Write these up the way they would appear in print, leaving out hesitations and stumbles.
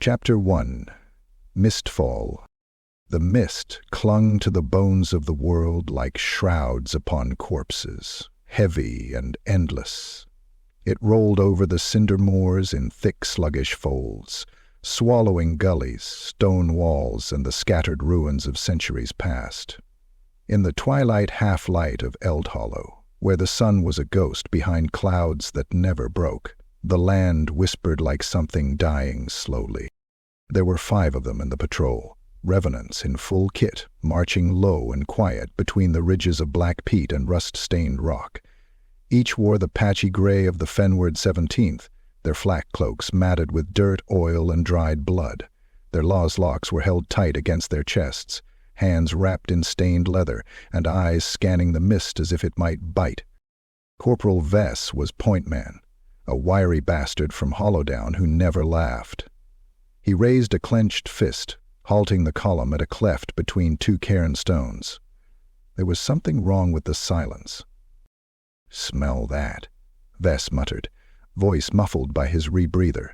Chapter 1. Mistfall. The mist clung to the bones of the world like shrouds upon corpses, heavy and endless. It rolled over the cinder moors in thick sluggish folds, swallowing gullies, stone walls, and the scattered ruins of centuries past. In the twilight half-light of Eldhollow, where the sun was a ghost behind clouds that never broke, the land whispered like something dying slowly. There were 5 of them in the patrol, Revenants in full kit, marching low and quiet between the ridges of black peat and rust-stained rock. Each wore the patchy gray of the Fenward 17th, their flak cloaks matted with dirt, oil, and dried blood. Their locks were held tight against their chests, hands wrapped in stained leather, and eyes scanning the mist as if it might bite. Corporal Vess was point man, a wiry bastard from Hollowdown who never laughed. He raised a clenched fist, halting the column at a cleft between 2 cairn stones. There was something wrong with the silence. "Smell that," Vess muttered, voice muffled by his rebreather.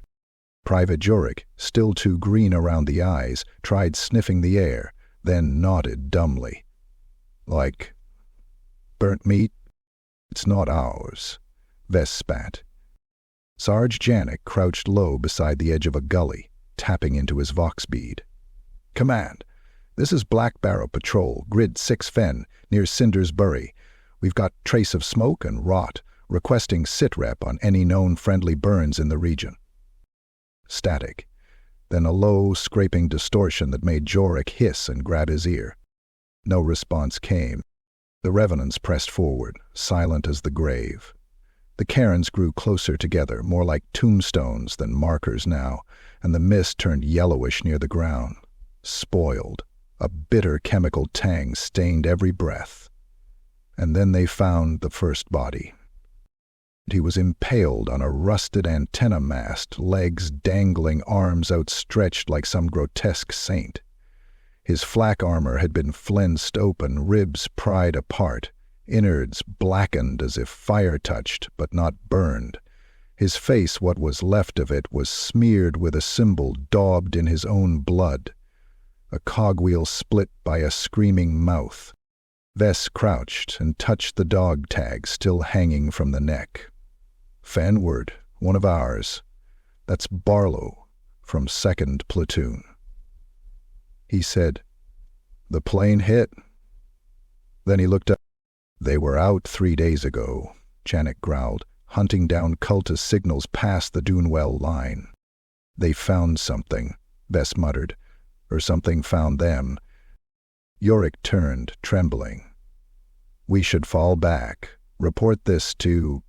Private Jorik, still too green around the eyes, tried sniffing the air, then nodded dumbly. "Like burnt meat? It's not ours," Vess spat. Sarge Janik crouched low beside the edge of a gully, tapping into his vox bead. "Command, this is Black Barrow Patrol, Grid 6 Fen, near Cinder's Bury. We've got trace of smoke and rot, requesting sitrep on any known friendly burns in the region." Static, then a low, scraping distortion that made Jorik hiss and grab his ear. No response came. The Revenants pressed forward, silent as the grave. The cairns grew closer together, more like tombstones than markers now, and the mist turned yellowish near the ground. Spoiled, a bitter chemical tang stained every breath. And then they found the first body. He was impaled on a rusted antenna mast, legs dangling, arms outstretched like some grotesque saint. His flak armor had been flensed open, ribs pried apart, innards blackened as if fire-touched but not burned. His face, what was left of it, was smeared with a symbol daubed in his own blood. A cogwheel split by a screaming mouth. Vess crouched and touched the dog tag still hanging from the neck. "Fenward, one of ours. That's Barlow, from 2nd Platoon." He said, "The plane hit." Then he looked up. "They were out 3 days ago," Janik growled, hunting down cultist signals past the Dunewell line. "They found something," Vess muttered, "or something found them." Jorik turned, trembling. "We should fall back. Report this to—"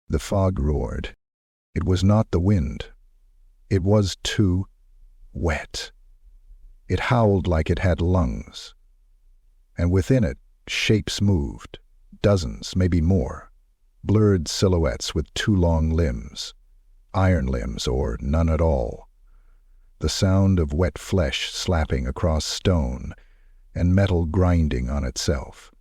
The fog roared. It was not the wind. It was too wet. It howled like it had lungs. And within it, shapes moved, dozens, maybe more, blurred silhouettes with 2 long limbs, iron limbs or none at all. The sound of wet flesh slapping across stone and metal grinding on itself.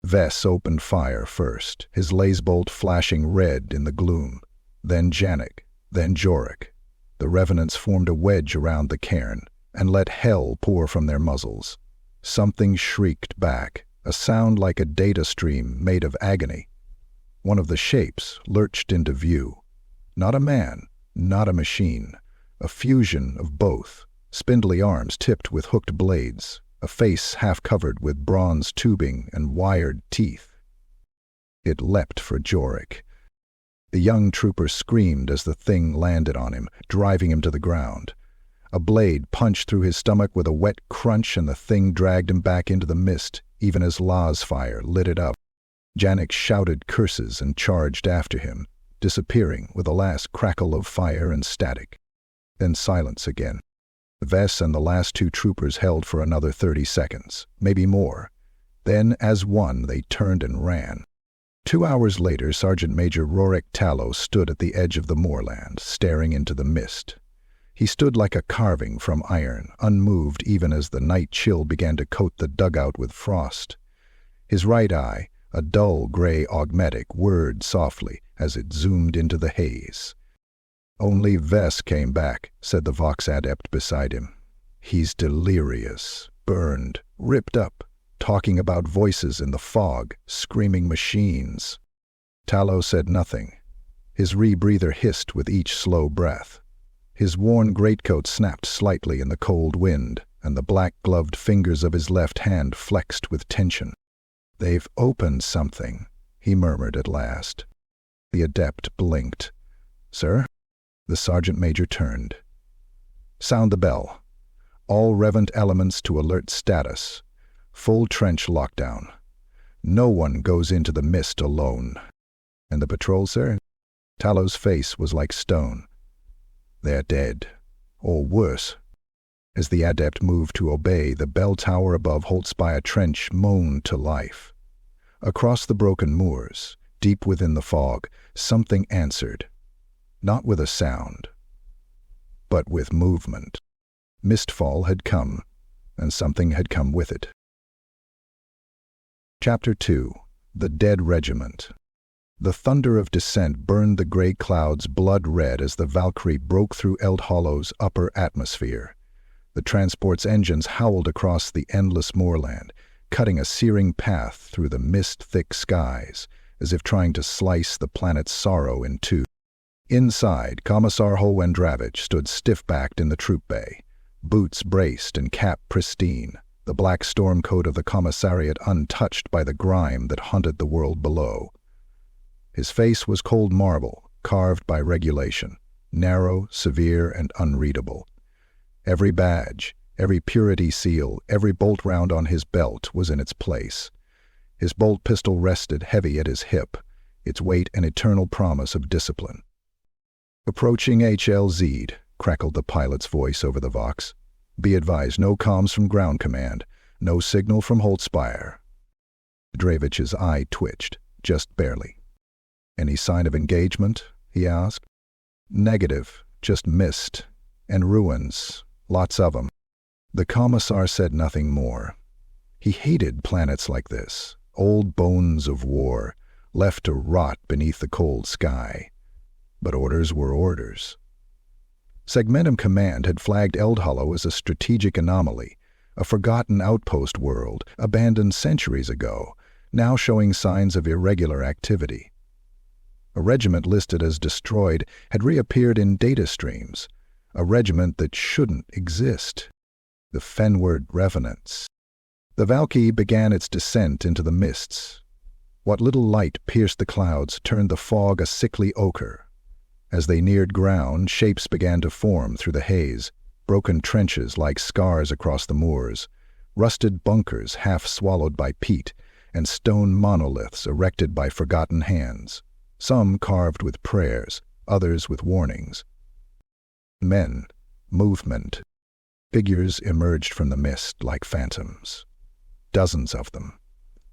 Vess opened fire first, his lasebolt flashing red in the gloom, then Janik, then Jorik. The Revenants formed a wedge around the cairn and let hell pour from their muzzles. Something shrieked back, a sound like a data stream made of agony. One of the shapes lurched into view. Not a man, not a machine, a fusion of both, spindly arms tipped with hooked blades, a face half covered with bronze tubing and wired teeth. It leapt for Jorik. The young trooper screamed as the thing landed on him, driving him to the ground. A blade punched through his stomach with a wet crunch, and the thing dragged him back into the mist, even as La's fire lit it up. Janik shouted curses and charged after him, disappearing with a last crackle of fire and static. Then silence again. Vess and the last 2 troopers held for another 30 seconds, maybe more. Then, as one, they turned and ran. 2 hours later, Sergeant Major Rorik Tallow stood at the edge of the moorland, staring into the mist. He stood like a carving from iron, unmoved even as the night chill began to coat the dugout with frost. His right eye, a dull gray augmetic, whirred softly as it zoomed into the haze. "Only Vess came back," said the Vox adept beside him. "He's delirious, burned, ripped up, talking about voices in the fog, screaming machines." Tallow said nothing. His rebreather hissed with each slow breath. His worn greatcoat snapped slightly in the cold wind, and the black-gloved fingers of his left hand flexed with tension. "They've opened something," he murmured at last. The adept blinked. "Sir?" The sergeant major turned. "Sound the bell. All Revenant elements to alert status. Full trench lockdown. No one goes into the mist alone." "And the patrol, sir?" Tallow's face was like stone. "They're dead. Or worse." As the adept moved to obey, the bell tower above Holtzspire Trench moaned to life. Across the broken moors, deep within the fog, something answered. Not with a sound, but with movement. Mistfall had come, and something had come with it. Chapter 2. The Dead Regiment. The thunder of descent burned the gray clouds blood red as the Valkyrie broke through Eldhollow's upper atmosphere. The transport's engines howled across the endless moorland, cutting a searing path through the mist-thick skies, as if trying to slice the planet's sorrow in two. Inside, Commissar Holwendravich stood stiff-backed in the troop bay, boots braced and cap pristine, the black storm coat of the commissariat untouched by the grime that haunted the world below. His face was cold marble, carved by regulation, narrow, severe, and unreadable. Every badge, every purity seal, every bolt round on his belt was in its place. His bolt pistol rested heavy at his hip, its weight an eternal promise of discipline. "Approaching HLZ," crackled the pilot's voice over the Vox. "Be advised, no comms from ground command, no signal from Holtzspire." Dravich's eye twitched, just barely. "Any sign of engagement?" he asked. "Negative, just mist. And ruins, lots of them." The commissar said nothing more. He hated planets like this, old bones of war, left to rot beneath the cold sky. But orders were orders. Segmentum Command had flagged Eldhollow as a strategic anomaly, a forgotten outpost world, abandoned centuries ago, now showing signs of irregular activity. A regiment listed as destroyed had reappeared in data streams, a regiment that shouldn't exist. The Fenward Revenants. The Valkyrie began its descent into the mists. What little light pierced the clouds turned the fog a sickly ochre. As they neared ground, shapes began to form through the haze, broken trenches like scars across the moors, rusted bunkers half swallowed by peat, and stone monoliths erected by forgotten hands, some carved with prayers, others with warnings. Men, movement. Figures emerged from the mist like phantoms. Dozens of them.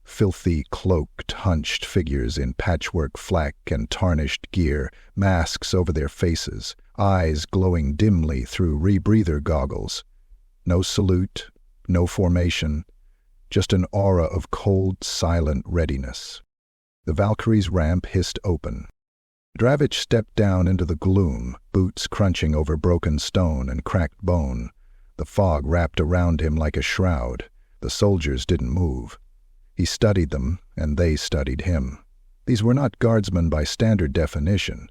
Filthy, cloaked, hunched figures in patchwork flak and tarnished gear, masks over their faces, eyes glowing dimly through rebreather goggles. No salute, no formation, just an aura of cold, silent readiness. The Valkyrie's ramp hissed open. Dravich stepped down into the gloom, boots crunching over broken stone and cracked bone. The fog wrapped around him like a shroud. The soldiers didn't move. He studied them, and they studied him. These were not guardsmen by standard definition.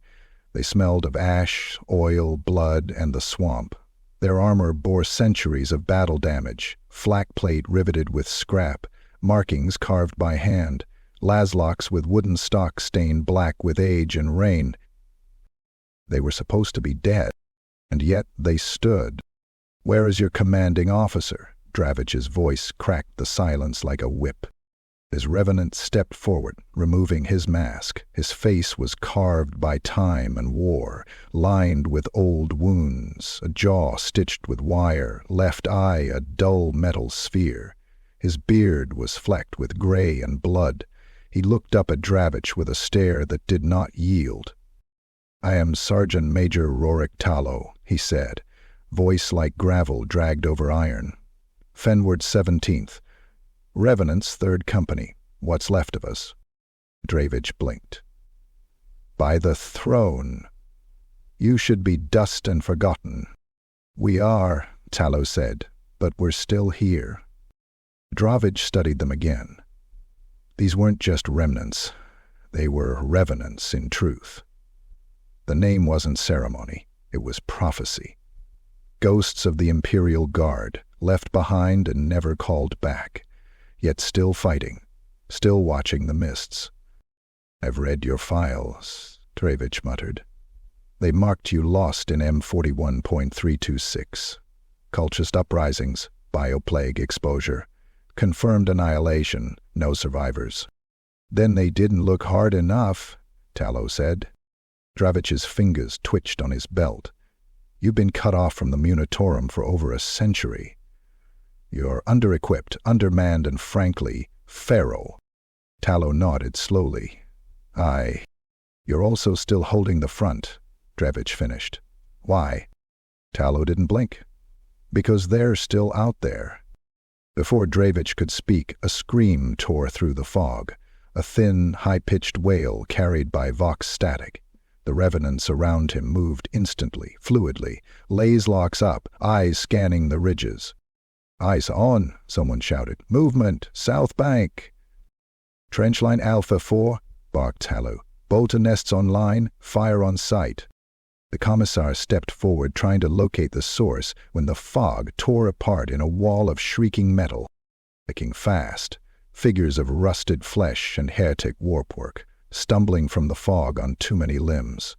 They smelled of ash, oil, blood, and the swamp. Their armor bore centuries of battle damage, flak plate riveted with scrap, markings carved by hand, laslocks with wooden stocks stained black with age and rain. They were supposed to be dead, and yet they stood. "Where is your commanding officer?" Dravich's voice cracked the silence like a whip. His Revenant stepped forward, removing his mask. His face was carved by time and war, lined with old wounds, a jaw stitched with wire, left eye a dull metal sphere. His beard was flecked with gray and blood. He looked up at Dravich with a stare that did not yield. "I am Sergeant Major Rorik Tallow," he said, voice like gravel dragged over iron. "Fenward 17th. Revenants 3rd Company. What's left of us?" Dravich blinked. "By the throne." You should be dust and forgotten. We are, Tallow said, but we're still here. Dravich studied them again. These weren't just remnants. They were revenants in truth. The name wasn't ceremony. It was prophecy. Ghosts of the Imperial Guard, left behind and never called back, yet still fighting, still watching the mists. I've read your files, Dravich muttered. They marked you lost in M41.326. Cultist uprisings, bioplague exposure, confirmed annihilation, no survivors. Then they didn't look hard enough, Tallow said. Dravich's fingers twitched on his belt. You've been cut off from the Munitorum for over a century. You're under-equipped, undermanned, and frankly, feral. Tallow nodded slowly. Aye. You're also still holding the front, Dravich finished. Why? Tallow didn't blink. Because they're still out there. Before Dravich could speak, a scream tore through the fog, a thin, high-pitched wail carried by vox static. The revenants around him moved instantly, fluidly, lays locks up, eyes scanning the ridges. Eyes on, someone shouted. Movement, south bank. Trenchline Alpha 4, barked Tallow. Bolter nests online, fire on sight. The commissar stepped forward trying to locate the source when the fog tore apart in a wall of shrieking metal. Clicking fast, figures of rusted flesh and heretek warpwork, stumbling from the fog on too many limbs.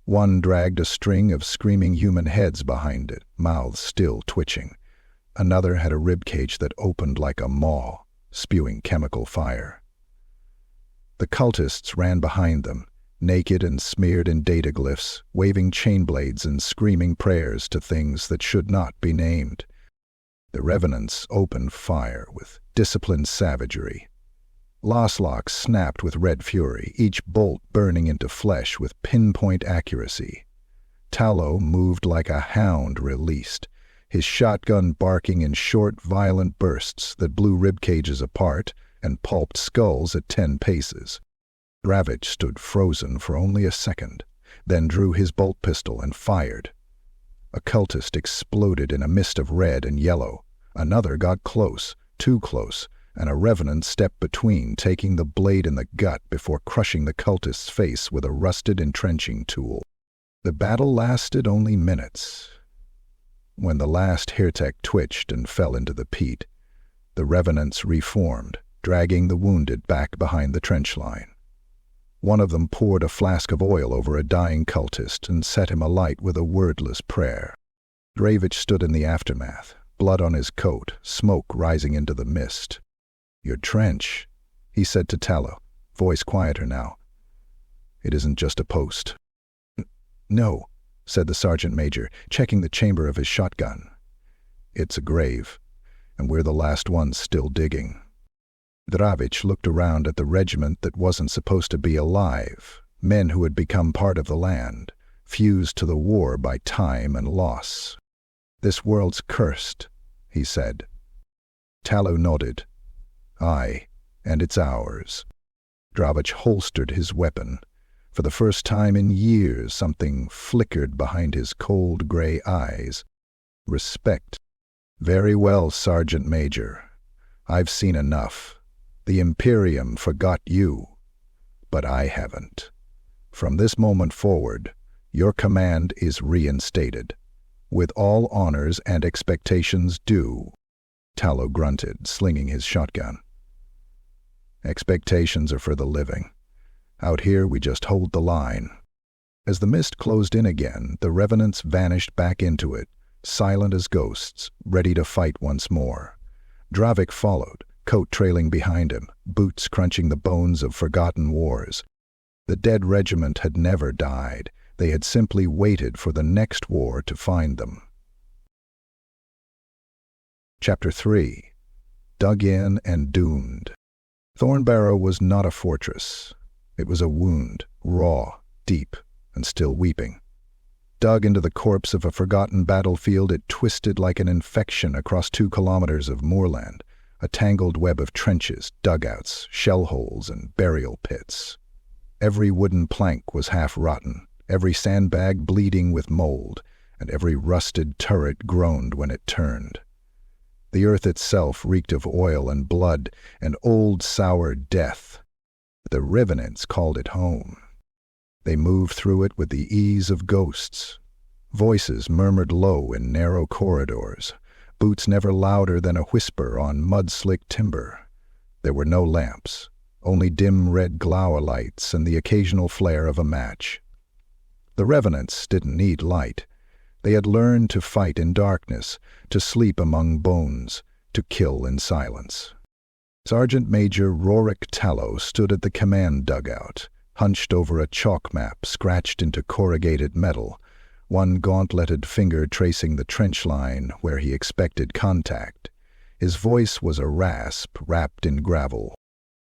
One dragged a string of screaming human heads behind it, mouths still twitching. Another had a ribcage that opened like a maw, spewing chemical fire. The cultists ran behind them, naked and smeared in data glyphs, waving chain blades and screaming prayers to things that should not be named. The revenants opened fire with disciplined savagery. Locks snapped with red fury, each bolt burning into flesh with pinpoint accuracy. Tallow moved like a hound released, his shotgun barking in short, violent bursts that blew ribcages apart and pulped skulls at 10 paces. Dravich stood frozen for only a second, then drew his bolt pistol and fired. A cultist exploded in a mist of red and yellow. Another got close, too close, and a revenant stepped between, taking the blade in the gut before crushing the cultist's face with a rusted entrenching tool. The battle lasted only minutes. When the last heretek twitched and fell into the peat, the revenants reformed, dragging the wounded back behind the trench line. One of them poured a flask of oil over a dying cultist and set him alight with a wordless prayer. Dravich stood in the aftermath, blood on his coat, smoke rising into the mist. Your trench, he said to Tallow, voice quieter now. It isn't just a post. No, said the sergeant major, checking the chamber of his shotgun. It's a grave, and we're the last ones still digging. Dravich looked around at the regiment that wasn't supposed to be alive, men who had become part of the land, fused to the war by time and loss. This world's cursed, he said. Tallow nodded. Aye, and it's ours. Dravich holstered his weapon. For the first time in years, something flickered behind his cold gray eyes. Respect. Very well, Sergeant Major. I've seen enough. The Imperium forgot you, but I haven't. From this moment forward, your command is reinstated, with all honors and expectations due. Tallow grunted, slinging his shotgun. Expectations are for the living. Out here we just hold the line. As the mist closed in again, the revenants vanished back into it, silent as ghosts, ready to fight once more. Dravich followed, coat trailing behind him, boots crunching the bones of forgotten wars. The dead regiment had never died. They had simply waited for the next war to find them. Chapter 3. Dug in and doomed. Thornbarrow was not a fortress. It was a wound, raw, deep, and still weeping. Dug into the corpse of a forgotten battlefield, it twisted like an infection across 2 kilometers of moorland, a tangled web of trenches, dugouts, shell holes, and burial pits. Every wooden plank was half rotten, every sandbag bleeding with mold, and every rusted turret groaned when it turned. The earth itself reeked of oil and blood and old sour death. The Revenants called it home. They moved through it with the ease of ghosts. Voices murmured low in narrow corridors, boots never louder than a whisper on mud-slick timber. There were no lamps, only dim red glower lights and the occasional flare of a match. The Revenants didn't need light. They had learned to fight in darkness, to sleep among bones, to kill in silence. Sergeant Major Rorik Tallow stood at the command dugout, hunched over a chalk map scratched into corrugated metal, one gauntleted finger tracing the trench line where he expected contact. His voice was a rasp wrapped in gravel.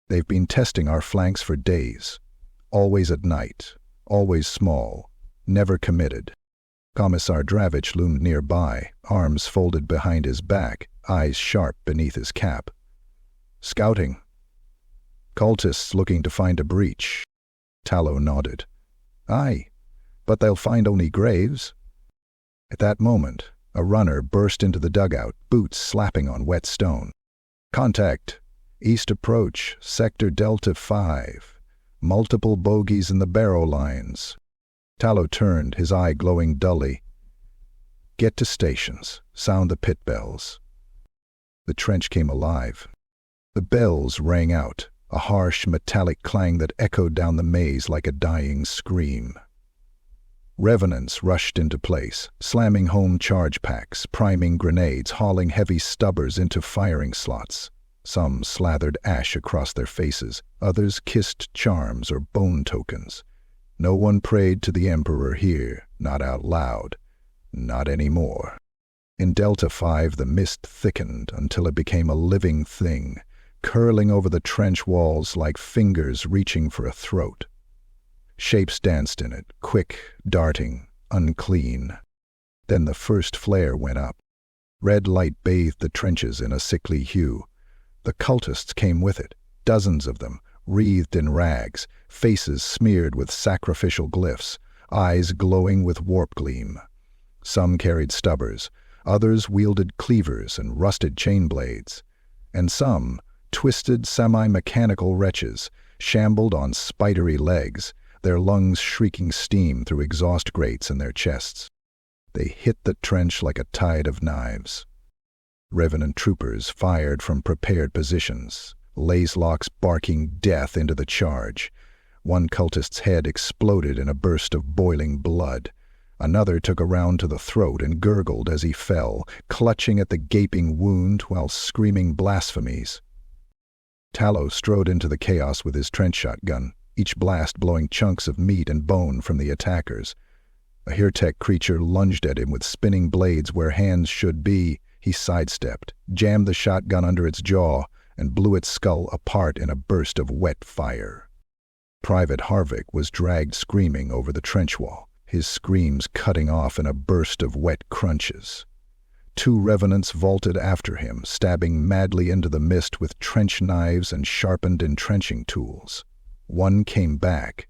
"They've been testing our flanks for days. Always at night, always small, never committed." Commissar Dravich loomed nearby, arms folded behind his back, eyes sharp beneath his cap. "Scouting. Cultists looking to find a breach." Tallow nodded. "Aye, but they'll find only graves." At that moment, a runner burst into the dugout, boots slapping on wet stone. "Contact. East approach, Sector Delta 5. Multiple bogies in the barrow lines." Tallow turned, his eye glowing dully. "Get to stations. Sound the pit bells." The trench came alive. The bells rang out, a harsh metallic clang that echoed down the maze like a dying scream. Revenants rushed into place, slamming home charge packs, priming grenades, hauling heavy stubbers into firing slots. Some slathered ash across their faces, others kissed charms or bone tokens. No one prayed to the Emperor here, not out loud. Not anymore. In Delta 5 the mist thickened until it became a living thing, curling over the trench walls like fingers reaching for a throat. Shapes danced in it, quick, darting, unclean. Then the first flare went up. Red light bathed the trenches in a sickly hue. The cultists came with it, dozens of them, wreathed in rags, faces smeared with sacrificial glyphs, eyes glowing with warp gleam. Some carried stubbers, others wielded cleavers and rusted chain blades, and some, twisted semi-mechanical wretches, shambled on spidery legs, their lungs shrieking steam through exhaust grates in their chests. They hit the trench like a tide of knives. Revenant troopers fired from prepared positions, lacelocks barking death into the charge. One cultist's head exploded in a burst of boiling blood. Another took a round to the throat and gurgled as he fell, clutching at the gaping wound while screaming blasphemies. Tallow strode into the chaos with his trench shotgun, each blast blowing chunks of meat and bone from the attackers. A heretek creature lunged at him with spinning blades where hands should be. He sidestepped, jammed the shotgun under its jaw, and blew its skull apart in a burst of wet fire. Private Harvick was dragged screaming over the trench wall, his screams cutting off in a burst of wet crunches. Two Revenants vaulted after him, stabbing madly into the mist with trench knives and sharpened entrenching tools. One came back,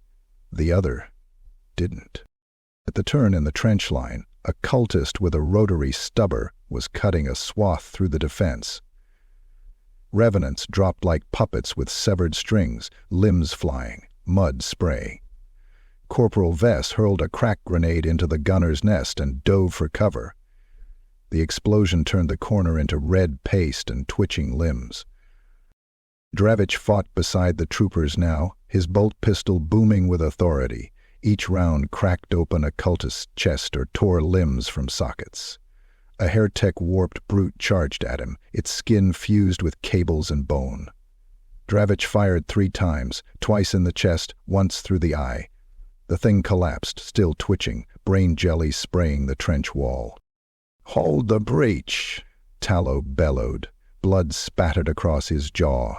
the other didn't. At the turn in the trench line, a cultist with a rotary stubber was cutting a swath through the defense. Revenants dropped like puppets with severed strings, limbs flying, mud spraying. Corporal Vess hurled a crack grenade into the gunner's nest and dove for cover. The explosion turned the corner into red paste and twitching limbs. Dravich fought beside the troopers now, his bolt pistol booming with authority. Each round cracked open a cultist's chest or tore limbs from sockets. A heretek warped brute charged at him, its skin fused with cables and bone. Dravich fired 3 times, twice in the chest, once through the eye. The thing collapsed, still twitching, brain jelly spraying the trench wall. "Hold the breach!" Tallow bellowed. Blood spattered across his jaw.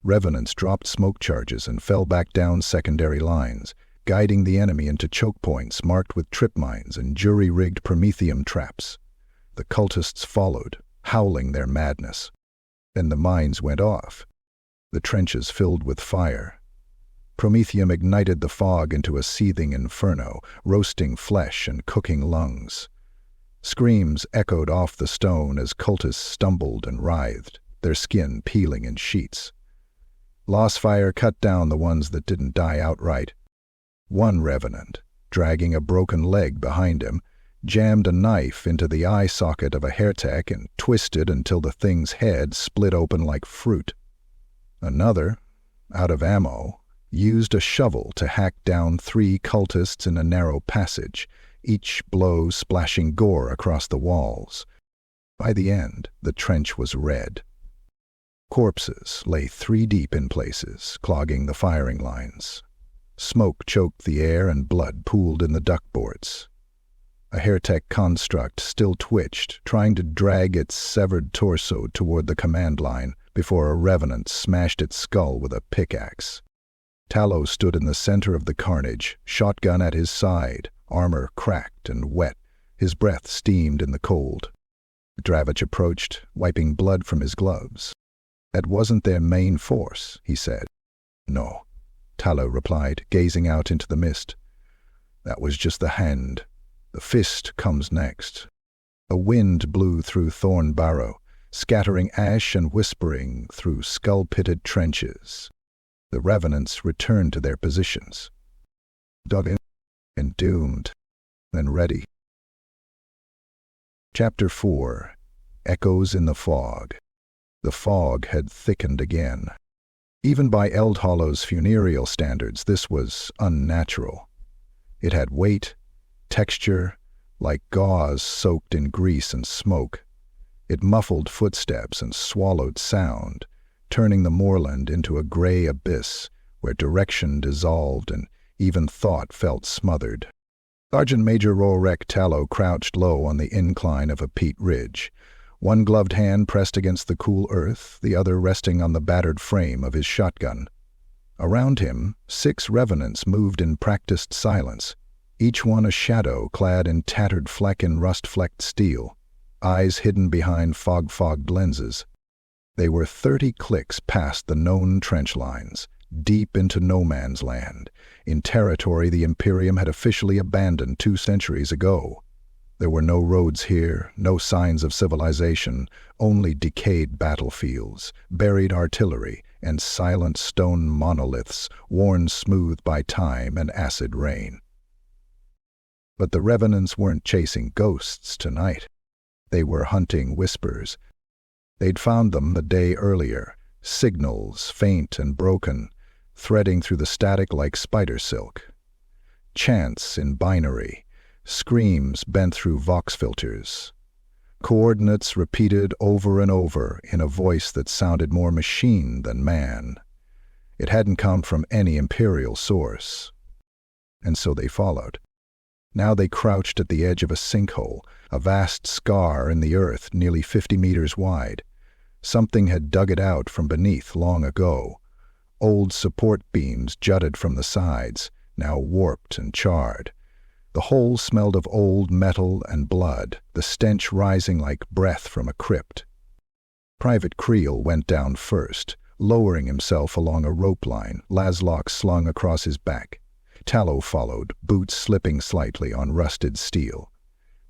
Revenants dropped smoke charges and fell back down secondary lines, guiding the enemy into choke points marked with trip mines and jury-rigged promethium traps. The cultists followed, howling their madness. Then the mines went off. The trenches filled with fire. Promethium ignited the fog into a seething inferno, roasting flesh and cooking lungs. Screams echoed off the stone as cultists stumbled and writhed, their skin peeling in sheets. Lost fire cut down the ones that didn't die outright. One revenant, dragging a broken leg behind him, jammed a knife into the eye socket of a heretek and twisted until the thing's head split open like fruit. Another, out of ammo, used a shovel to hack down 3 cultists in a narrow passage, each blow splashing gore across the walls. By the end, the trench was red. Corpses lay 3 deep in places, clogging the firing lines. Smoke choked the air and blood pooled in the duckboards. A heretek construct still twitched, trying to drag its severed torso toward the command line before a revenant smashed its skull with a pickaxe. Tallow stood in the center of the carnage, shotgun at his side, armor cracked and wet, his breath steamed in the cold. Dravich approached, wiping blood from his gloves. "That wasn't their main force," he said. "No," Tallow replied, gazing out into the mist. "That was just the hand. The fist comes next." A wind blew through Thorn Barrow, scattering ash and whispering through skull-pitted trenches. The Revenants returned to their positions, dug in and doomed, then ready. Chapter 4. Echoes in the Fog. The fog had thickened again. Even by Eldhollow's funereal standards, this was unnatural. It had weight, texture, like gauze soaked in grease and smoke. It muffled footsteps and swallowed sound, turning the moorland into a gray abyss where direction dissolved and even thought felt smothered. Sergeant Major Rorek Tallow crouched low on the incline of a peat ridge, one gloved hand pressed against the cool earth, the other resting on the battered frame of his shotgun. Around him, 6 revenants moved in practiced silence, each one a shadow clad in tattered fleck and rust-flecked steel, eyes hidden behind fog-fogged lenses. They were 30 clicks past the known trench lines, deep into no man's land, in territory the Imperium had officially abandoned 2 centuries ago. There were no roads here, no signs of civilization, only decayed battlefields, buried artillery, and silent stone monoliths worn smooth by time and acid rain. But the Revenants weren't chasing ghosts tonight. They were hunting whispers. They'd found them the day earlier, signals faint and broken, threading through the static like spider silk. Chants in binary, screams bent through vox filters. Coordinates repeated over and over in a voice that sounded more machine than man. It hadn't come from any Imperial source. And so they followed. Now they crouched at the edge of a sinkhole, a vast scar in the earth nearly 50 meters wide. Something had dug it out from beneath long ago. Old support beams jutted from the sides, now warped and charred. The hole smelled of old metal and blood, the stench rising like breath from a crypt. Private Creel went down first, lowering himself along a rope line, laslock slung across his back. Tallow followed, boots slipping slightly on rusted steel.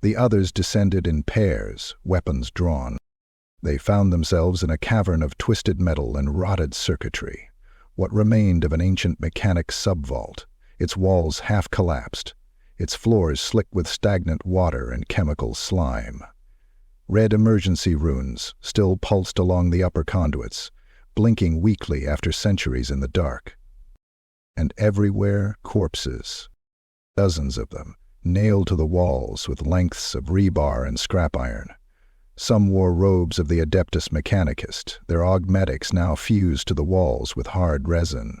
The others descended in pairs, weapons drawn. They found themselves in a cavern of twisted metal and rotted circuitry, what remained of an ancient mechanic subvault, its walls half collapsed, its floors slick with stagnant water and chemical slime. Red emergency runes still pulsed along the upper conduits, blinking weakly after centuries in the dark. And everywhere corpses, dozens of them, nailed to the walls with lengths of rebar and scrap iron. Some wore robes of the Adeptus Mechanicus, their augmetics now fused to the walls with hard resin.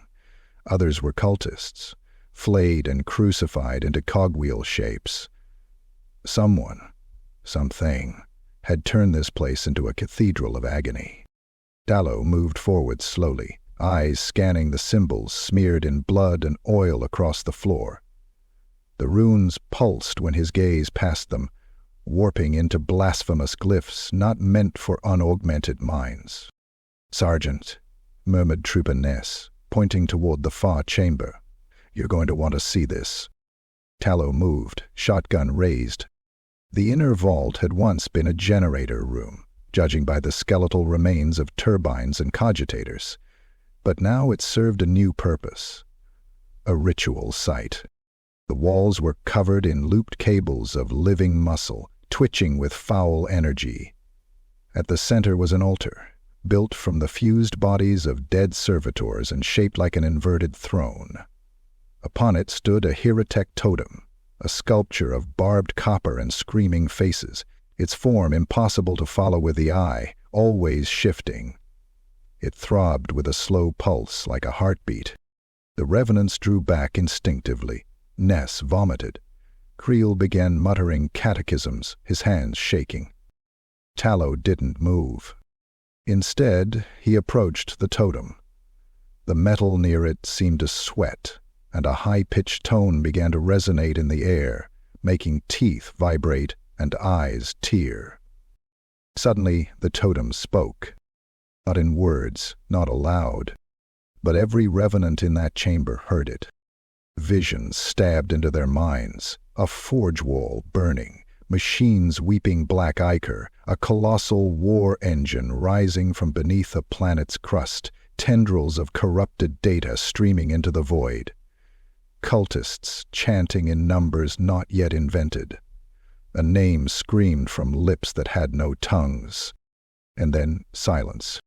Others were cultists, flayed and crucified into cogwheel shapes. Someone, something, had turned this place into a cathedral of agony. Tallow moved forward slowly, eyes scanning the symbols smeared in blood and oil across the floor. The runes pulsed when his gaze passed them, warping into blasphemous glyphs not meant for unaugmented minds. "Sergeant," murmured Trooper Ness, pointing toward the far chamber. "You're going to want to see this." Tallow moved, shotgun raised. The inner vault had once been a generator room, judging by the skeletal remains of turbines and cogitators. But now it served a new purpose. A ritual site. The walls were covered in looped cables of living muscle, twitching with foul energy. At the center was an altar, built from the fused bodies of dead servitors and shaped like an inverted throne. Upon it stood a heretek totem, a sculpture of barbed copper and screaming faces, its form impossible to follow with the eye, always shifting. It throbbed with a slow pulse like a heartbeat. The revenants drew back instinctively. Ness vomited. Creel began muttering catechisms, his hands shaking. Tallow didn't move. Instead, he approached the totem. The metal near it seemed to sweat, and a high-pitched tone began to resonate in the air, making teeth vibrate and eyes tear. Suddenly, the totem spoke. Not in words, not aloud, but every revenant in that chamber heard it. Visions stabbed into their minds, a forge wall burning, machines weeping black ichor, a colossal war engine rising from beneath a planet's crust, tendrils of corrupted data streaming into the void. Cultists chanting in numbers not yet invented. A name screamed from lips that had no tongues. And then silence.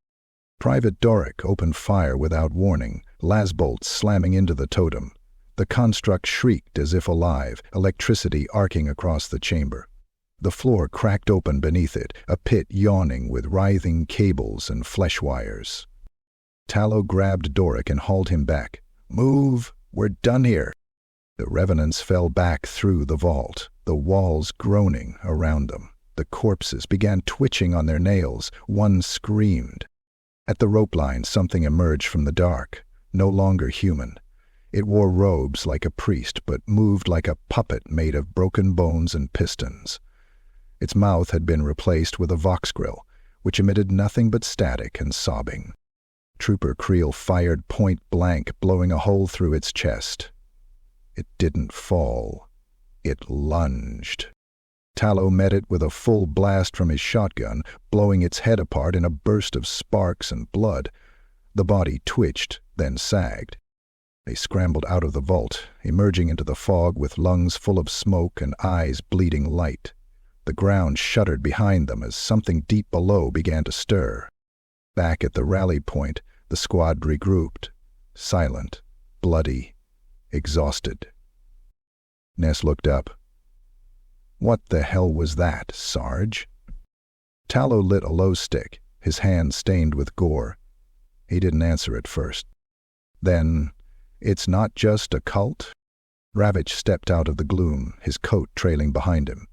Private Doric opened fire without warning, lasbolts slamming into the totem. The construct shrieked as if alive, electricity arcing across the chamber. The floor cracked open beneath it, a pit yawning with writhing cables and flesh wires. Tallow grabbed Doric and hauled him back. "Move! We're done here!" The revenants fell back through the vault, the walls groaning around them. The corpses began twitching on their nails. One screamed. At the rope line, something emerged from the dark, no longer human. It wore robes like a priest, but moved like a puppet made of broken bones and pistons. Its mouth had been replaced with a vox grill, which emitted nothing but static and sobbing. Trooper Creel fired point blank, blowing a hole through its chest. It didn't fall. It lunged. Tallow met it with a full blast from his shotgun, blowing its head apart in a burst of sparks and blood. The body twitched, then sagged. They scrambled out of the vault, emerging into the fog with lungs full of smoke and eyes bleeding light. The ground shuddered behind them as something deep below began to stir. Back at the rally point, the squad regrouped, silent, bloody, exhausted. Ness looked up. "What the hell was that, Sarge?" Tallow lit a low stick, his hand stained with gore. He didn't answer at first. Then, "It's not just a cult?" Ravitch stepped out of the gloom, his coat trailing behind him.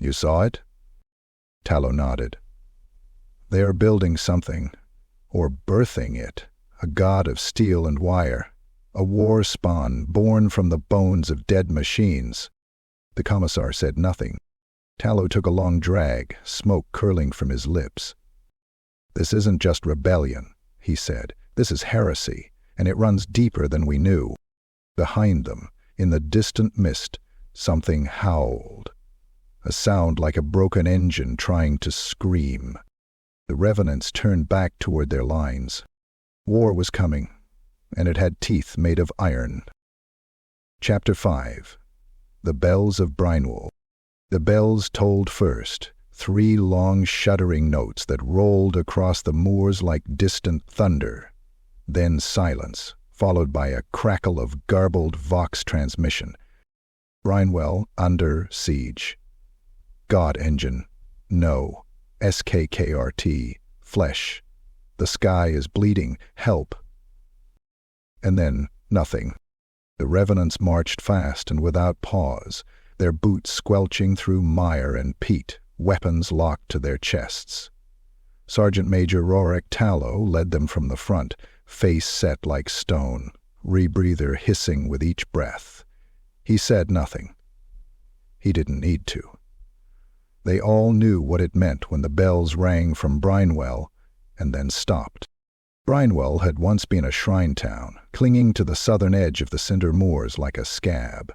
"You saw it?" Tallow nodded. "They are building something, or birthing it, a god of steel and wire, a war spawn born from the bones of dead machines." The commissar said nothing. Tallow took a long drag, smoke curling from his lips. "This isn't just rebellion," he said. "This is heresy, and it runs deeper than we knew." Behind them, in the distant mist, something howled. A sound like a broken engine trying to scream. The revenants turned back toward their lines. War was coming, and it had teeth made of iron. Chapter 5. The Bells of Brinewall. The bells tolled first, 3 long shuddering notes that rolled across the moors like distant thunder. Then silence, followed by a crackle of garbled vox transmission. Brinewall under siege. God engine. No. SKKRT. Flesh. The sky is bleeding. Help. And then nothing. The revenants marched fast and without pause, their boots squelching through mire and peat, weapons locked to their chests. Sergeant Major Rorik Tallow led them from the front, face set like stone, rebreather hissing with each breath. He said nothing. He didn't need to. They all knew what it meant when the bells rang from Brinewall and then stopped. Brinewall had once been a shrine town, clinging to the southern edge of the cinder moors like a scab.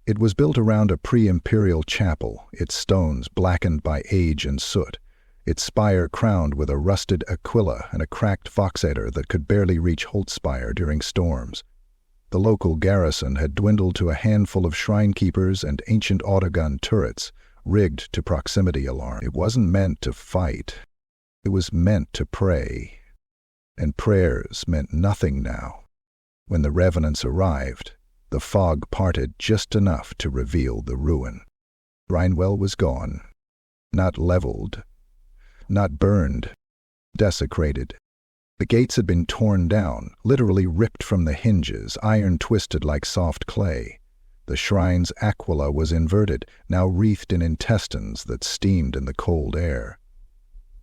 It was built around a pre-Imperial chapel, its stones blackened by age and soot, its spire crowned with a rusted aquila and a cracked vox-adder that could barely reach Holtspire during storms. The local garrison had dwindled to a handful of shrine keepers and ancient autogun turrets, rigged to proximity alarm. It wasn't meant to fight. It was meant to pray. And prayers meant nothing now. When the Revenants arrived, the fog parted just enough to reveal the ruin. Brinewall was gone. Not leveled. Not burned. Desecrated. The gates had been torn down, literally ripped from the hinges, iron twisted like soft clay. The shrine's aquila was inverted, now wreathed in intestines that steamed in the cold air.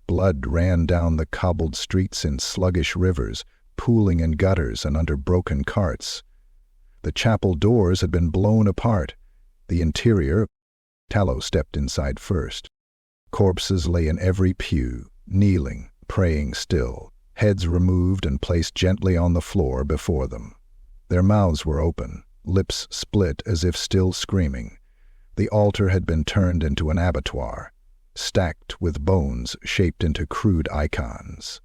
Blood ran down the cobbled streets in sluggish rivers, pooling in gutters and under broken carts. The chapel doors had been blown apart. The interior— Tallow stepped inside first. Corpses lay in every pew, kneeling, praying still, heads removed and placed gently on the floor before them. Their mouths were open, lips split as if still screaming. The altar had been turned into an abattoir, stacked with bones shaped into crude icons.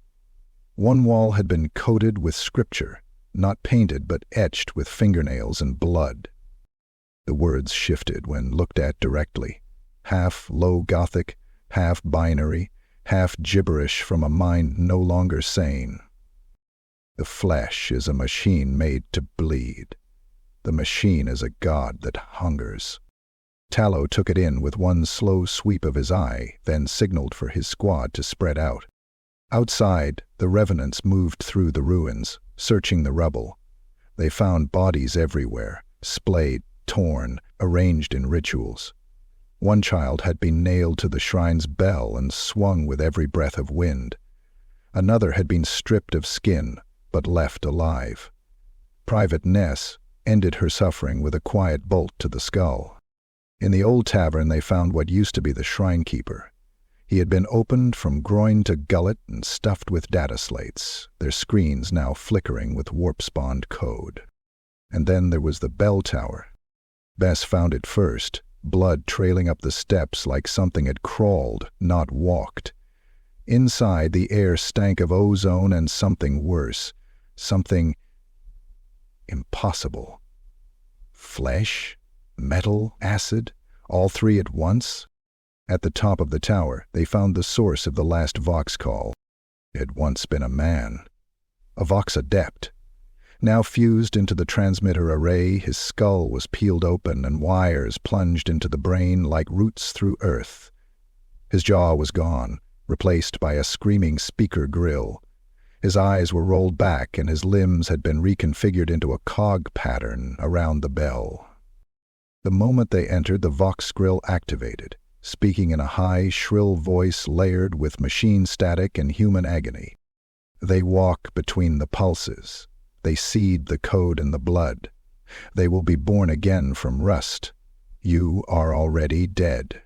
One wall had been coated with scripture, not painted but etched with fingernails and blood. The words shifted when looked at directly, half low Gothic, half binary, half gibberish from a mind no longer sane. The flesh is a machine made to bleed. The machine is a god that hungers. Tallow took it in with one slow sweep of his eye, then signaled for his squad to spread out. Outside, the Revenants moved through the ruins, searching the rubble. They found bodies everywhere, splayed, torn, arranged in rituals. One child had been nailed to the shrine's bell and swung with every breath of wind. Another had been stripped of skin, but left alive. Private Ness ended her suffering with a quiet bolt to the skull. In the old tavern they found what used to be the shrine keeper. He had been opened from groin to gullet and stuffed with data slates, their screens now flickering with warp-spawned code. And then there was the bell tower. Bess found it first, blood trailing up the steps like something had crawled, not walked. Inside, the air stank of ozone and something worse, something impossible. Flesh? Metal? Acid? All three at once? At the top of the tower, they found the source of the last Vox call. It had once been a man. A Vox adept. Now fused into the transmitter array, his skull was peeled open and wires plunged into the brain like roots through earth. His jaw was gone, replaced by a screaming speaker grill. His eyes were rolled back and his limbs had been reconfigured into a cog pattern around the bell. The moment they entered, the Vox grill activated, speaking in a high, shrill voice layered with machine static and human agony. They walk between the pulses. They seed the code in the blood. They will be born again from rust. You are already dead.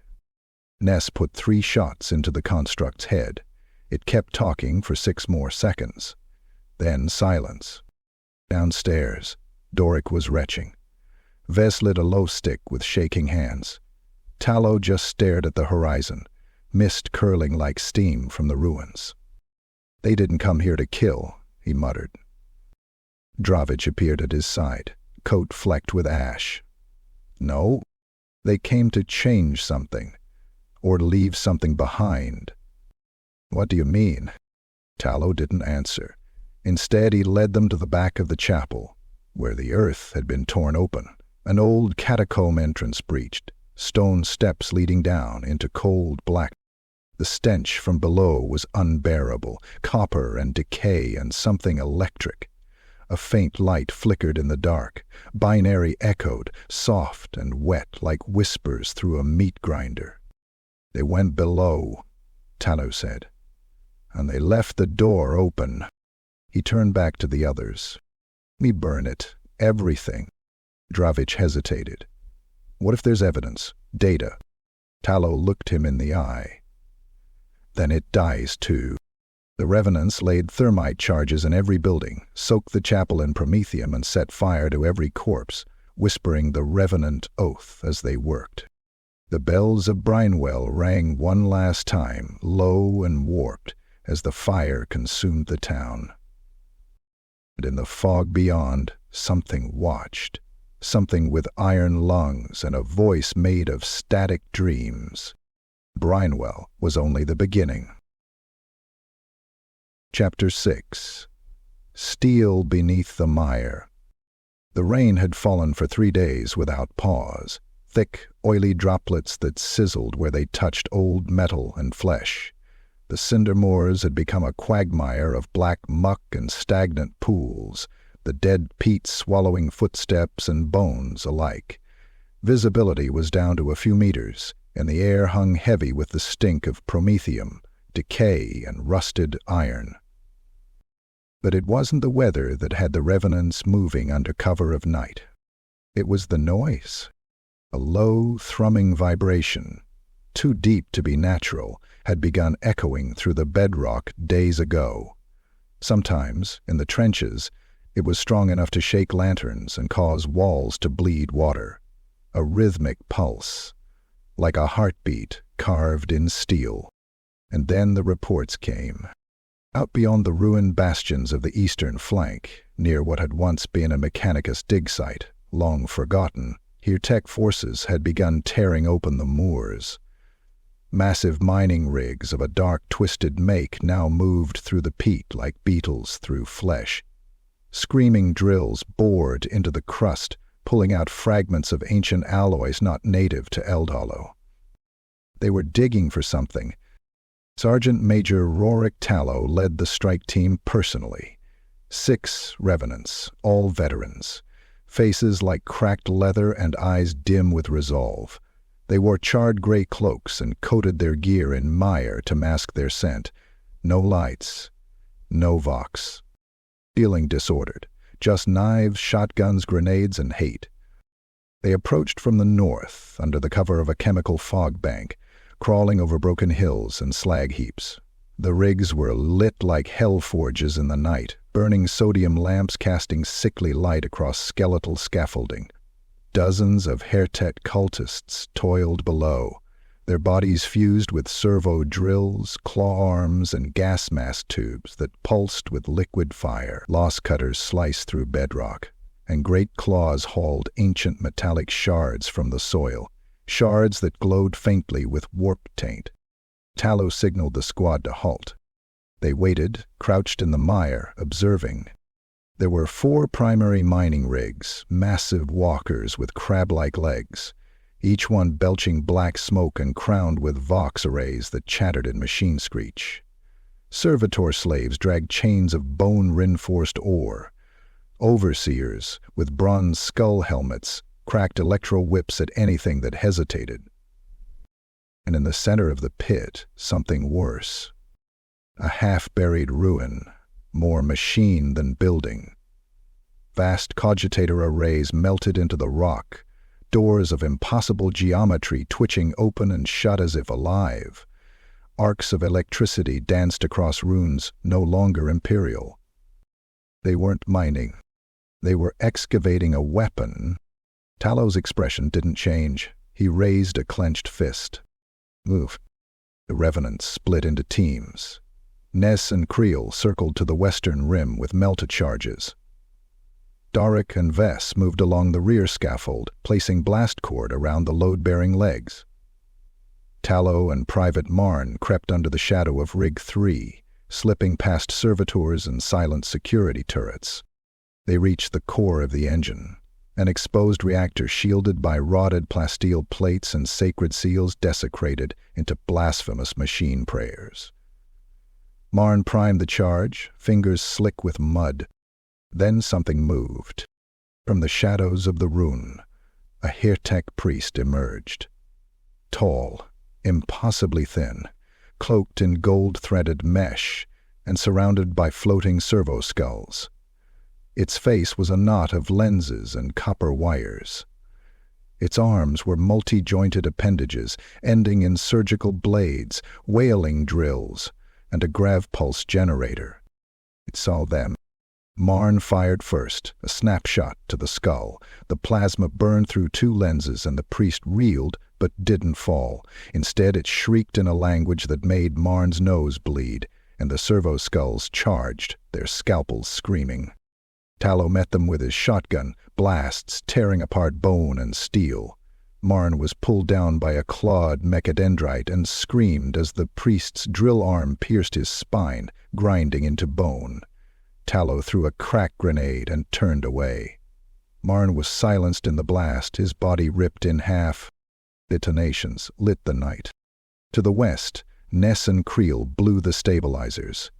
Ness put 3 shots into the construct's head. It kept talking for 6 more seconds. Then silence. Downstairs, Doric was retching. Vess lit a low stick with shaking hands. Tallow just stared at the horizon, mist curling like steam from the ruins. They didn't come here to kill, he muttered. Dravich appeared at his side, coat flecked with ash. No, they came to change something, or leave something behind. What do you mean? Tallow didn't answer. Instead, he led them to the back of the chapel, where the earth had been torn open. An old catacomb entrance breached, stone steps leading down into cold black. The stench from below was unbearable, copper and decay and something electric. A faint light flickered in the dark, binary echoed, soft and wet like whispers through a meat grinder. They went below, Tallow said, and they left the door open. He turned back to the others. We burn it, everything. Dravich hesitated. What if there's evidence, data? Tallow looked him in the eye. Then it dies too. The Revenants laid thermite charges in every building, soaked the chapel in promethium, and set fire to every corpse, whispering the Revenant oath as they worked. The bells of brinewall rang one last time, low and warped, as the fire consumed the town. And in the fog beyond, something watched, something with iron lungs and a voice made of static dreams. Brinewall was only the beginning. Chapter 6. Steel Beneath the Mire. The rain had fallen for 3 days without pause, thick, oily droplets that sizzled where they touched old metal and flesh. The cinder moors had become a quagmire of black muck and stagnant pools, the dead peat swallowing footsteps and bones alike. Visibility was down to a few meters, and the air hung heavy with the stink of promethium, decay, and rusted iron. But it wasn't the weather that had the Revenants moving under cover of night. It was the noise. A low, thrumming vibration, too deep to be natural, had begun echoing through the bedrock days ago. Sometimes, in the trenches, it was strong enough to shake lanterns and cause walls to bleed water. A rhythmic pulse, like a heartbeat carved in steel. And then the reports came. Out beyond the ruined bastions of the eastern flank, near what had once been a Mechanicus dig site, long forgotten, heretek forces had begun tearing open the moors. Massive mining rigs of a dark, twisted make now moved through the peat like beetles through flesh. Screaming drills bored into the crust, pulling out fragments of ancient alloys not native to Eldhollow. They were digging for something. Sergeant Major Tallow led the strike team personally. 6 Revenants, all veterans, faces like cracked leather and eyes dim with resolve. They wore charred gray cloaks and coated their gear in mire to mask their scent. No lights, no vox. Feeling disordered, just knives, shotguns, grenades, and hate. They approached from the north, under the cover of a chemical fog bank, crawling over broken hills and slag heaps. The rigs were lit like hell forges in the night, burning sodium lamps casting sickly light across skeletal scaffolding. Dozens of heretek cultists toiled below, their bodies fused with servo drills, claw arms, and gas mask tubes that pulsed with liquid fire. Loss cutters sliced through bedrock, and great claws hauled ancient metallic shards from the soil, shards that glowed faintly with warp taint. Tallow signaled the squad to halt. They waited, crouched in the mire, observing. There were 4 primary mining rigs, massive walkers with crab-like legs, each one belching black smoke and crowned with vox arrays that chattered in machine screech. Servitor slaves dragged chains of bone-reinforced ore. Overseers, with bronze skull helmets, cracked electro-whips at anything that hesitated. And in the center of the pit, something worse. A half-buried ruin, more machine than building. Vast cogitator arrays melted into the rock, doors of impossible geometry twitching open and shut as if alive. Arcs of electricity danced across runes no longer Imperial. They weren't mining. They were excavating a weapon. Tallow's expression didn't change. He raised a clenched fist. Move. The Revenants split into teams. Ness and Creel circled to the western rim with melta charges. Daric and Vess moved along the rear scaffold, placing blast cord around the load-bearing legs. Tallow and Private Marn crept under the shadow of Rig 3, slipping past servitors and silent security turrets. They reached the core of the engine, an exposed reactor shielded by rotted plasteel plates and sacred seals desecrated into blasphemous machine prayers. Marn primed the charge, fingers slick with mud. Then something moved. From the shadows of the rune, a heretek priest emerged. Tall, impossibly thin, cloaked in gold-threaded mesh, and surrounded by floating servo skulls. Its face was a knot of lenses and copper wires. Its arms were multi-jointed appendages, ending in surgical blades, whaling drills, and a grav pulse generator. It saw them. Marn fired first, a snapshot to the skull. The plasma burned through 2 lenses and the priest reeled, but didn't fall. Instead, it shrieked in a language that made Marn's nose bleed, and the servo skulls charged, their scalpels screaming. Tallow met them with his shotgun, blasts tearing apart bone and steel. Marn was pulled down by a clawed mechadendrite and screamed as the priest's drill arm pierced his spine, grinding into bone. Tallow threw a crack grenade and turned away. Marn was silenced in the blast, his body ripped in half. Detonations lit the night. To the west, Ness and Creel blew the stabilizers.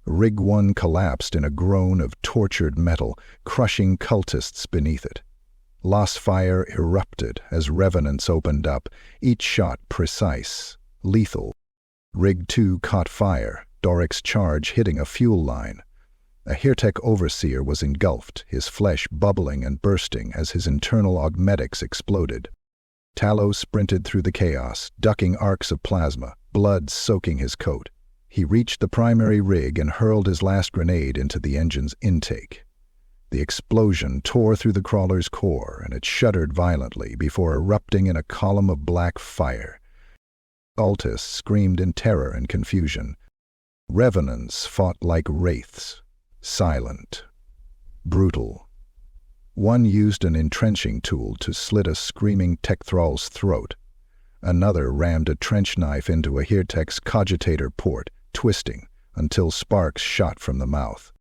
Rig 1 collapsed in a groan of tortured metal, crushing cultists beneath it. Lost fire erupted as revenants opened up, each shot precise, lethal. Rig 2 caught fire, Doric's charge hitting a fuel line. A heretek overseer was engulfed, his flesh bubbling and bursting as his internal augmetics exploded. Tallow sprinted through the chaos, ducking arcs of plasma, blood soaking his coat. He reached the primary rig and hurled his last grenade into the engine's intake. The explosion tore through the crawler's core, and it shuddered violently before erupting in a column of black fire. Cultists screamed in terror and confusion. Revenants fought like wraiths, silent, brutal. One used an entrenching tool to slit a screaming tech thrall's throat. Another rammed a trench knife into a heretek's cogitator port, twisting, until sparks shot from the mouth.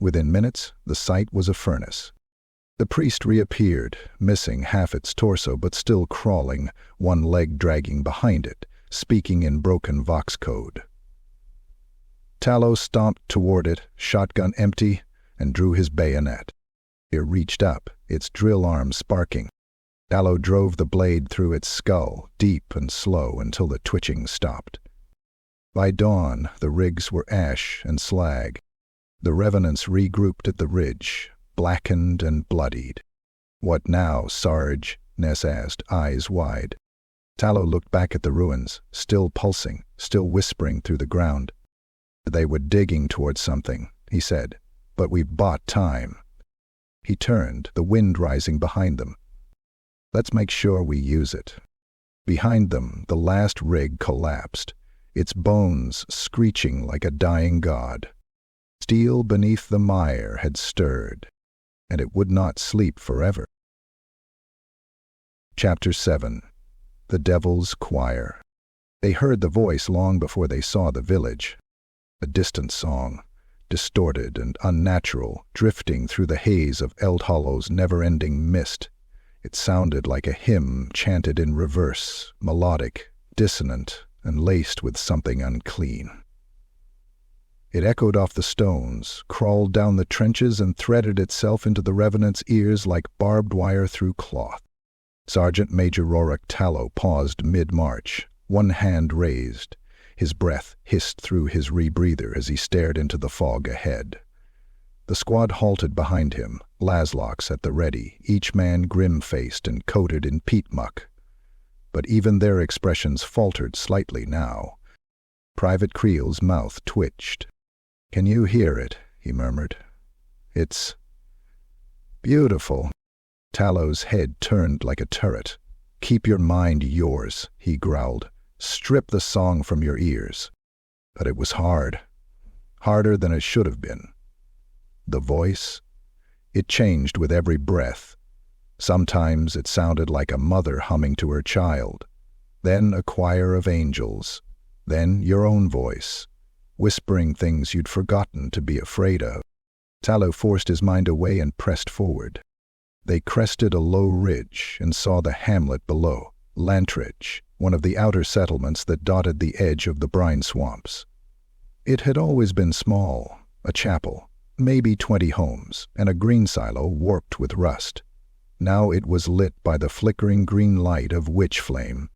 Within minutes, the site was a furnace. The priest reappeared, missing half its torso but still crawling, one leg dragging behind it, speaking in broken vox code. Tallow stomped toward it, shotgun empty, and drew his bayonet. It reached up, its drill arm sparking. Tallow drove the blade through its skull, deep and slow, until the twitching stopped. By dawn, the rigs were ash and slag. The Revenants regrouped at the ridge, blackened and bloodied. "What now, Sarge?" Ness asked, eyes wide. Tallow looked back at the ruins, still pulsing, still whispering through the ground. "They were digging towards something," he said, "but we've bought time." He turned, the wind rising behind them. "Let's make sure we use it." Behind them, the last rig collapsed, its bones screeching like a dying god. Steel beneath the mire had stirred, and it would not sleep forever. Chapter 7. The Devil's Choir. They heard the voice long before they saw the village. A distant song, distorted and unnatural, drifting through the haze of Eldhollow's never-ending mist. It sounded like a hymn chanted in reverse, melodic, dissonant, and laced with something unclean. It echoed off the stones, crawled down the trenches, and threaded itself into the Revenant's ears like barbed wire through cloth. Sergeant Major Rorick Tallow paused mid-march, one hand raised. His breath hissed through his rebreather as he stared into the fog ahead. The squad halted behind him, laslocks at the ready, each man grim-faced and coated in peat muck. But even their expressions faltered slightly now. Private Creel's mouth twitched. "Can you hear it?" he murmured. "It's beautiful." Tallow's head turned like a turret. "Keep your mind yours," he growled. "Strip the song from your ears." But it was hard. Harder than it should have been. The voice? It changed with every breath. Sometimes it sounded like a mother humming to her child. Then a choir of angels. Then your own voice, whispering things you'd forgotten to be afraid of. Tallow forced his mind away and pressed forward. They crested a low ridge and saw the hamlet below, Lantridge, one of the outer settlements that dotted the edge of the brine swamps. It had always been small, a chapel, maybe 20 homes, and a green silo warped with rust. Now it was lit by the flickering green light of witch flame.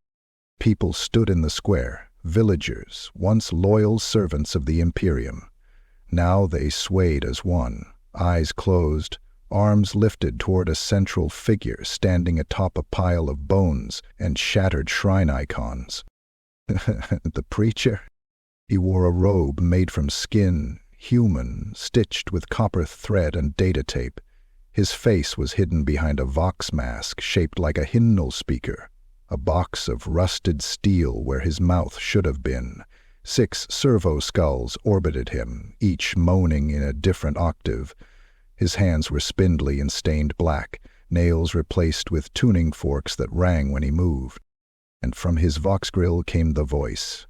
People stood in the square, villagers, once loyal servants of the Imperium. Now they swayed as one, eyes closed, arms lifted toward a central figure standing atop a pile of bones and shattered shrine icons. "The preacher?" He wore a robe made from skin, human, stitched with copper thread and data tape. His face was hidden behind a vox mask shaped like a hymnal speaker, a box of rusted steel where his mouth should have been. 6 servo skulls orbited him, each moaning in a different octave. His hands were spindly and stained black, nails replaced with tuning forks that rang when he moved. And from his vox grill came the voice.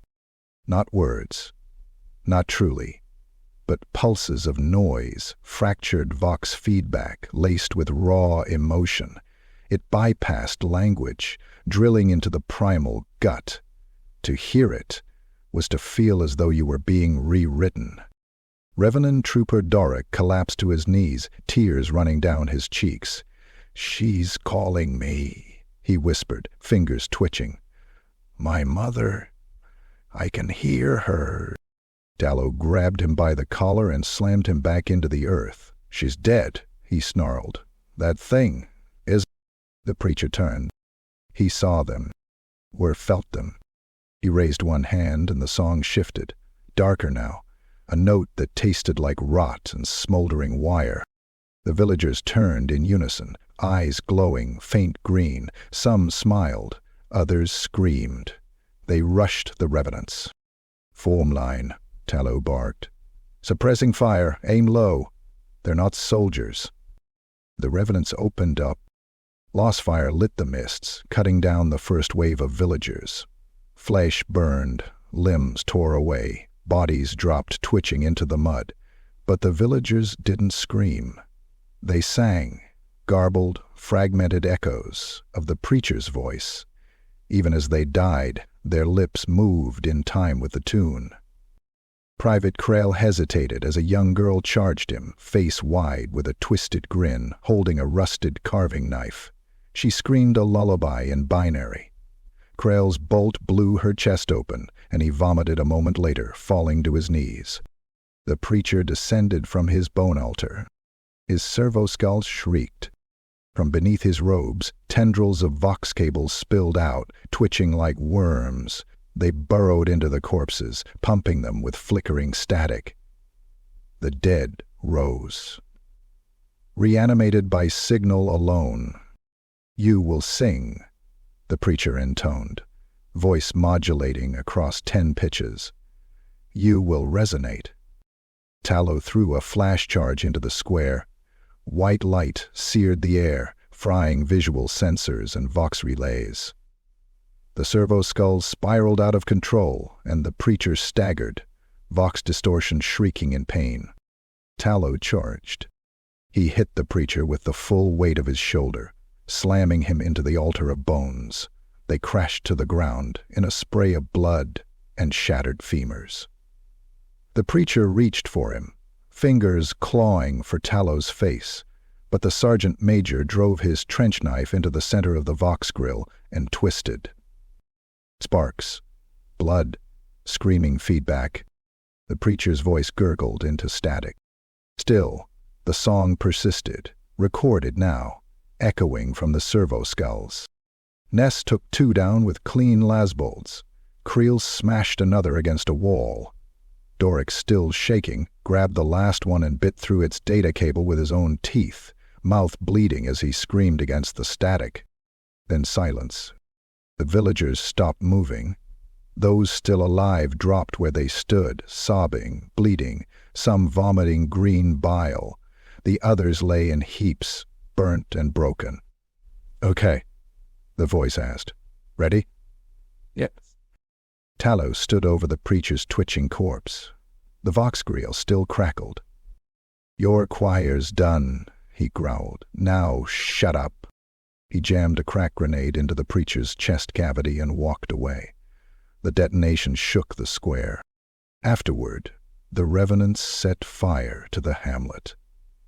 Not words, not truly, but pulses of noise, fractured vox feedback laced with raw emotion. It bypassed language, drilling into the primal gut. To hear it was to feel as though you were being rewritten. Revenant Trooper Doric collapsed to his knees, tears running down his cheeks. "She's calling me," he whispered, fingers twitching. "My mother. I can hear her." Tallow grabbed him by the collar and slammed him back into the earth. "She's dead," he snarled. "That thing is—" The preacher turned. He saw them, or felt them. He raised one hand and the song shifted, darker now, a note that tasted like rot and smoldering wire. The villagers turned in unison, eyes glowing faint green. Some smiled, others screamed. They rushed the Revenants. "Form line," Tallow barked. "Suppressing fire, aim low. They're not soldiers." The Revenants opened up. Lost fire lit the mists, cutting down the first wave of villagers. Flesh burned, limbs tore away, bodies dropped twitching into the mud. But the villagers didn't scream. They sang, garbled, fragmented echoes of the preacher's voice. Even as they died, their lips moved in time with the tune. Private Krell hesitated as a young girl charged him, face wide with a twisted grin, holding a rusted carving knife. She screamed a lullaby in binary. Krell's bolt blew her chest open, and he vomited a moment later, falling to his knees. The preacher descended from his bone altar. His servo skulls shrieked. From beneath his robes, tendrils of vox cables spilled out, twitching like worms. They burrowed into the corpses, pumping them with flickering static. The dead rose. Reanimated by signal alone. "You will sing," the preacher intoned, voice modulating across 10 pitches. "You will resonate." Tallow threw a flash charge into the square. White light seared the air, frying visual sensors and vox relays. The servo skulls spiraled out of control, and the preacher staggered, vox distortion shrieking in pain. Tallow charged. He hit the preacher with the full weight of his shoulder, slamming him into the altar of bones. They crashed to the ground in a spray of blood and shattered femurs. The preacher reached for him, fingers clawing for Tallow's face, but the sergeant major drove his trench knife into the center of the vox grill and twisted. Sparks, blood, screaming feedback. The preacher's voice gurgled into static. Still, the song persisted, recorded now, echoing from the servo skulls. Ness took 2 down with clean lasbolts. Creel smashed another against a wall. Doric, still shaking, grabbed the last one and bit through its data cable with his own teeth, mouth bleeding as he screamed against the static. Then silence. The villagers stopped moving. Those still alive dropped where they stood, sobbing, bleeding, some vomiting green bile. The others lay in heaps, burnt and broken. "Okay," the voice asked. "Ready?" "Yes." Tallow stood over the preacher's twitching corpse. The vox grill still crackled. "Your choir's done," he growled. "Now shut up." He jammed a crack grenade into the preacher's chest cavity and walked away. The detonation shook the square. Afterward, the Revenants set fire to the hamlet.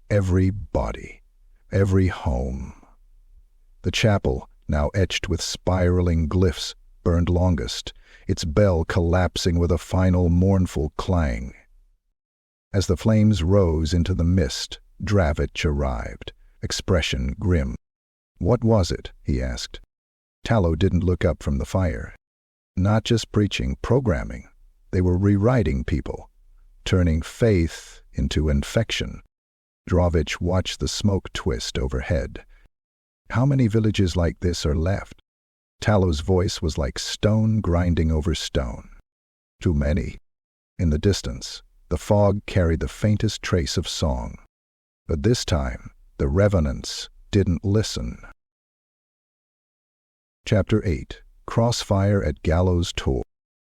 Every body, every home. The chapel, now etched with spiraling glyphs, burned longest, its bell collapsing with a final mournful clang. As the flames rose into the mist, Dravich arrived, expression grim. "What was it?" he asked. Tallow didn't look up from the fire. "Not just preaching, programming. They were rewriting people, turning faith into infection. Drovich watched the smoke twist overhead. How many villages like this are left? Tallow's voice was like stone grinding over stone. Too many. In the distance, the fog carried the faintest trace of song. But this time, the Revenants didn't listen. Chapter 8. Crossfire at Gallows Tor.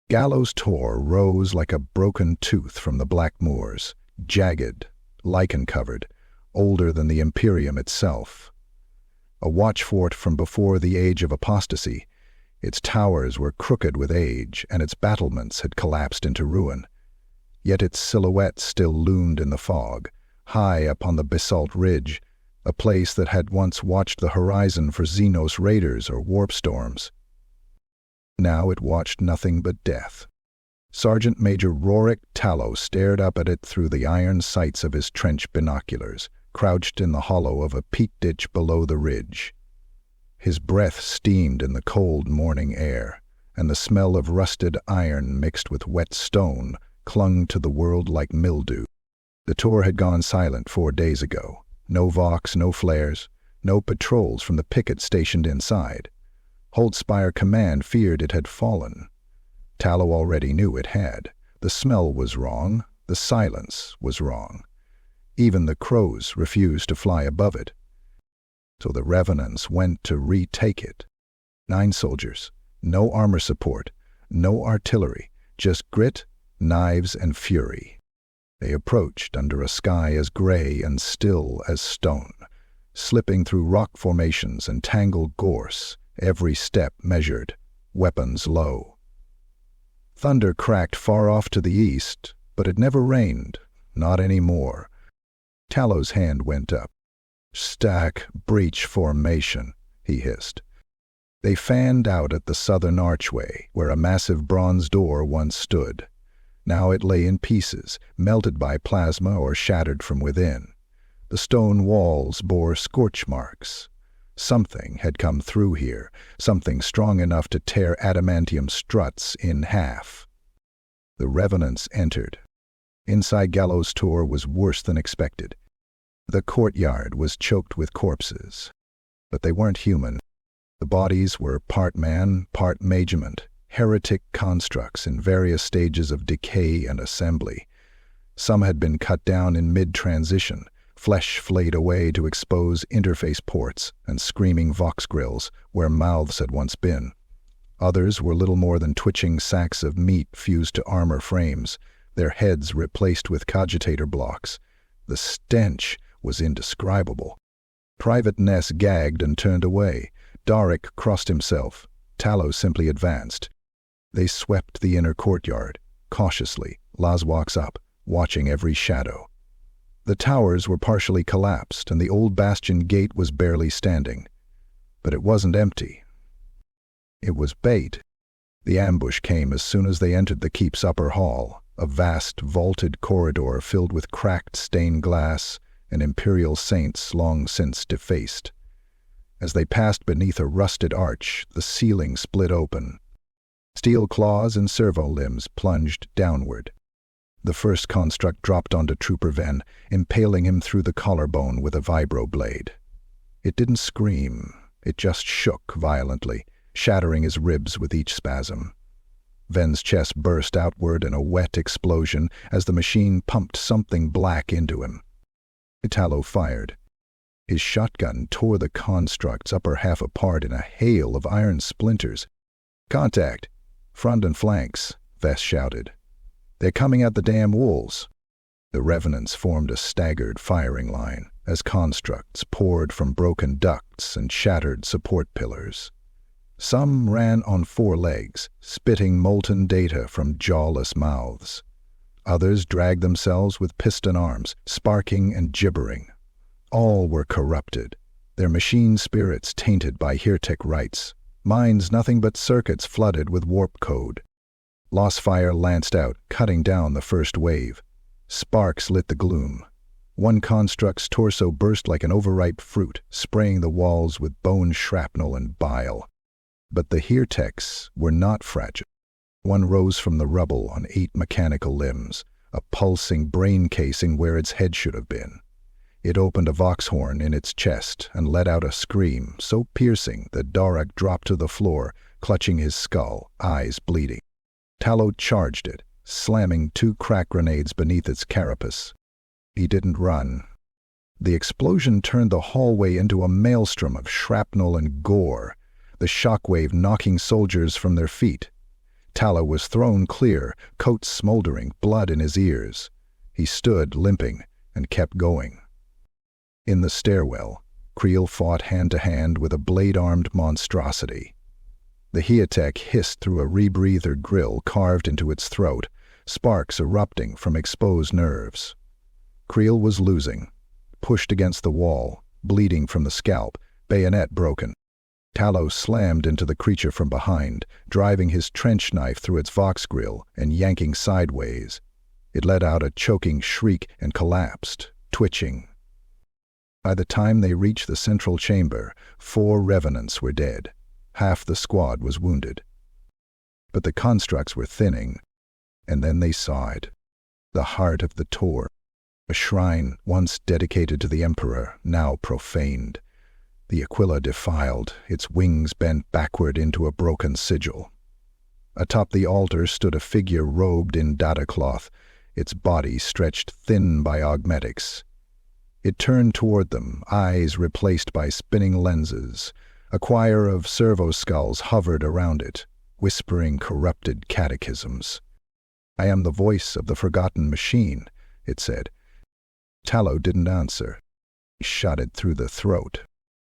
Gallows Tor rose like a broken tooth from the black moors, jagged, lichen-covered, older than the Imperium itself. A watchfort from before the age of apostasy, its towers were crooked with age, and its battlements had collapsed into ruin. Yet its silhouette still loomed in the fog, high up on the basalt ridge, a place that had once watched the horizon for Xenos raiders or warp storms. Now it watched nothing but death. Sergeant Major Rorik Tallow stared up at it through the iron sights of his trench binoculars, crouched in the hollow of a peat ditch below the ridge. His breath steamed in the cold morning air, and the smell of rusted iron mixed with wet stone clung to the world like mildew. The Tor had gone silent 4 days ago. No Vox, no flares, no patrols from the picket stationed inside. Holtzspire Command feared it had fallen. Tallow already knew it had. The smell was wrong, the silence was wrong. Even the crows refused to fly above it. So the Revenants went to retake it. 9 soldiers, no armor support, no artillery, just grit, knives, and fury. They approached under a sky as gray and still as stone, slipping through rock formations and tangled gorse, every step measured, weapons low. Thunder cracked far off to the east, but it never rained, not anymore. Tallow's hand went up. "Stack breach formation," he hissed. They fanned out at the southern archway, where a massive bronze door once stood. Now it lay in pieces, melted by plasma or shattered from within. The stone walls bore scorch marks. Something had come through here, something strong enough to tear adamantium struts in half. The Revenants entered. Inside Gallows Tor was worse than expected. The courtyard was choked with corpses. But they weren't human. The bodies were part man, part Regiment, heretic constructs in various stages of decay and assembly. Some had been cut down in mid-transition, flesh flayed away to expose interface ports and screaming vox grills where mouths had once been. Others were little more than twitching sacks of meat fused to armor frames, their heads replaced with cogitator blocks. The stench was indescribable. Private Ness gagged and turned away. Darik crossed himself. Tallow simply advanced. They swept the inner courtyard, cautiously, Laswalks up, watching every shadow. The towers were partially collapsed, and the old bastion gate was barely standing. But it wasn't empty. It was bait. The ambush came as soon as they entered the keep's upper hall, a vast, vaulted corridor filled with cracked stained glass and Imperial saints long since defaced. As they passed beneath a rusted arch, the ceiling split open. Steel claws and servo limbs plunged downward. The first construct dropped onto Trooper Ven, impaling him through the collarbone with a vibroblade. It didn't scream, it just shook violently, shattering his ribs with each spasm. Ven's chest burst outward in a wet explosion as the machine pumped something black into him. Tallow fired. His shotgun tore the construct's upper half apart in a hail of iron splinters. "Contact! Front and flanks," Vess shouted. "They're coming at the damn wolves." The Revenants formed a staggered firing line as constructs poured from broken ducts and shattered support pillars. Some ran on 4 legs, spitting molten data from jawless mouths. Others dragged themselves with piston arms, sparking and gibbering. All were corrupted, their machine spirits tainted by heretek rites, minds nothing but circuits flooded with warp code. Lost fire lanced out, cutting down the first wave. Sparks lit the gloom. One construct's torso burst like an overripe fruit, spraying the walls with bone shrapnel and bile. But the hereteks were not fragile. One rose from the rubble on 8 mechanical limbs, a pulsing brain casing where its head should have been. It opened a vox horn in its chest and let out a scream so piercing that Darak dropped to the floor, clutching his skull, eyes bleeding. Tallow charged it, slamming 2 crack grenades beneath its carapace. He didn't run. The explosion turned the hallway into a maelstrom of shrapnel and gore, the shockwave knocking soldiers from their feet. Tallow was thrown clear, coat smoldering, blood in his ears. He stood, limping, and kept going. In the stairwell, Creel fought hand-to-hand with a blade-armed monstrosity. The heretek hissed through a rebreather grill carved into its throat, sparks erupting from exposed nerves. Creel was losing, pushed against the wall, bleeding from the scalp, bayonet broken. Tallow slammed into the creature from behind, driving his trench knife through its vox grill and yanking sideways. It let out a choking shriek and collapsed, twitching. By the time they reached the central chamber, 4 revenants were dead. Half the squad was wounded. But the constructs were thinning, and then they saw it. The heart of the Tor, a shrine once dedicated to the Emperor, now profaned. The Aquila defiled, its wings bent backward into a broken sigil. Atop the altar stood a figure robed in data cloth, its body stretched thin by augmetics. It turned toward them, eyes replaced by spinning lenses. A choir of servo skulls hovered around it, whispering corrupted catechisms. "I am the voice of the forgotten machine," it said. Tallow didn't answer. He shot it through the throat.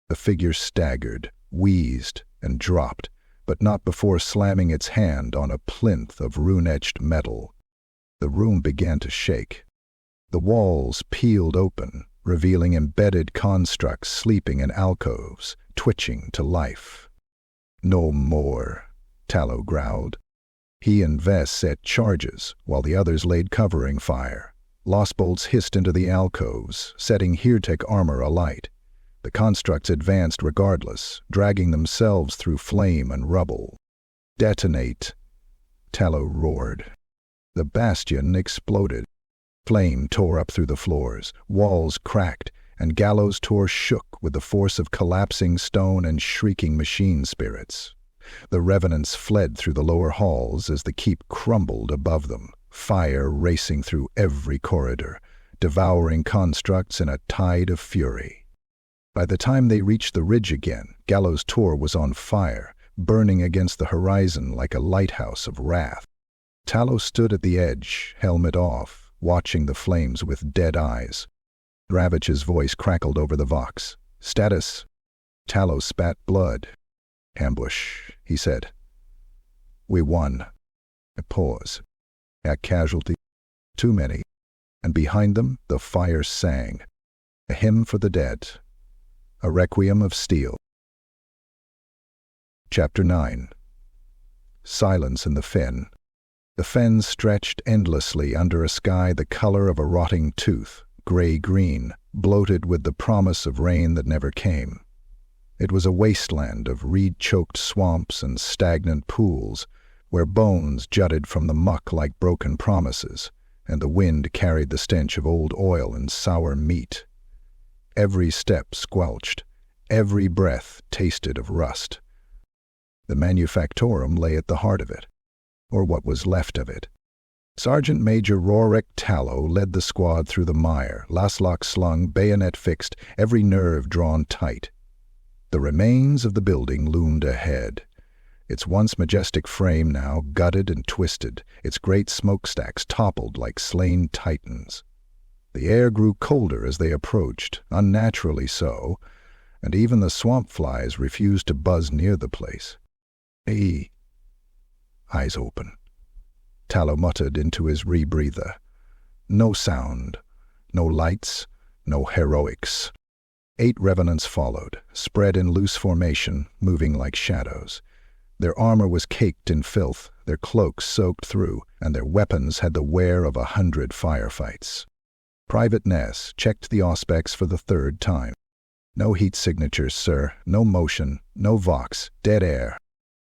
The figure staggered, wheezed, and dropped, but not before slamming its hand on a plinth of rune-etched metal. The room began to shake. The walls peeled open, revealing embedded constructs sleeping in alcoves, twitching to life. "No more," Tallow growled. He and Vess set charges, while the others laid covering fire. Lost bolts hissed into the alcoves, setting heretek armor alight. The constructs advanced regardless, dragging themselves through flame and rubble. "Detonate!" Tallow roared. The bastion exploded. Flame tore up through the floors, walls cracked, and Gallows' Tor shook with the force of collapsing stone and shrieking machine spirits. The Revenants fled through the lower halls as the keep crumbled above them, fire racing through every corridor, devouring constructs in a tide of fury. By the time they reached the ridge again, Gallows' Tor was on fire, burning against the horizon like a lighthouse of wrath. Tallow stood at the edge, helmet off, watching the flames with dead eyes. Ravitch's voice crackled over the vox. "Status." Tallow spat blood. "Ambush," he said. "We won." A pause. At casualty. Too many. And behind them, the fire sang. A hymn for the dead. A requiem of steel. Chapter 9. Silence in the fen. The fen stretched endlessly under a sky the color of a rotting tooth, gray-green, bloated with the promise of rain that never came. It was a wasteland of reed-choked swamps and stagnant pools, where bones jutted from the muck like broken promises, and the wind carried the stench of old oil and sour meat. Every step squelched, every breath tasted of rust. The manufactorum lay at the heart of it, or what was left of it. Sergeant Major Rorek Tallow led the squad through the mire, laslock slung, bayonet fixed, every nerve drawn tight. The remains of the building loomed ahead. Its once majestic frame now gutted and twisted, its great smokestacks toppled like slain titans. The air grew colder as they approached, unnaturally so, and even the swamp flies refused to buzz near the place. "Hey." Eyes open. Tallow muttered into his rebreather. No sound, no lights, no heroics. 8 revenants followed, spread in loose formation, moving like shadows. Their armor was caked in filth, their cloaks soaked through, and their weapons had the wear of 100 firefights. Private Ness checked the auspex for the 3rd time. "No heat signatures, sir, no motion, no vox, dead air."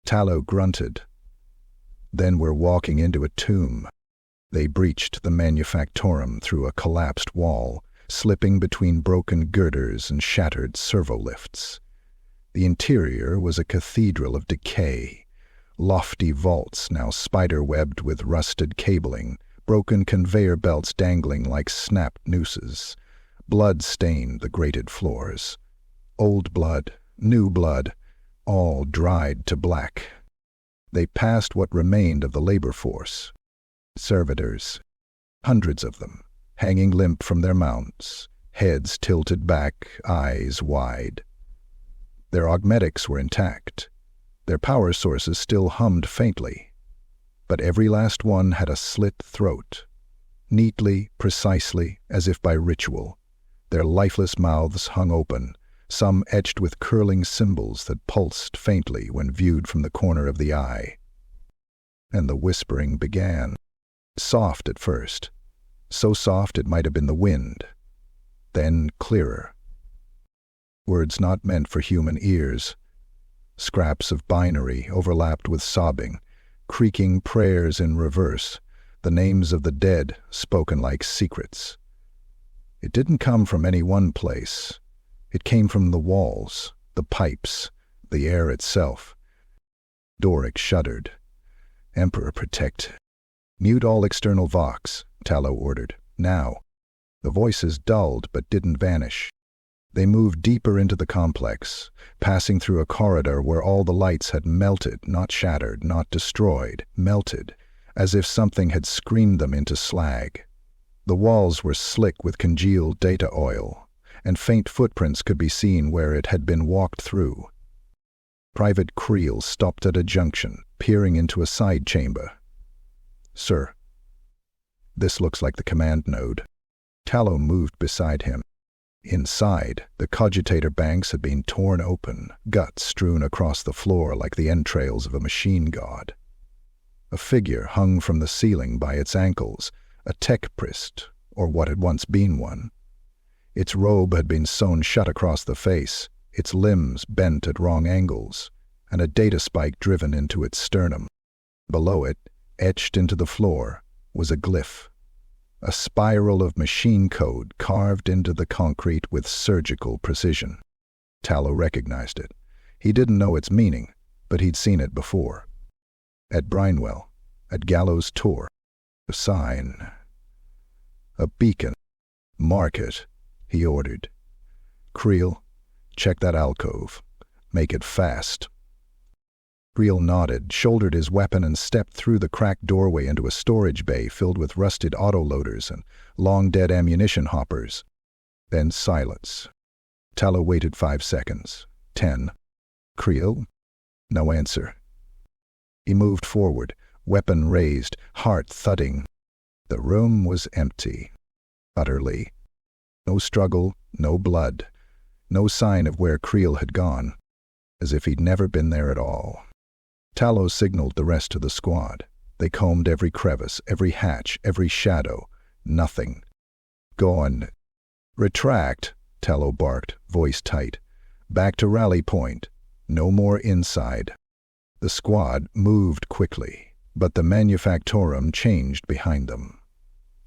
Tallow grunted. Then we're walking into a tomb. They breached the manufactorum through a collapsed wall, slipping between broken girders and shattered servolifts. The interior was a cathedral of decay, lofty vaults now spider-webbed with rusted cabling, broken conveyor belts dangling like snapped nooses. Blood stained the grated floors. Old blood, new blood, all dried to black. They passed what remained of the labor force. Servitors, hundreds of them, hanging limp from their mounts, heads tilted back, eyes wide. Their augmetics were intact. Their power sources still hummed faintly. But every last one had a slit throat. Neatly, precisely, as if by ritual, their lifeless mouths hung open, some etched with curling symbols that pulsed faintly when viewed from the corner of the eye. And the whispering began. Soft at first, so soft it might have been the wind. Then clearer. Words not meant for human ears. Scraps of binary overlapped with sobbing, creaking prayers in reverse, the names of the dead spoken like secrets. It didn't come from any one place. It came from the walls, the pipes, the air itself. Doric shuddered. Emperor protect. Mute all external vox, Tallow ordered. Now. The voices dulled but didn't vanish. They moved deeper into the complex, passing through a corridor where all the lights had melted, not shattered, not destroyed, melted, as if something had screamed them into slag. The walls were slick with congealed data oil, and faint footprints could be seen where it had been walked through. Private Creel stopped at a junction, peering into a side chamber. "Sir, this looks like the command node." Tallow moved beside him. Inside, the cogitator banks had been torn open, guts strewn across the floor like the entrails of a machine god. A figure hung from the ceiling by its ankles, a tech priest, or what had once been one. Its robe had been sewn shut across the face, its limbs bent at wrong angles, and a data spike driven into its sternum. Below it, etched into the floor, was a glyph. A spiral of machine code carved into the concrete with surgical precision. Tallow recognized it. He didn't know its meaning, but he'd seen it before. At Brinewall, at Gallows' tour. A sign. A beacon. "Mark it," he ordered. "Creel, check that alcove. Make it fast." Creel nodded, shouldered his weapon, and stepped through the cracked doorway into a storage bay filled with rusted autoloaders and long-dead ammunition hoppers. Then silence. Tallow waited 5 seconds. 10. "Creel?" No answer. He moved forward, weapon raised, heart thudding. The room was empty. Utterly. No struggle, no blood. No sign of where Creel had gone. As if he'd never been there at all. Tallow signaled the rest of the squad. They combed every crevice, every hatch, every shadow. Nothing. "Gone." "Retract," Tallow barked, voice tight. "Back to rally point. No more inside." The squad moved quickly, but the manufactorum changed behind them.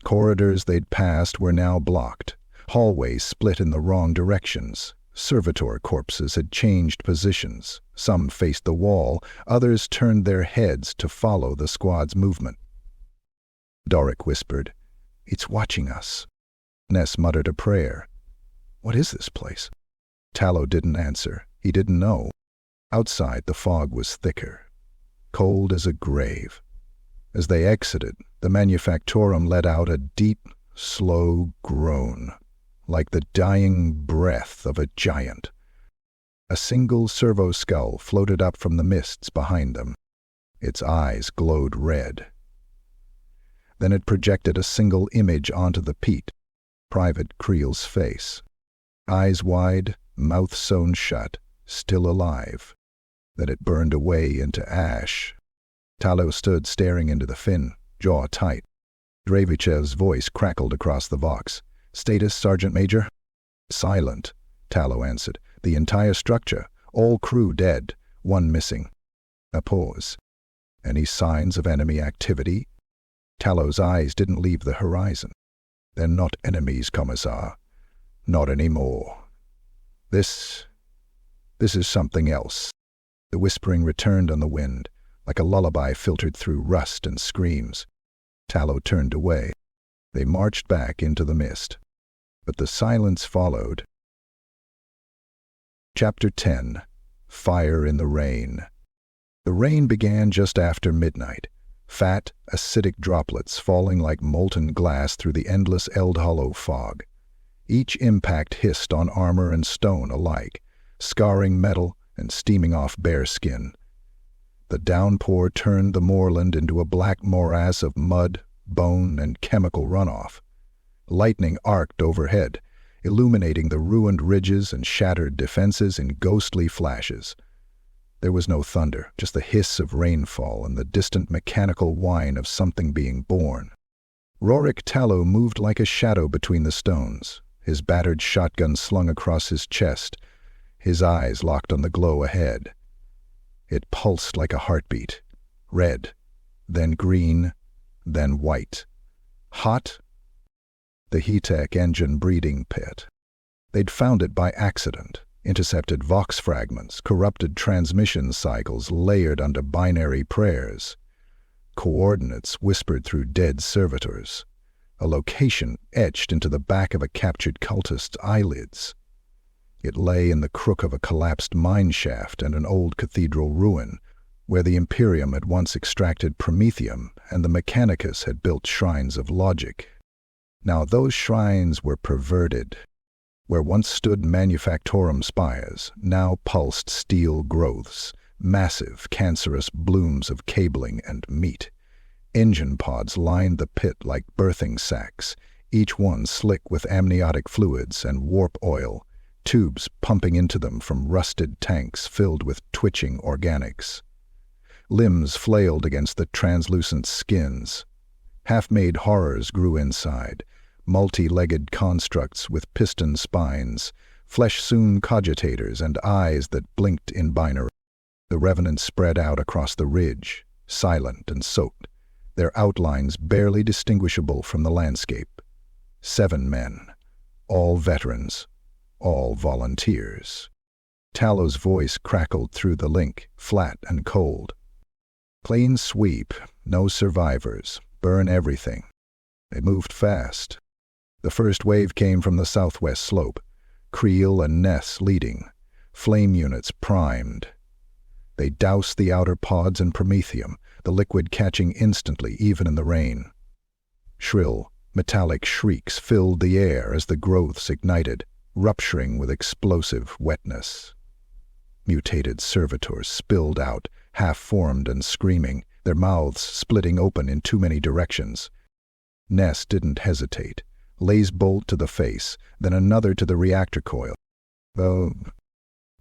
Corridors they'd passed were now blocked. Hallways split in the wrong directions. Servitor corpses had changed positions. Some faced the wall, others turned their heads to follow the squad's movement. Doric whispered, "It's watching us." Ness muttered a prayer. "What is this place?" Tallow didn't answer. He didn't know. Outside, the fog was thicker, cold as a grave. As they exited, the manufactorum let out a deep, slow groan, like the dying breath of a giant. A single servo skull floated up from the mists behind them. Its eyes glowed red. Then it projected a single image onto the peat, Private Creel's face. Eyes wide, mouth sewn shut, still alive. Then it burned away into ash. Tallow stood staring into the fin, jaw tight. Dravichev's voice crackled across the vox. "Status, Sergeant Major?" "Silent," Tallow answered. "The entire structure, all crew dead, one missing." A pause. Any signs of enemy activity? Tallow's eyes didn't leave the horizon. They're not enemies, Commissar. Not anymore. This is something else. The whispering returned on the wind, like a lullaby filtered through rust and screams. Tallow turned away. They marched back into the mist. But the silence followed. Chapter 10. Fire in the Rain. The rain began just after midnight, fat, acidic droplets falling like molten glass through the endless Eldhollow fog. Each impact hissed on armor and stone alike, scarring metal and steaming off bare skin. The downpour turned the moorland into a black morass of mud, bone, and chemical runoff. Lightning arced overhead, illuminating the ruined ridges and shattered defenses in ghostly flashes. There was no thunder, just the hiss of rainfall and the distant mechanical whine of something being born. Rorik Tallow moved like a shadow between the stones, his battered shotgun slung across his chest, his eyes locked on the glow ahead. It pulsed like a heartbeat, red, then green, then white. Hot? The heretek engine breeding pit. They'd found it by accident, intercepted vox fragments, corrupted transmission cycles layered under binary prayers, coordinates whispered through dead servitors, a location etched into the back of a captured cultist's eyelids. It lay in the crook of a collapsed mine shaft and an old cathedral ruin, where the Imperium had once extracted promethium and the Mechanicus had built shrines of logic. Now those shrines were perverted. Where once stood manufactorum spires, now pulsed steel growths, massive, cancerous blooms of cabling and meat. Engine pods lined the pit like birthing sacs, each one slick with amniotic fluids and warp oil, tubes pumping into them from rusted tanks filled with twitching organics. Limbs flailed against the translucent skins. Half-made horrors grew inside, multi-legged constructs with piston spines, flesh-sewn cogitators and eyes that blinked in binary. The Revenants spread out across the ridge, silent and soaked, their outlines barely distinguishable from the landscape. 7 men, all veterans, all volunteers. Tallow's voice crackled through the link, flat and cold. Clean sweep, no survivors, burn everything. They moved fast. The first wave came from the southwest slope, Creel and Ness leading, flame units primed. They doused the outer pods in promethium, the liquid catching instantly even in the rain. Shrill, metallic shrieks filled the air as the growths ignited, rupturing with explosive wetness. Mutated servitors spilled out, half-formed and screaming, their mouths splitting open in too many directions. Ness didn't hesitate. Lays bolt to the face, then another to the reactor coil. Though,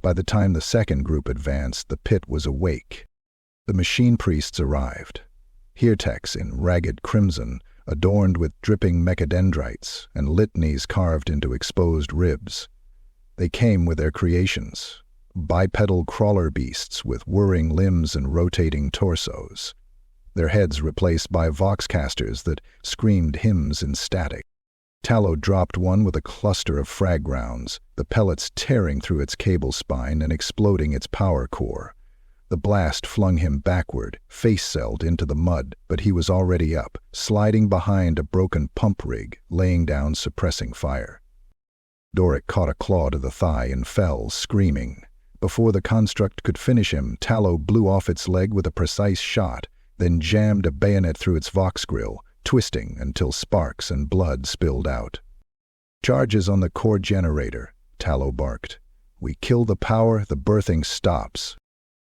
by the time the second group advanced, the pit was awake. The machine priests arrived, hereteks in ragged crimson, adorned with dripping mechadendrites and litanies carved into exposed ribs. They came with their creations, bipedal crawler beasts with whirring limbs and rotating torsos, their heads replaced by voxcasters that screamed hymns in static. Tallow dropped one with a cluster of frag rounds, the pellets tearing through its cable spine and exploding its power core. The blast flung him backward, face-celled into the mud, but he was already up, sliding behind a broken pump rig, laying down suppressing fire. Doric caught a claw to the thigh and fell, screaming. Before the construct could finish him, Tallow blew off its leg with a precise shot, then jammed a bayonet through its vox grill, twisting until sparks and blood spilled out. "Charges on the core generator," Tallow barked. "We kill the power, the birthing stops."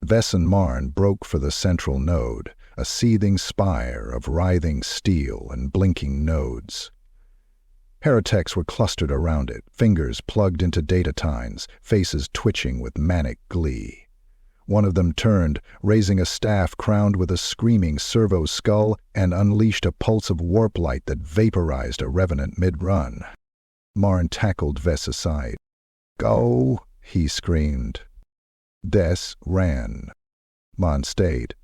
Vess and Marn broke for the central node, a seething spire of writhing steel and blinking nodes. Hereteks were clustered around it, fingers plugged into data tines, faces twitching with manic glee. One of them turned, raising a staff crowned with a screaming servo skull, and unleashed a pulse of warp light that vaporized a Revenant mid-run. Marn tackled Vess aside. "Go!" he screamed. Des ran. Marn stayed.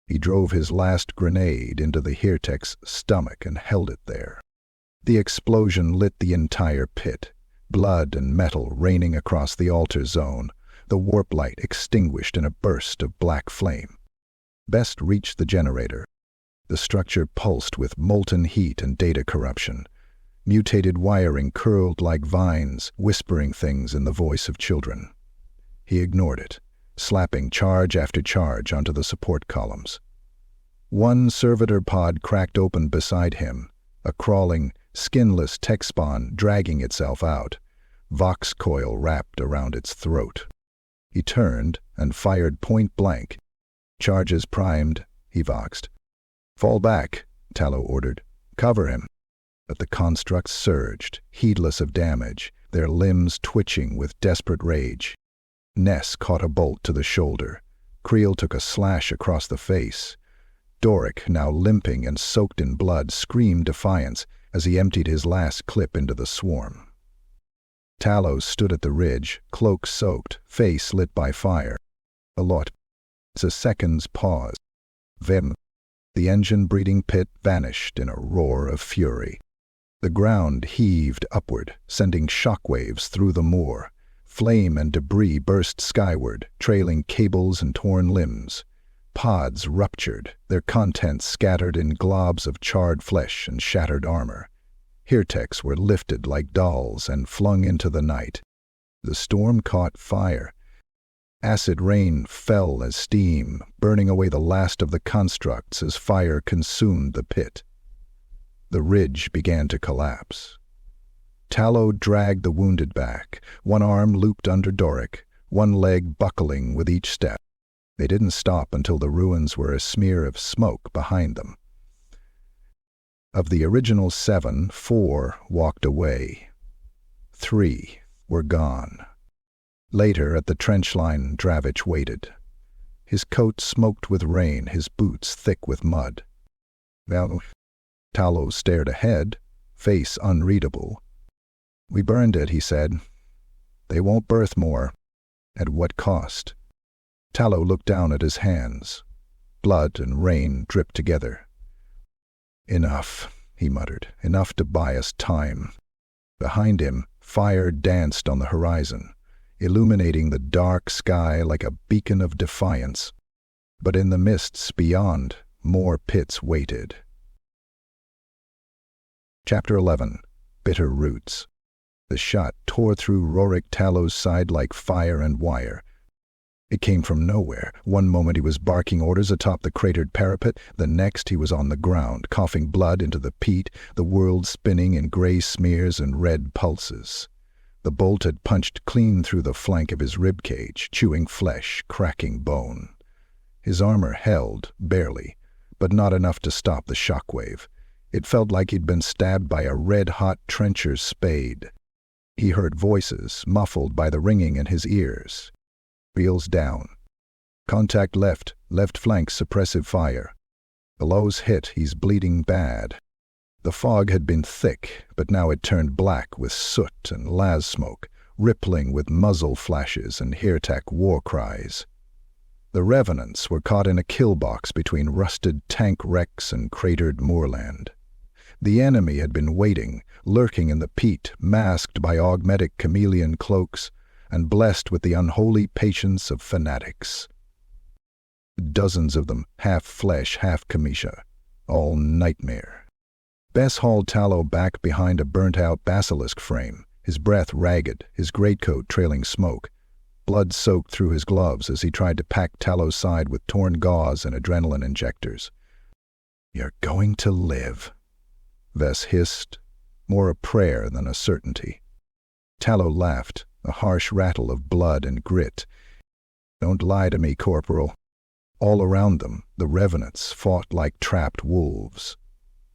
He drove his last grenade into the heretek's stomach and held it there. The explosion lit the entire pit, blood and metal raining across the altar zone, the warp light extinguished in a burst of black flame. Best reached the generator. The structure pulsed with molten heat and data corruption. Mutated wiring curled like vines, whispering things in the voice of children. He ignored it, slapping charge after charge onto the support columns. One servitor pod cracked open beside him, a crawling, skinless tech spawn dragging itself out, vox coil wrapped around its throat. He turned and fired point blank. Charges primed, he voxed. "Fall back," Tallow ordered. "Cover him." But the constructs surged, heedless of damage, their limbs twitching with desperate rage. Ness caught a bolt to the shoulder. Creel took a slash across the face. Doric, now limping and soaked in blood, screamed defiance as he emptied his last clip into the swarm. Tallow stood at the ridge, cloak soaked, face lit by fire. A lot. It's a second's pause. Then, the engine-breeding pit vanished in a roar of fury. The ground heaved upward, sending shockwaves through the moor. Flame and debris burst skyward, trailing cables and torn limbs. Pods ruptured, their contents scattered in globs of charred flesh and shattered armor. Hereteks were lifted like dolls and flung into the night. The storm caught fire. Acid rain fell as steam, burning away the last of the constructs as fire consumed the pit. The ridge began to collapse. Tallow dragged the wounded back, one arm looped under Doric, one leg buckling with each step. They didn't stop until the ruins were a smear of smoke behind them. Of the original 7, 4 walked away. 3 were gone. Later, at the trench line, Dravich waited. His coat smoked with rain, his boots thick with mud. Well, Tallow stared ahead, face unreadable. "We burned it," he said. "They won't birth more." At what cost? Tallow looked down at his hands. Blood and rain dripped together. "Enough," he muttered. "Enough to buy us time." Behind him, fire danced on the horizon, illuminating the dark sky like a beacon of defiance. But in the mists beyond, more pits waited. Chapter 11. Bitter Roots. The shot tore through Rorik Tallow's side like fire and wire. It came from nowhere. One moment he was barking orders atop the cratered parapet, the next he was on the ground, coughing blood into the peat, the world spinning in gray smears and red pulses. The bolt had punched clean through the flank of his rib cage, chewing flesh, cracking bone. His armor held, barely, but not enough to stop the shockwave. It felt like he'd been stabbed by a red-hot trencher's spade. He heard voices, muffled by the ringing in his ears. Wheels down. "Contact left flank suppressive fire. Below's hit, he's bleeding bad." The fog had been thick, but now it turned black with soot and las smoke, rippling with muzzle flashes and heretek war cries. The Revenants were caught in a kill box between rusted tank wrecks and cratered moorland. The enemy had been waiting, lurking in the peat, masked by augmetic chameleon cloaks, and blessed with the unholy patience of fanatics. Dozens of them, half flesh, half Kamisha, all nightmare. Bess hauled Tallow back behind a burnt-out basilisk frame, his breath ragged, his greatcoat trailing smoke. Blood soaked through his gloves as he tried to pack Tallow's side with torn gauze and adrenaline injectors. "You're going to live," Vess hissed, more a prayer than a certainty. Tallow laughed, a harsh rattle of blood and grit. "Don't lie to me, Corporal." All around them, the Revenants fought like trapped wolves.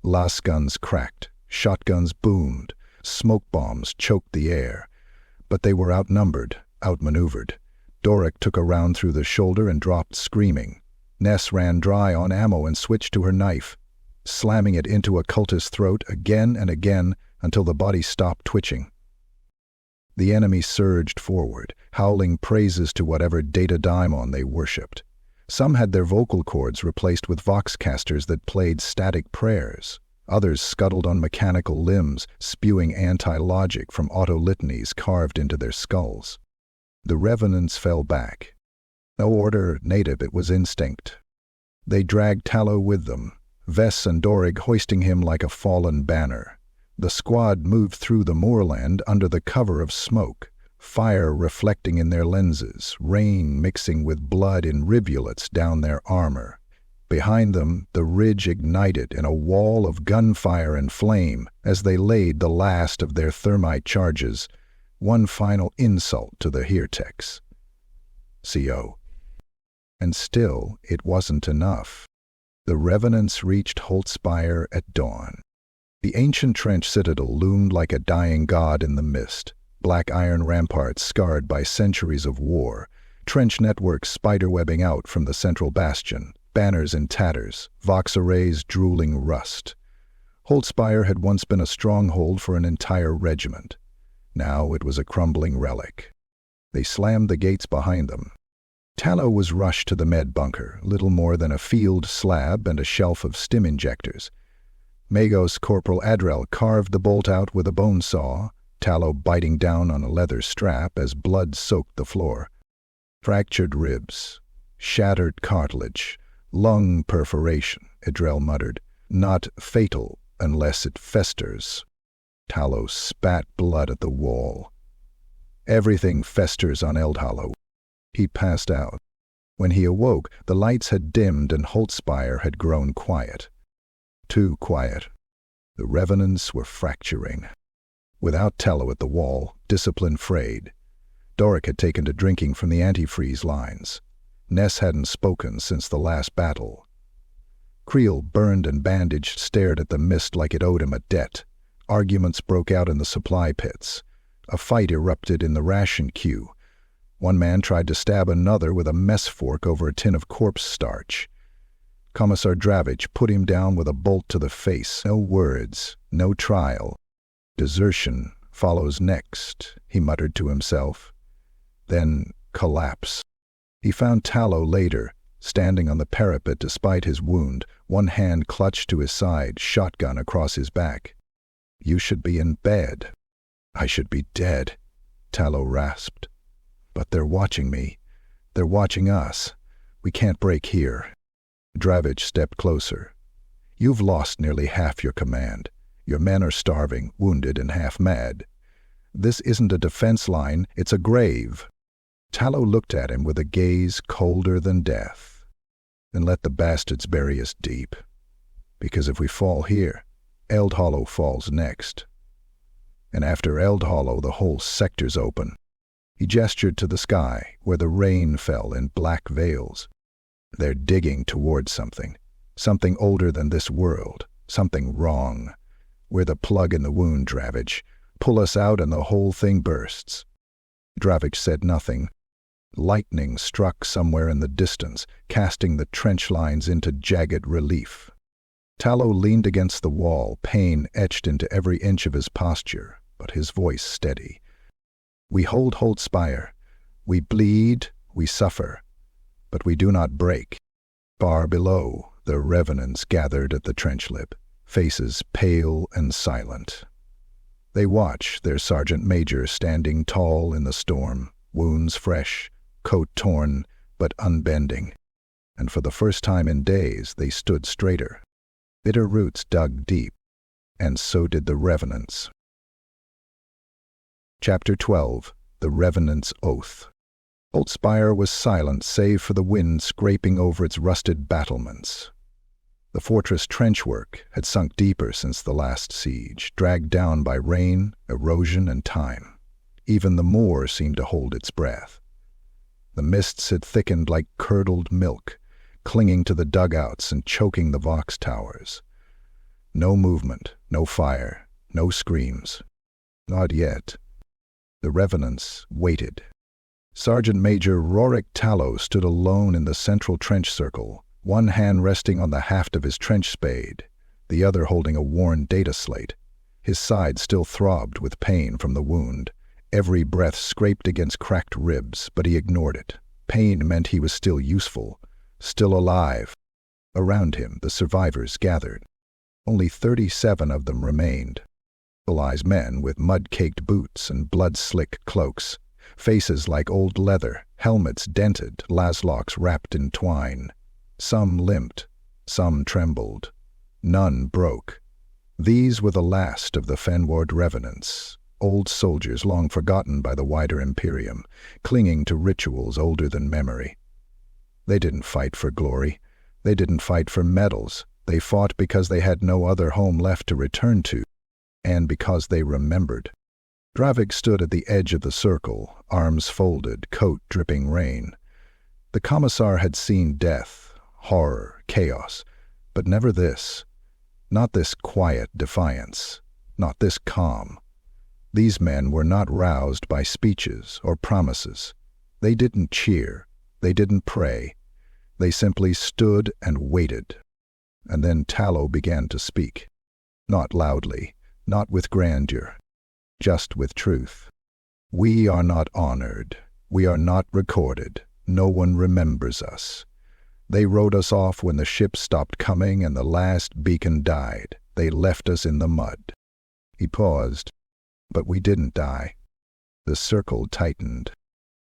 Las guns cracked, shotguns boomed, smoke bombs choked the air. But they were outnumbered, outmaneuvered. Doric took a round through the shoulder and dropped screaming. Ness ran dry on ammo and switched to her knife, slamming it into a cultist's throat again and again until the body stopped twitching. The enemy surged forward, howling praises to whatever daemon they worshipped. Some had their vocal cords replaced with voxcasters that played static prayers. Others scuttled on mechanical limbs, spewing anti-logic from auto-litanies carved into their skulls. The Revenants fell back. No order native, it was instinct. They dragged Tallow with them, Vess and Dorig hoisting him like a fallen banner. The squad moved through the moorland under the cover of smoke, fire reflecting in their lenses, rain mixing with blood in rivulets down their armor. Behind them, the ridge ignited in a wall of gunfire and flame as they laid the last of their thermite charges, one final insult to the hereteks. CO. And still, it wasn't enough. The Revenants reached Holtspire at dawn. The ancient trench citadel loomed like a dying god in the mist, black iron ramparts scarred by centuries of war, trench networks spiderwebbing out from the central bastion, banners in tatters, vox arrays drooling rust. Holtspire had once been a stronghold for an entire regiment. Now it was a crumbling relic. They slammed the gates behind them. Tallow was rushed to the med bunker, little more than a field slab and a shelf of stim injectors. Magos Corporal Adrel carved the bolt out with a bone saw, Tallow biting down on a leather strap as blood soaked the floor. Fractured ribs, shattered cartilage, lung perforation, Adrel muttered. Not fatal unless it festers. Tallow spat blood at the wall. Everything festers on Eldhollow. He passed out. When he awoke, the lights had dimmed and Holtspire had grown quiet. Too quiet. The Revenants were fracturing. Without Tallow at the wall, discipline frayed. Doric had taken to drinking from the antifreeze lines. Ness hadn't spoken since the last battle. Creel, burned and bandaged, stared at the mist like it owed him a debt. Arguments broke out in the supply pits. A fight erupted in the ration queue. One man tried to stab another with a mess fork over a tin of corpse starch. Commissar Dravich put him down with a bolt to the face. No words, no trial. Desertion follows next, he muttered to himself. Then collapse. He found Tallow later, standing on the parapet despite his wound, one hand clutched to his side, shotgun across his back. You should be in bed. I should be dead, Tallow rasped. But they're watching me. They're watching us. We can't break here. Dravich stepped closer. You've lost nearly half your command. Your men are starving, wounded, and half mad. This isn't a defense line, it's a grave. Tallow looked at him with a gaze colder than death. Then let the bastards bury us deep. Because if we fall here, Eldhollow falls next. And after Eldhollow, the whole sector's open. He gestured to the sky, where the rain fell in black veils. They're digging toward something. Something older than this world. Something wrong. We're the plug in the wound, Dravich. Pull us out and the whole thing bursts. Dravich said nothing. Lightning struck somewhere in the distance, casting the trench lines into jagged relief. Tallow leaned against the wall, pain etched into every inch of his posture, but his voice steady. We hold Holtspire. We bleed, we suffer, but we do not break. Far below, the Revenants gathered at the trench lip, faces pale and silent. They watch their sergeant major standing tall in the storm, wounds fresh, coat torn, but unbending. And for the first time in days, they stood straighter. Bitter roots dug deep, and so did the Revenants. Chapter 12. The Revenant's Oath. Holtspire was silent save for the wind scraping over its rusted battlements. The fortress trenchwork had sunk deeper since the last siege, dragged down by rain, erosion, and time. Even the moor seemed to hold its breath. The mists had thickened like curdled milk, clinging to the dugouts and choking the vox towers. No movement, no fire, no screams. Not yet. The Revenants waited. Sergeant Major Rorik Tallow stood alone in the central trench circle, one hand resting on the haft of his trench spade, the other holding a worn data slate. His side still throbbed with pain from the wound. Every breath scraped against cracked ribs, but he ignored it. Pain meant he was still useful. still alive. Around him, the survivors gathered. Only 37 of them remained. Civilized men with mud-caked boots and blood-slick cloaks, faces like old leather, helmets dented, laslocks wrapped in twine. Some limped, some trembled. None broke. These were the last of the Fenward Revenants, old soldiers long forgotten by the wider Imperium, clinging to rituals older than memory. They didn't fight for glory. They didn't fight for medals. They fought because they had no other home left to return to, and because they remembered. Dravik stood at the edge of the circle, arms folded, coat dripping rain. The commissar had seen death, horror, chaos, but never this. Not this quiet defiance, not this calm. These men were not roused by speeches or promises. They didn't cheer. They didn't pray. They simply stood and waited. And then Tallow began to speak. Not loudly, not with grandeur, just with truth. We are not honored. We are not recorded. No one remembers us. They wrote us off when the ship stopped coming and the last beacon died. They left us in the mud. He paused. But we didn't die. The circle tightened.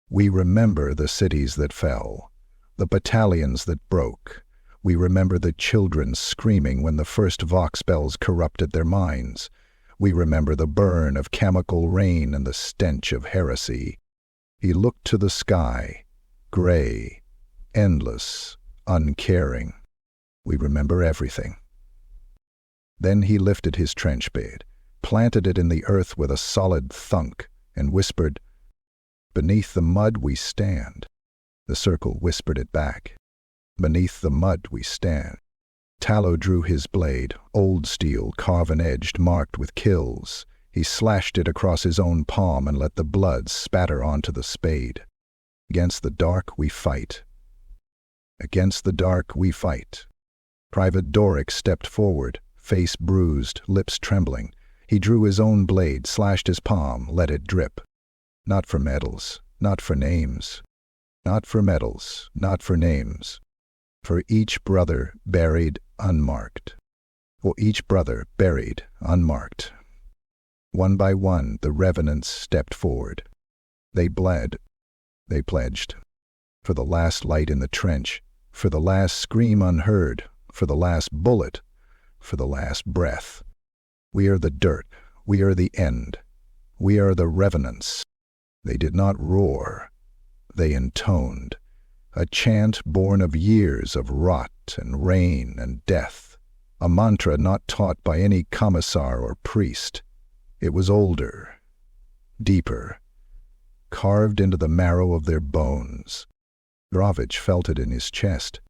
We remember the cities that fell, the battalions that broke. We remember the children screaming when the first vox bells corrupted their minds. We remember the burn of chemical rain and the stench of heresy. He looked to the sky, gray, endless, uncaring. We remember everything. Then he lifted his trench blade, planted it in the earth with a solid thunk, and whispered, "Beneath the mud we stand." The circle whispered it back. "Beneath the mud we stand." Tallow drew his blade, old steel, carven-edged, marked with kills. He slashed it across his own palm and let the blood spatter onto the spade. Against the dark we fight. Against the dark we fight. Private Doric stepped forward, face bruised, lips trembling. He drew his own blade, slashed his palm, let it drip. Not for medals, not for names. Not for medals, not for names. For each brother buried unmarked. For each brother buried unmarked. One by one, the Revenants stepped forward. They bled. They pledged. For the last light in the trench, for the last scream unheard, for the last bullet, for the last breath. We are the dirt. We are the end. We are the Revenants. They did not roar. They intoned. A chant born of years of rot and rain and death. A mantra not taught by any commissar or priest. It was older, deeper, carved into the marrow of their bones. Dravik felt it in his chest.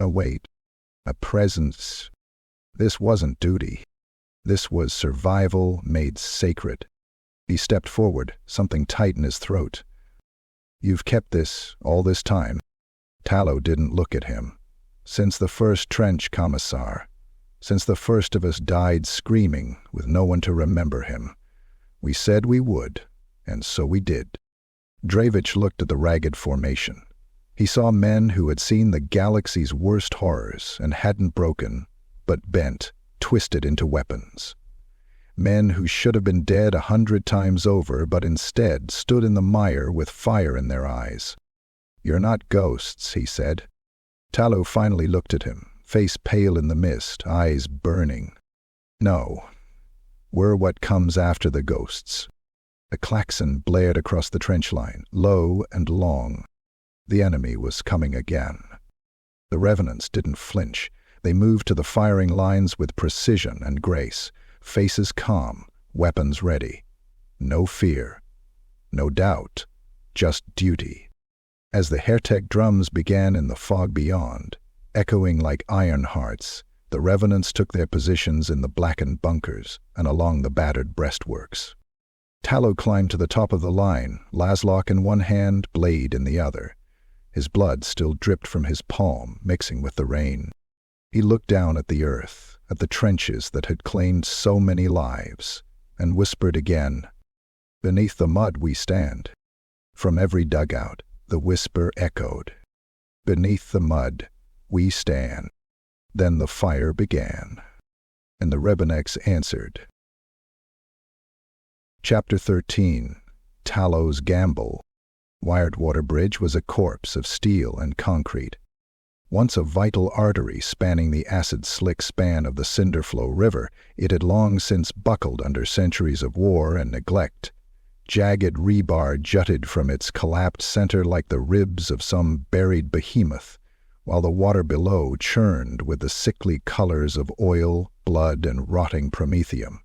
A weight, a presence. This wasn't duty. This was survival made sacred. He stepped forward, something tight in his throat. "You've kept this all this time." Tallow didn't look at him. "Since the first trench, Commissar. Since the first of us died screaming with no one to remember him. We said we would, and so we did." Dravik looked at the ragged formation. He saw men who had seen the galaxy's worst horrors and hadn't broken, but bent, twisted into weapons. Men who should have been dead 100 times over, but instead stood in the mire with fire in their eyes. "You're not ghosts," he said. Tallow finally looked at him, face pale in the mist, eyes burning. "No. We're what comes after the ghosts." A klaxon blared across the trench line, low and long. The enemy was coming again. The Revenants didn't flinch. They moved to the firing lines with precision and grace, faces calm, weapons ready. No fear, no doubt, just duty. As the heretek drums began in the fog beyond, echoing like iron hearts, the Revenants took their positions in the blackened bunkers and along the battered breastworks. Tallow climbed to the top of the line, laslock in one hand, blade in the other. His blood still dripped from his palm, mixing with the rain. He looked down at the earth, at the trenches that had claimed so many lives, and whispered again, "Beneath the mud we stand." From every dugout, the whisper echoed. "Beneath the mud We stand." Then the fire began, and the Revenants answered. Chapter 13. Tallow's Gamble. Wiredwater Bridge was a corpse of steel and concrete. Once a vital artery spanning the acid-slick span of the Cinderflow River, it had long since buckled under centuries of war and neglect. Jagged rebar jutted from its collapsed center like the ribs of some buried behemoth, while the water below churned with the sickly colors of oil, blood, and rotting promethium.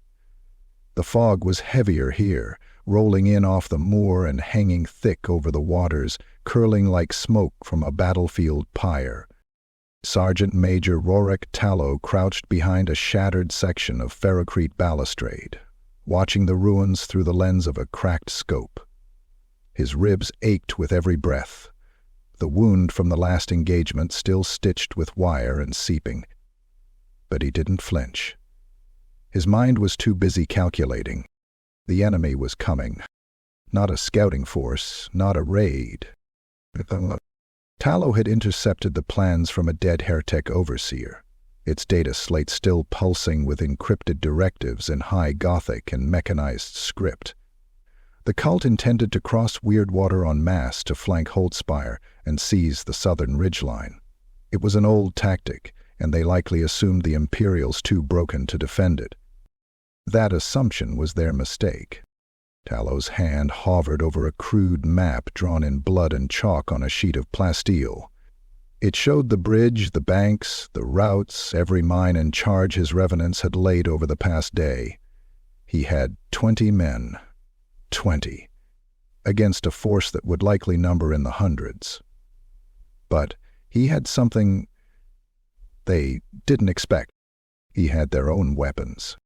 The fog was heavier here, rolling in off the moor and hanging thick over the waters, curling like smoke from a battlefield pyre. Sergeant Major Rorick Tallow crouched behind a shattered section of ferrocrete balustrade, watching the ruins through the lens of a cracked scope. His ribs ached with every breath, the wound from the last engagement still stitched with wire and seeping. But he didn't flinch. His mind was too busy calculating. The enemy was coming. Not a scouting force, not a raid. Tallow had intercepted the plans from a dead heretek overseer, its data slate still pulsing with encrypted directives in high Gothic and mechanized script. The cult intended to cross Weirdwater en masse to flank Holtspire and seize the southern ridgeline. It was an old tactic, and they likely assumed the Imperials too broken to defend it. That assumption was their mistake. Tallow's hand hovered over a crude map drawn in blood and chalk on a sheet of plasteel. It showed the bridge, the banks, the routes, every mine and charge his revenants had laid over the past day. He had 20 men. 20. Against a force that would likely number in the hundreds. But he had something they didn't expect. He had their own weapons.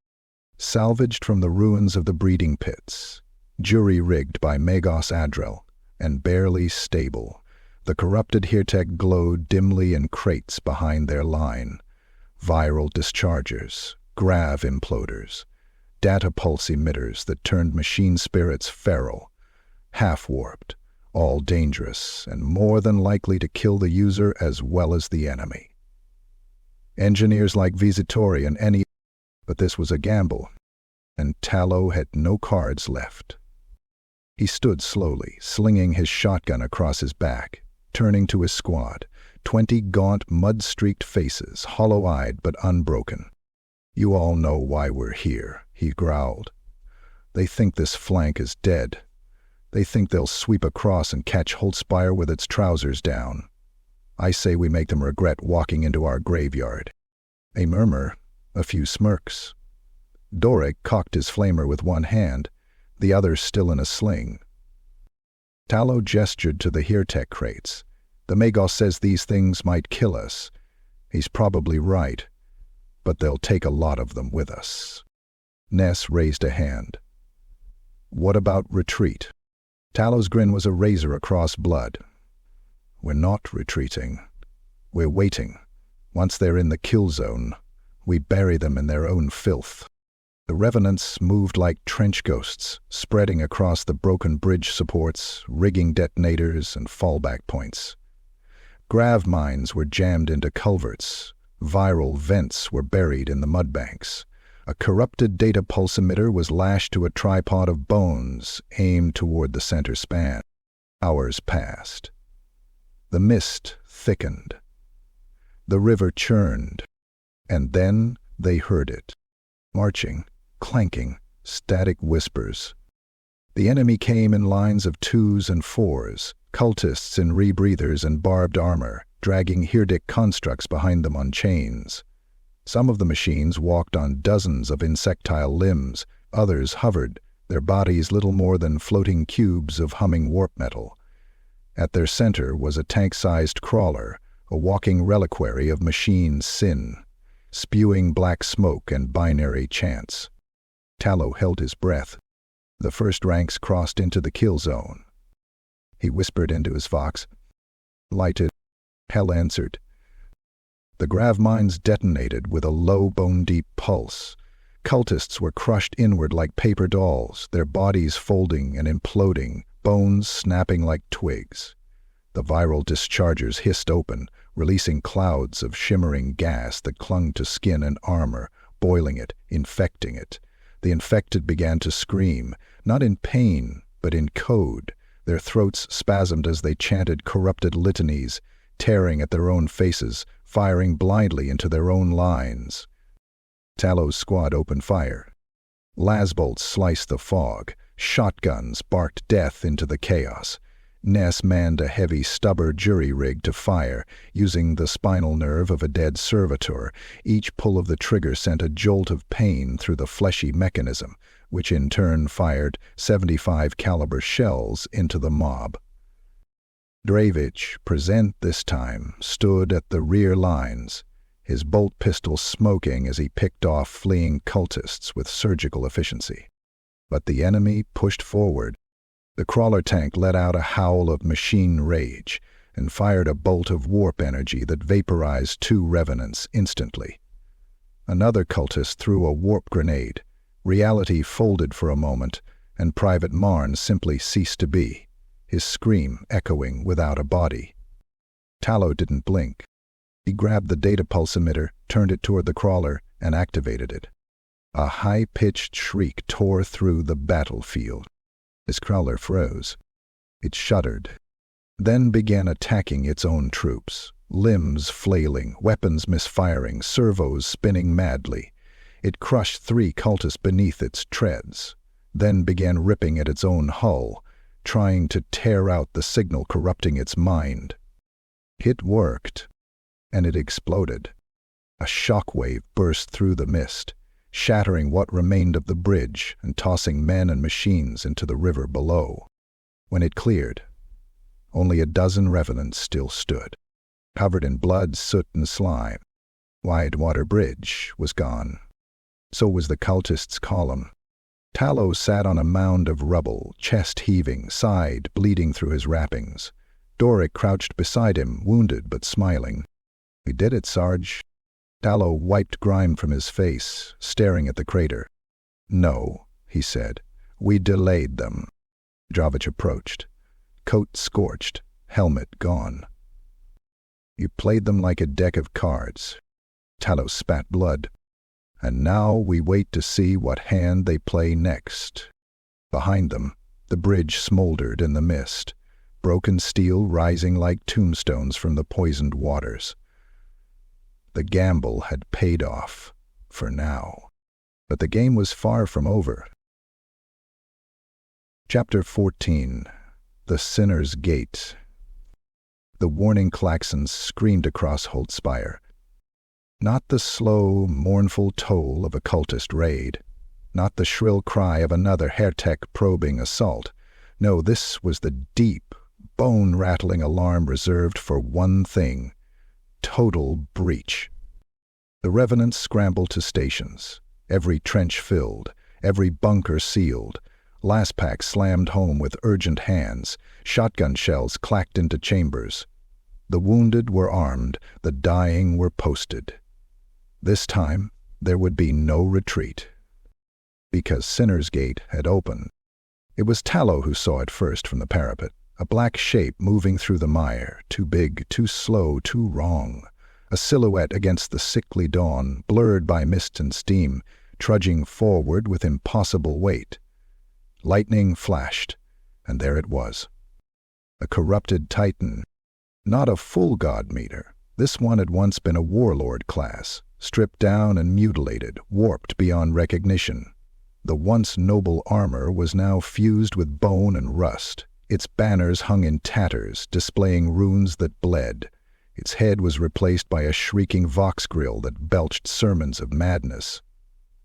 Salvaged from the ruins of the breeding pits, jury-rigged by Magos Adrel, and barely stable, the corrupted heretek glowed dimly in crates behind their line. Viral dischargers, grav imploders, data pulse emitters that turned machine spirits feral, half-warped, all dangerous and more than likely to kill the user as well as the enemy. Engineers like Visitori and any, but this was a gamble, and Tallow had no cards left. He stood slowly, slinging his shotgun across his back, turning to his squad, 20 gaunt, mud-streaked faces, hollow-eyed but unbroken. "You all know why we're here," he growled. "They think this flank is dead. They think they'll sweep across and catch Holtspire with its trousers down. I say we make them regret walking into our graveyard." A murmur, a few smirks. Doric cocked his flamer with one hand, the other still in a sling. Tallow gestured to the heretek crates. "The Magos says these things might kill us. He's probably right, but they'll take a lot of them with us." Ness raised a hand. "What about retreat?" Tallow's grin was a razor across blood. "We're not retreating. We're waiting. Once they're in the kill zone, we bury them in their own filth." The Revenants moved like trench ghosts, spreading across the broken bridge supports, rigging detonators and fallback points. Grav mines were jammed into culverts. Viral vents were buried in the mudbanks. A corrupted data pulse emitter was lashed to a tripod of bones aimed toward the center span. Hours passed. The mist thickened. The river churned. And then they heard it. Marching, clanking, static whispers. The enemy came in lines of 2s and 4s, cultists in rebreathers and barbed armor, dragging heretek constructs behind them on chains. Some of the machines walked on dozens of insectile limbs, others hovered, their bodies little more than floating cubes of humming warp metal. At their center was a tank-sized crawler, a walking reliquary of machine sin, spewing black smoke and binary chants. Tallow held his breath. The first ranks crossed into the kill zone. He whispered into his vox. "Lighted." Hell answered. The grav mines detonated with a low bone-deep pulse. Cultists were crushed inward like paper dolls, their bodies folding and imploding, bones snapping like twigs. The viral dischargers hissed open, releasing clouds of shimmering gas that clung to skin and armor, boiling it, infecting it. The infected began to scream, not in pain, but in code. Their throats spasmed as they chanted corrupted litanies, tearing at their own faces, firing blindly into their own lines. Tallow's squad opened fire. Lasbolts sliced the fog. Shotguns barked death into the chaos. Ness manned a heavy stubber jury rig to fire, using the spinal nerve of a dead servitor. Each pull of the trigger sent a jolt of pain through the fleshy mechanism, which in turn fired 75 caliber shells into the mob. Dravich, present this time, stood at the rear lines, his bolt pistol smoking as he picked off fleeing cultists with surgical efficiency. But the enemy pushed forward. The crawler tank let out a howl of machine rage and fired a bolt of warp energy that vaporized 2 revenants instantly. Another cultist threw a warp grenade. Reality folded for a moment, and Private Marn simply ceased to be, his scream echoing without a body. Tallow didn't blink. He grabbed the data pulse emitter, turned it toward the crawler, and activated it. A high-pitched shriek tore through the battlefield. His crawler froze. It shuddered, then began attacking its own troops, limbs flailing, weapons misfiring, servos spinning madly. It crushed 3 cultists beneath its treads, then began ripping at its own hull, trying to tear out the signal corrupting its mind. It worked, and it exploded. A shockwave burst through the mist, shattering what remained of the bridge and tossing men and machines into the river below. When it cleared, only a dozen revenants still stood, covered in blood, soot, and slime. Widewater Bridge was gone. So was the cultists' column. Tallow sat on a mound of rubble, chest heaving, side bleeding through his wrappings. Doric crouched beside him, wounded but smiling. "We did it, Sarge." Tallow wiped grime from his face, staring at the crater. "No," he said. "We delayed them." Dravich approached. Coat scorched, helmet gone. "You played them like a deck of cards." Tallow spat blood. "And now we wait to see what hand they play next." Behind them, the bridge smoldered in the mist, broken steel rising like tombstones from the poisoned waters. The gamble had paid off, for now. But the game was far from over. Chapter 14. The Sinner's Gate. The warning klaxons screamed across Holtspire. Not the slow, mournful toll of a cultist raid. Not the shrill cry of another heretek probing assault. No, this was the deep, bone-rattling alarm reserved for one thing: total breach. The Revenants scrambled to stations, every trench filled, every bunker sealed. Lastpack slammed home with urgent hands. Shotgun shells clacked into chambers. The wounded were armed, the dying were posted. This time, there would be no retreat. Because Sinner's Gate had opened. It was Tallow who saw it first from the parapet. A black shape moving through the mire, too big, too slow, too wrong. A silhouette against the sickly dawn, blurred by mist and steam, trudging forward with impossible weight. Lightning flashed, and there it was. A corrupted titan. Not a full god meter. This one had once been a warlord class, stripped down and mutilated, warped beyond recognition. The once noble armor was now fused with bone and rust. Its banners hung in tatters, displaying runes that bled. Its head was replaced by a shrieking vox grill that belched sermons of madness.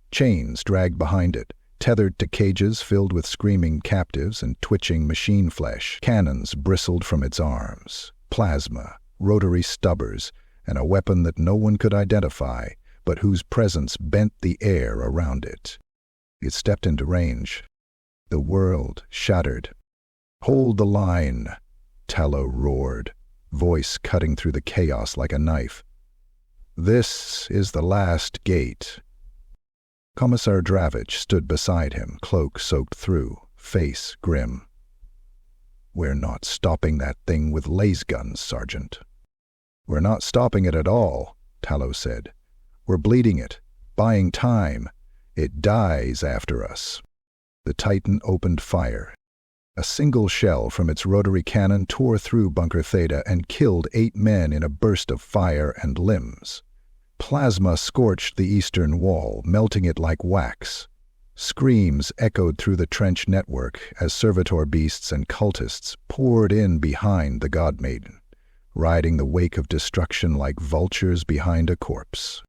Chains dragged behind it, tethered to cages filled with screaming captives and twitching machine flesh. Cannons bristled from its arms, plasma, rotary stubbers, and a weapon that no one could identify, but whose presence bent the air around it. It stepped into range. The world shuddered. "Hold the line," Tallow roared, voice cutting through the chaos like a knife. "This is the last gate." Commissar Dravich stood beside him, cloak soaked through, face grim. "We're not stopping that thing with laser guns, Sergeant." "We're not stopping it at all," Tallow said. "We're bleeding it, buying time. It dies after us." The Titan opened fire. A single shell from its rotary cannon tore through Bunker Theta and killed 8 men in a burst of fire and limbs. Plasma scorched the eastern wall, melting it like wax. Screams echoed through the trench network as servitor beasts and cultists poured in behind the Godmaiden, riding the wake of destruction like vultures behind a corpse.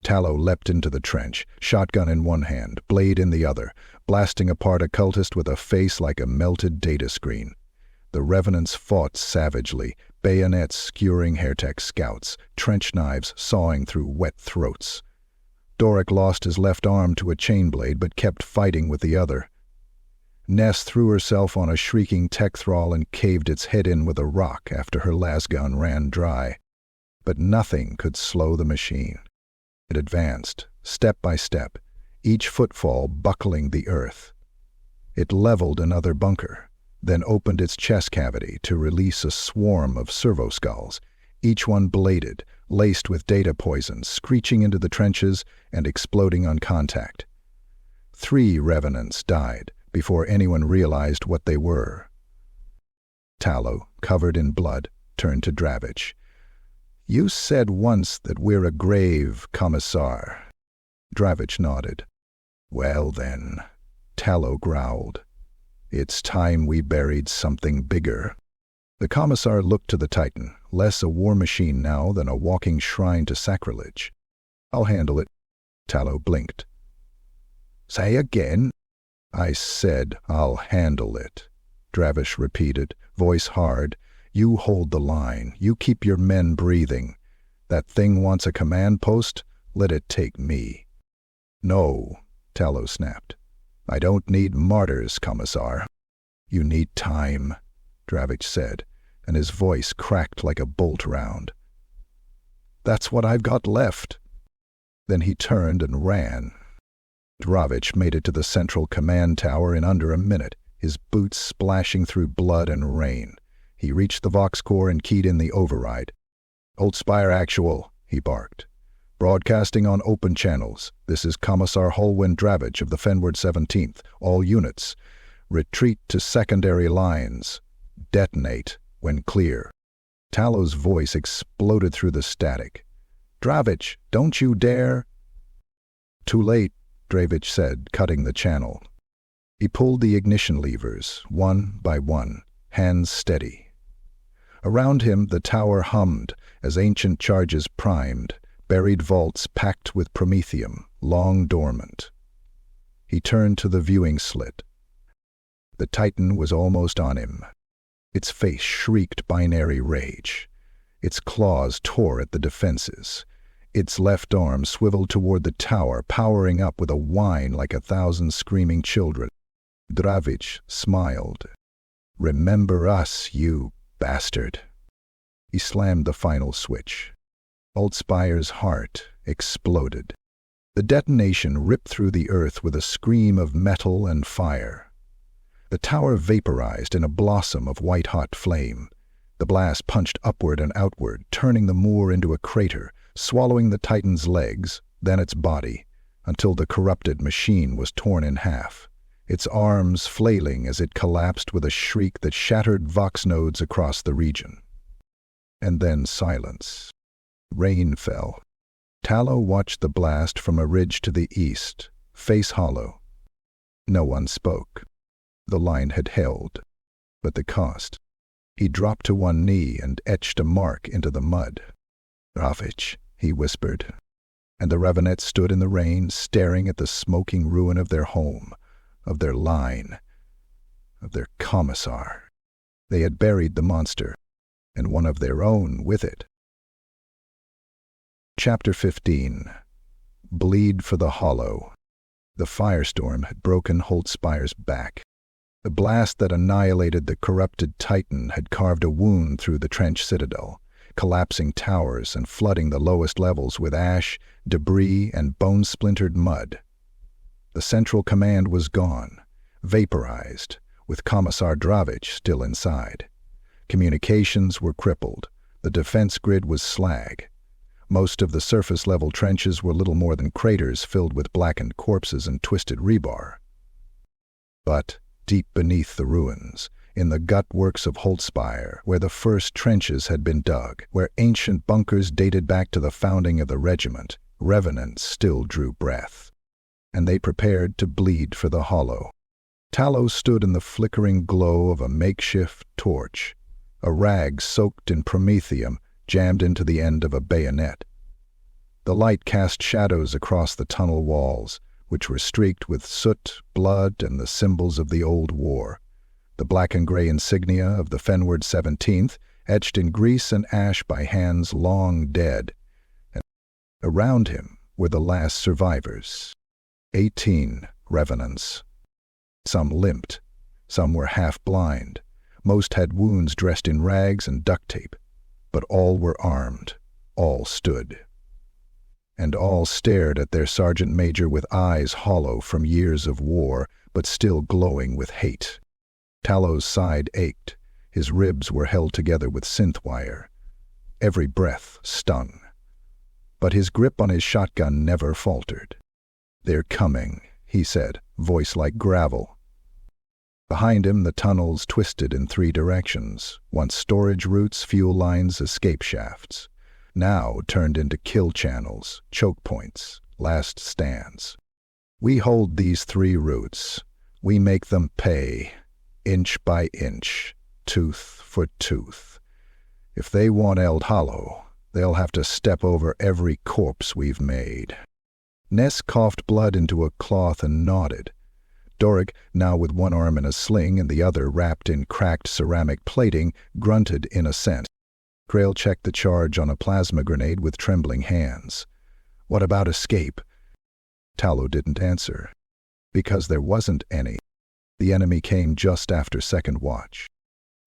Tallow leapt into the trench, shotgun in one hand, blade in the other, blasting apart a cultist with a face like a melted data screen. The Revenants fought savagely, bayonets skewering heretek scouts, trench knives sawing through wet throats. Doric lost his left arm to a chain blade but kept fighting with the other. Ness threw herself on a shrieking tech thrall and caved its head in with a rock after her lasgun ran dry. But nothing could slow the machine. It advanced, step by step, each footfall buckling the earth. It leveled another bunker, then opened its chest cavity to release a swarm of servo skulls, each one bladed, laced with data poison, screeching into the trenches and exploding on contact. 3 Revenants died before anyone realized what they were. Tallow, covered in blood, turned to Dravich. "You said once that we're a grave, Commissar." Dravich nodded. "Well then," Tallow growled, "it's time we buried something bigger." The Commissar looked to the Titan, less a war machine now than a walking shrine to sacrilege. "I'll handle it." Tallow blinked. "Say again?" "I said I'll handle it," Dravich repeated, voice hard. "You hold the line. You keep your men breathing. That thing wants a command post? Let it take me." "No," Tallow snapped. "I don't need martyrs, Commissar." "You need time," Dravich said, and his voice cracked like a bolt round. "That's what I've got left." Then he turned and ran. Dravich made it to the central command tower in under a minute, his boots splashing through blood and rain. He reached the Vox core and keyed in the override. "Old Spire Actual," he barked. "Broadcasting on open channels. This is Commissar Holwyn Dravich of the Fenward 17th. All units. Retreat to secondary lines. Detonate when clear." Tallow's voice exploded through the static. "Dravich, don't you dare!" "Too late," Dravich said, cutting the channel. He pulled the ignition levers, one by one, hands steady. Around him the tower hummed as ancient charges primed, buried vaults packed with promethium, long dormant. He turned to the viewing slit. The Titan was almost on him. Its face shrieked binary rage. Its claws tore at the defenses. Its left arm swiveled toward the tower, powering up with a whine like 1,000 screaming children. Dravich smiled. "Remember us, you bastard." He slammed the final switch. Old Spire's heart exploded. The detonation ripped through the earth with a scream of metal and fire. The tower vaporized in a blossom of white-hot flame. The blast punched upward and outward, turning the moor into a crater, swallowing the Titan's legs, then its body, until the corrupted machine was torn in half, its arms flailing as it collapsed with a shriek that shattered Vox nodes across the region. And then silence. Rain fell. Tallow watched the blast from a ridge to the east, face hollow. No one spoke. The line had held, but the cost. He dropped to one knee and etched a mark into the mud. "Dravich," he whispered. And the Revenants stood in the rain, staring at the smoking ruin of their home, of their line, of their Commissar. They had buried the monster, and one of their own with it. Chapter 15. Bleed for the Hollow. The firestorm had broken Holtspire's back. The blast that annihilated the corrupted Titan had carved a wound through the trench citadel, collapsing towers and flooding the lowest levels with ash, debris, and bone-splintered mud. The central command was gone, vaporized, with Commissar Dravich still inside. Communications were crippled. The defense grid was slag. Most of the surface-level trenches were little more than craters filled with blackened corpses and twisted rebar. But deep beneath the ruins, in the gut-works of Holtzspire, where the first trenches had been dug, where ancient bunkers dated back to the founding of the regiment, Revenants still drew breath. And they prepared to bleed for the hollow. Tallow stood in the flickering glow of a makeshift torch, a rag soaked in promethium jammed into the end of a bayonet. The light cast shadows across the tunnel walls, which were streaked with soot, blood, and the symbols of the old war. The black and gray insignia of the Fenward 17th, etched in grease and ash by hands long dead. And around him were the last survivors. 18 Revenants. Some limped. Some were half-blind. Most had wounds dressed in rags and duct tape. But all were armed. All stood. And all stared at their sergeant major with eyes hollow from years of war, but still glowing with hate. Tallow's side ached. His ribs were held together with synth wire. Every breath stung. But his grip on his shotgun never faltered. "They're coming," he said, voice like gravel. Behind him, the tunnels twisted in 3 directions, once storage routes, fuel lines, escape shafts, now turned into kill channels, choke points, last stands. "We hold these 3 routes. We make them pay, inch by inch, tooth for tooth. If they want Eldhollow, they'll have to step over every corpse we've made." Ness coughed blood into a cloth and nodded. Doric, now with one arm in a sling and the other wrapped in cracked ceramic plating, grunted in assent. Grail checked the charge on a plasma grenade with trembling hands. "What about escape?" Tallow didn't answer. Because there wasn't any. The enemy came just after second watch.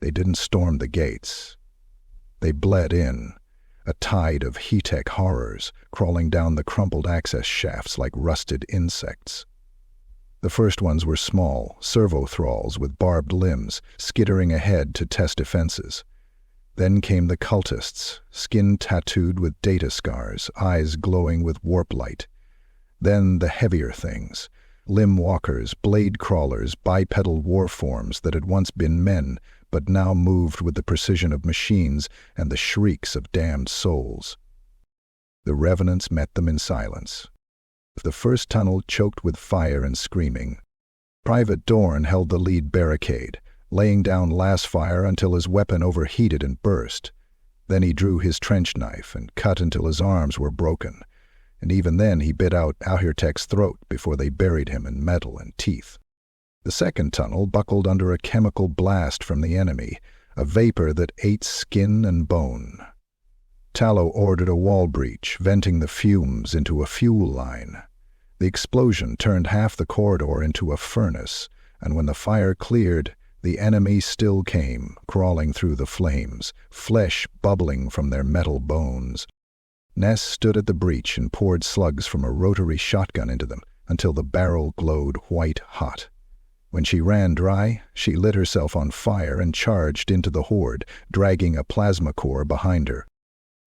They didn't storm the gates. They bled in, a tide of heretek horrors crawling down the crumpled access shafts like rusted insects. The first ones were small, servo-thralls with barbed limbs, skittering ahead to test defenses. Then came the cultists, skin tattooed with data scars, eyes glowing with warp light. Then the heavier things, limb walkers, blade crawlers, bipedal war forms that had once been men, but now moved with the precision of machines and the shrieks of damned souls. The Revenants met them in silence. The first tunnel choked with fire and screaming. Private Dorn held the lead barricade, laying down last fire until his weapon overheated and burst. Then he drew his trench knife and cut until his arms were broken, and even then he bit out heretek's throat before they buried him in metal and teeth. The second tunnel buckled under a chemical blast from the enemy, a vapor that ate skin and bone. Tallow ordered a wall breach, venting the fumes into a fuel line. The explosion turned half the corridor into a furnace, and when the fire cleared, the enemy still came, crawling through the flames, flesh bubbling from their metal bones. Ness stood at the breach and poured slugs from a rotary shotgun into them until the barrel glowed white-hot. When she ran dry, she lit herself on fire and charged into the horde, dragging a plasma core behind her.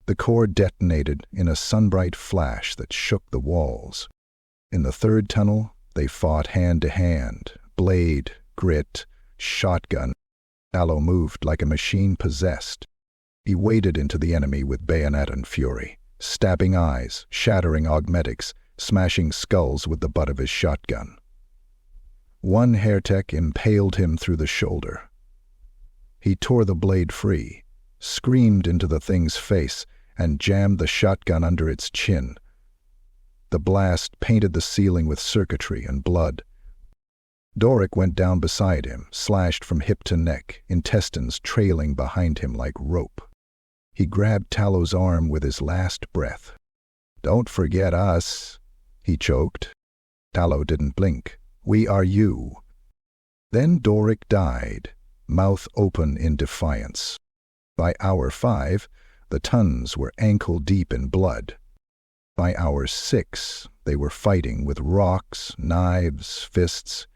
The core detonated in a sunbright flash that shook the walls. In the third tunnel, they fought hand to hand, blade, grit, shotgun. Tallow moved like a machine possessed. He waded into the enemy with bayonet and fury, stabbing eyes, shattering augmetics, smashing skulls with the butt of his shotgun. One heretek impaled him through the shoulder. He tore the blade free, screamed into the thing's face, and jammed the shotgun under its chin. The blast painted the ceiling with circuitry and blood. Doric went down beside him, slashed from hip to neck, intestines trailing behind him like rope. He grabbed Tallow's arm with his last breath. "Don't forget us," he choked. Tallow didn't blink. "We are you." Then Doric died, mouth open in defiance. By hour 5, the tons were ankle-deep in blood. By hour 6, they were fighting with rocks, knives, fists.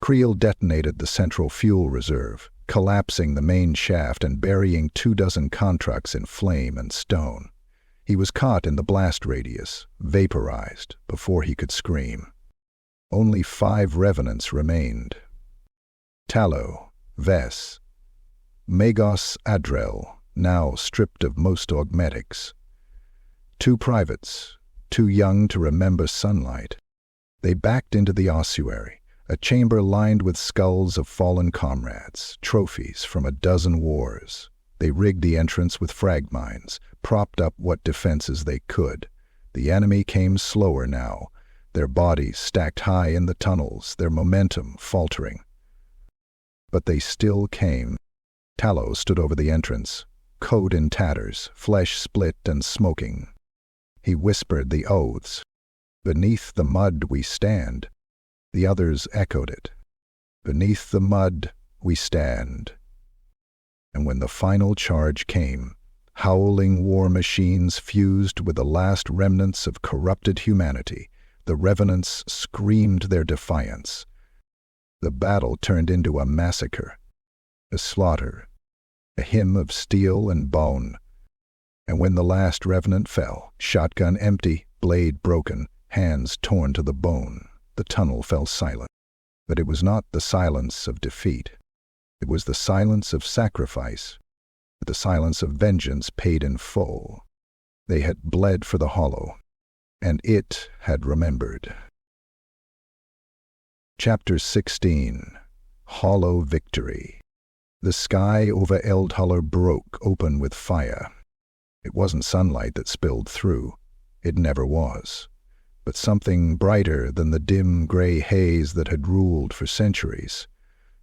Creel detonated the central fuel reserve, collapsing the main shaft and burying 24 contracts in flame and stone. He was caught in the blast radius, vaporized, before he could scream. Only 5 Revenants remained. Tallow, Ves, Magos Adrel, now stripped of most augmetics. 2 privates, too young to remember sunlight. They backed into the ossuary, a chamber lined with skulls of fallen comrades, trophies from a dozen wars. They rigged the entrance with frag mines, propped up what defenses they could. The enemy came slower now, their bodies stacked high in the tunnels, their momentum faltering. But they still came. Tallow stood over the entrance, coat in tatters, flesh split and smoking. He whispered the oaths. "Beneath the mud we stand." The others echoed it. "Beneath the mud we stand." And when the final charge came, howling war machines fused with the last remnants of corrupted humanity, the Revenants screamed their defiance. The battle turned into a massacre, a slaughter, a hymn of steel and bone. And when the last Revenant fell, shotgun empty, blade broken, hands torn to the bone, the tunnel fell silent. But it was not the silence of defeat. It was the silence of sacrifice, the silence of vengeance paid in full. They had bled for the hollow, and it had remembered. Chapter 16. Hollow Victory. The sky over Eldhollow broke open with fire. It wasn't sunlight that spilled through. It never was. But something brighter than the dim gray haze that had ruled for centuries.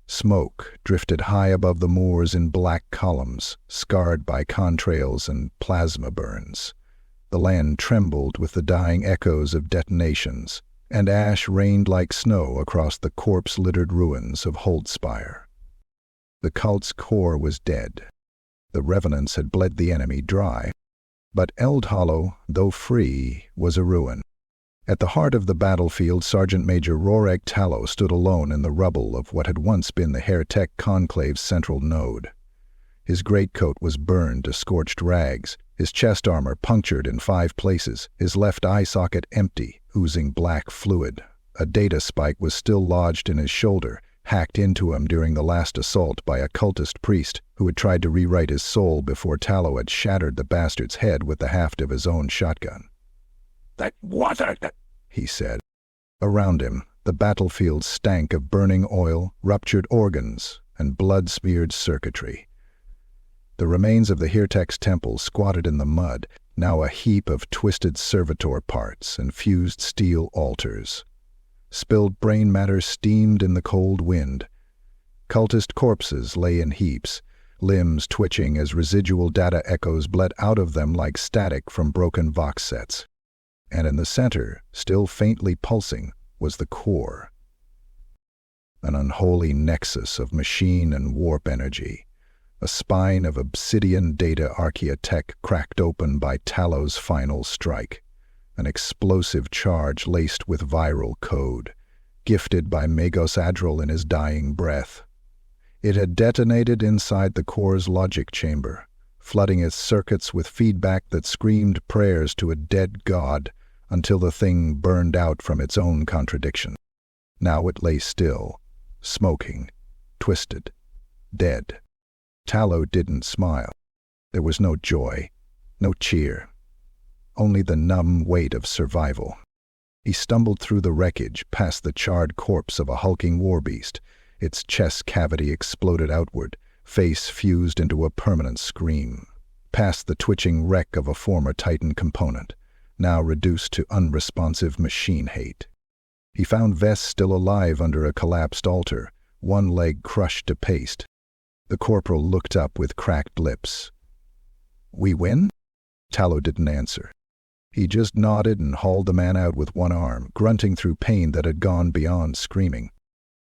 Smoke drifted high above the moors in black columns, scarred by contrails and plasma burns. The land trembled with the dying echoes of detonations, and ash rained like snow across the corpse-littered ruins of Holdspire. The cult's core was dead. The Revenants had bled the enemy dry, but Eldhollow, though free, was a ruin. At the heart of the battlefield, Sergeant Major Roreg Tallow stood alone in the rubble of what had once been the heretek conclave's central node. His greatcoat was burned to scorched rags, his chest armor punctured in 5 places, his left eye socket empty, oozing black fluid. A data spike was still lodged in his shoulder, hacked into him during the last assault by a cultist priest who had tried to rewrite his soul before Tallow had shattered the bastard's head with the haft of his own shotgun. "That water!" he said. Around him, the battlefield stank of burning oil, ruptured organs, and blood-smeared circuitry. The remains of the heretek's temple squatted in the mud, now a heap of twisted servitor parts and fused steel altars. Spilled brain matter steamed in the cold wind. Cultist corpses lay in heaps, limbs twitching as residual data echoes bled out of them like static from broken vox sets. And in the center, still faintly pulsing, was the core. An unholy nexus of machine and warp energy, a spine of obsidian data archaeotech cracked open by Tallow's final strike, an explosive charge laced with viral code, gifted by Magos Adrel in his dying breath. It had detonated inside the core's logic chamber, flooding its circuits with feedback that screamed prayers to a dead god until the thing burned out from its own contradiction. Now it lay still, smoking, twisted, dead. Tallow didn't smile. There was no joy, no cheer, only the numb weight of survival. He stumbled through the wreckage past the charred corpse of a hulking warbeast. Its chest cavity exploded outward, face fused into a permanent scream. Past the twitching wreck of a former Titan component, now reduced to unresponsive machine hate. He found Ves still alive under a collapsed altar, one leg crushed to paste. The corporal looked up with cracked lips. "We win?" Tallow didn't answer. He just nodded and hauled the man out with one arm, grunting through pain that had gone beyond screaming.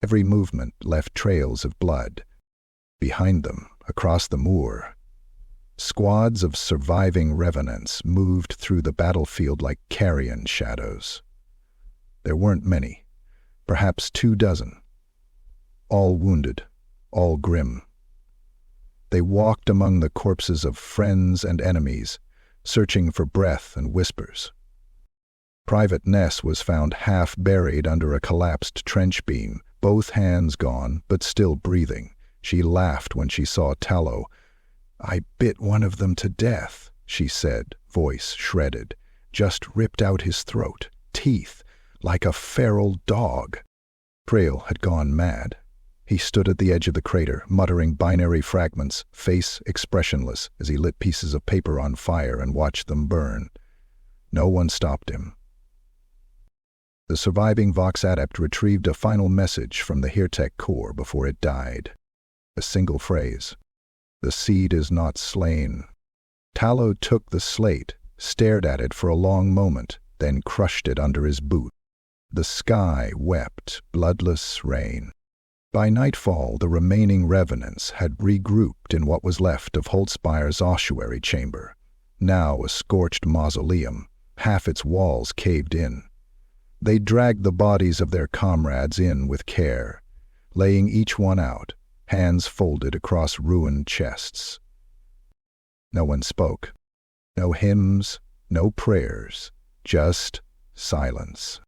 Every movement left trails of blood. Behind them, across the moor, squads of surviving Revenants moved through the battlefield like carrion shadows. There weren't many, perhaps 24, all wounded, all grim. They walked among the corpses of friends and enemies, searching for breath and whispers. Private Ness was found half buried under a collapsed trench beam, both hands gone, but still breathing. She laughed when she saw Tallow. "I bit one of them to death," she said, voice shredded. "Just ripped out his throat, teeth, like a feral dog." Trail had gone mad. He stood at the edge of the crater, muttering binary fragments, face expressionless, as he lit pieces of paper on fire and watched them burn. No one stopped him. The surviving Vox Adept retrieved a final message from the heretek core before it died. A single phrase. "The seed is not slain." Tallow took the slate, stared at it for a long moment, then crushed it under his boot. The sky wept bloodless rain. By nightfall, the remaining Revenants had regrouped in what was left of Holtzbeyer's ossuary chamber, now a scorched mausoleum, half its walls caved in. They dragged the bodies of their comrades in with care, laying each one out, hands folded across ruined chests. No one spoke. No hymns, no prayers, just silence.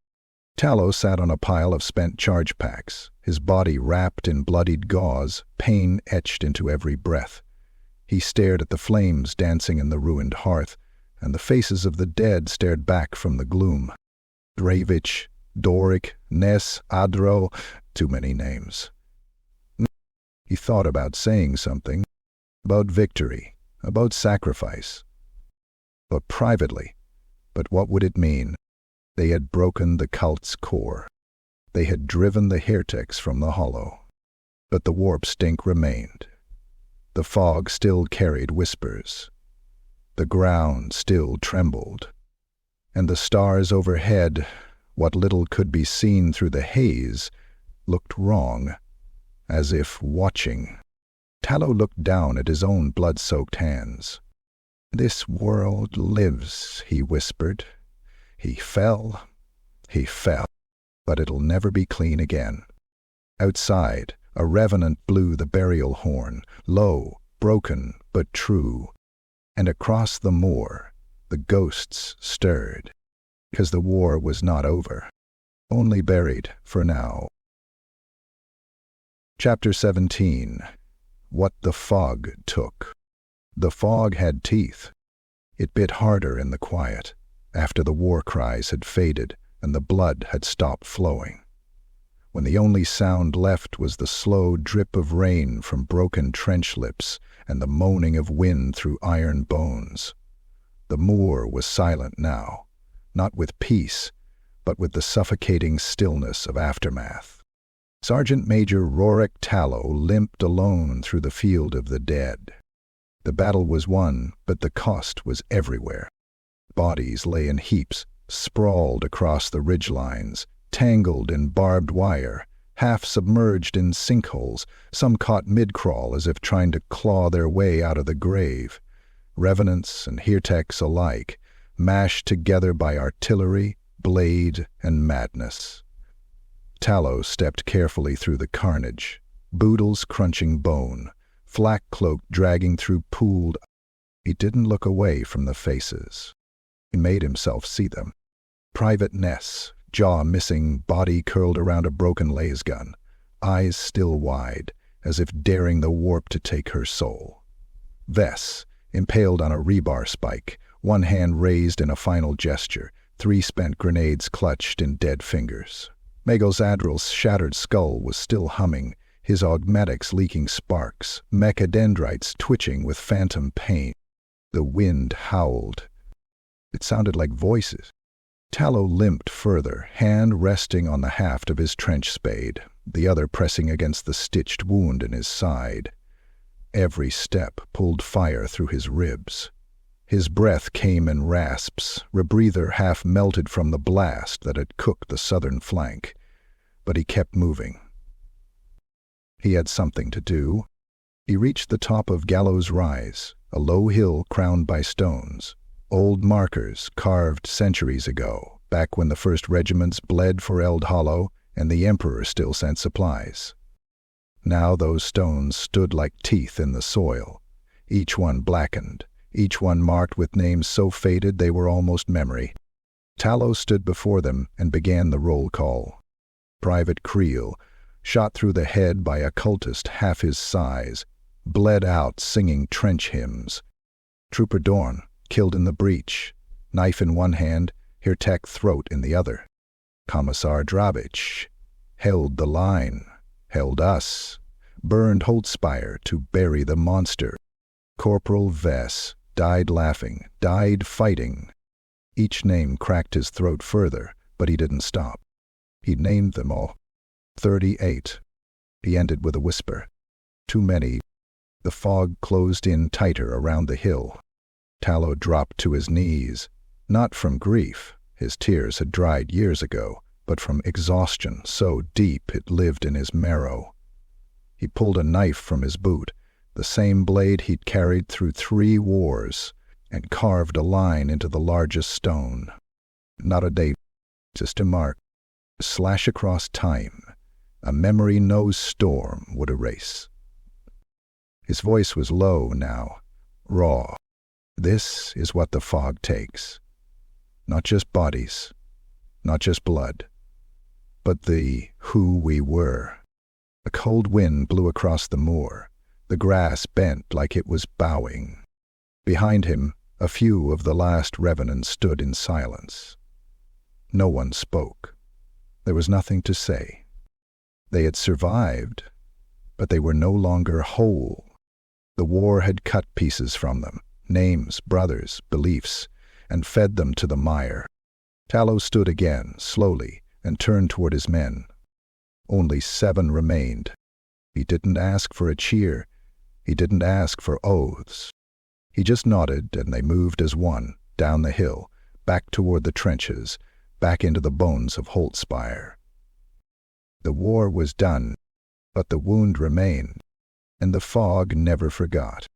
Tallow sat on a pile of spent charge packs, his body wrapped in bloodied gauze, pain etched into every breath. He stared at the flames dancing in the ruined hearth, and the faces of the dead stared back from the gloom. Dravich, Doric, Ness, Adro, too many names. He thought about saying something, about victory, about sacrifice. But privately, but what would it mean? They had broken the cult's core. They had driven the hereteks from the hollow. But the warp stink remained. The fog still carried whispers. The ground still trembled. And the stars overhead, what little could be seen through the haze, looked wrong, as if watching. Tallow looked down at his own blood-soaked hands. "This world lives," he whispered. He fell, but it'll never be clean again." Outside, a Revenant blew the burial horn, low, broken, but true. And across the moor, the ghosts stirred, 'cause the war was not over, only buried for now. Chapter 17. What the Fog Took. The fog had teeth. It bit harder in the quiet, after the war cries had faded and the blood had stopped flowing. When the only sound left was the slow drip of rain from broken trench lips and the moaning of wind through iron bones. The moor was silent now, not with peace, but with the suffocating stillness of aftermath. Sergeant Major Rorick Tallow limped alone through the field of the dead. The battle was won, but the cost was everywhere. Bodies lay in heaps, sprawled across the ridgelines, tangled in barbed wire, half submerged in sinkholes, some caught mid-crawl as if trying to claw their way out of the grave. Revenants and hereteks alike, mashed together by artillery, blade, and madness. Tallow stepped carefully through the carnage, boodles crunching bone, flak cloak dragging through pooled. He didn't look away from the faces. He made himself see them. Private Ness, jaw missing, body curled around a broken laser gun, eyes still wide, as if daring the warp to take her soul. Vess, impaled on a rebar spike, one hand raised in a final gesture, 3 spent grenades clutched in dead fingers. Megazadril's shattered skull was still humming, his augmatics leaking sparks, mechadendrites twitching with phantom pain. The wind howled. It sounded like voices. Tallow limped further, hand resting on the haft of his trench spade, the other pressing against the stitched wound in his side. Every step pulled fire through his ribs. His breath came in rasps, rebreather half melted from the blast that had cooked the southern flank. But he kept moving. He had something to do. He reached the top of Gallows Rise, a low hill crowned by stones, old markers carved centuries ago, back when the first regiments bled for Eldhollow and the Emperor still sent supplies. Now those stones stood like teeth in the soil, each one blackened, each one marked with names so faded they were almost memory. Tallow stood before them and began the roll call. Private Creel, shot through the head by a cultist half his size, bled out singing trench hymns. Trooper Dorn, killed in the breach, knife in one hand, heretek throat in the other. Commissar Dravich held the line, held us, burned Holtspire to bury the monster. Corporal Vess died laughing, died fighting. Each name cracked his throat further, but he didn't stop. He named them all. 38. He ended with a whisper. Too many. The fog closed in tighter around the hill. Tallow dropped to his knees, not from grief, his tears had dried years ago, but from exhaustion so deep it lived in his marrow. He pulled a knife from his boot, the same blade he'd carried through 3 wars, and carved a line into the largest stone. Not a date, just a mark, a slash across time, a memory no storm would erase. His voice was low now, raw. This is what the fog takes. Not just bodies, not just blood, but the who we were. A cold wind blew across the moor. The grass bent like it was bowing. Behind him, a few of the last Revenants stood in silence. No one spoke. There was nothing to say. They had survived, but they were no longer whole. The war had cut pieces from them, names, brothers, beliefs, and fed them to the mire. Tallow stood again, slowly, and turned toward his men. Only 7 remained. He didn't ask for a cheer. He didn't ask for oaths. He just nodded, and they moved as one, down the hill, back toward the trenches, back into the bones of Holtspire. The war was done, but the wound remained, and the fog never forgot.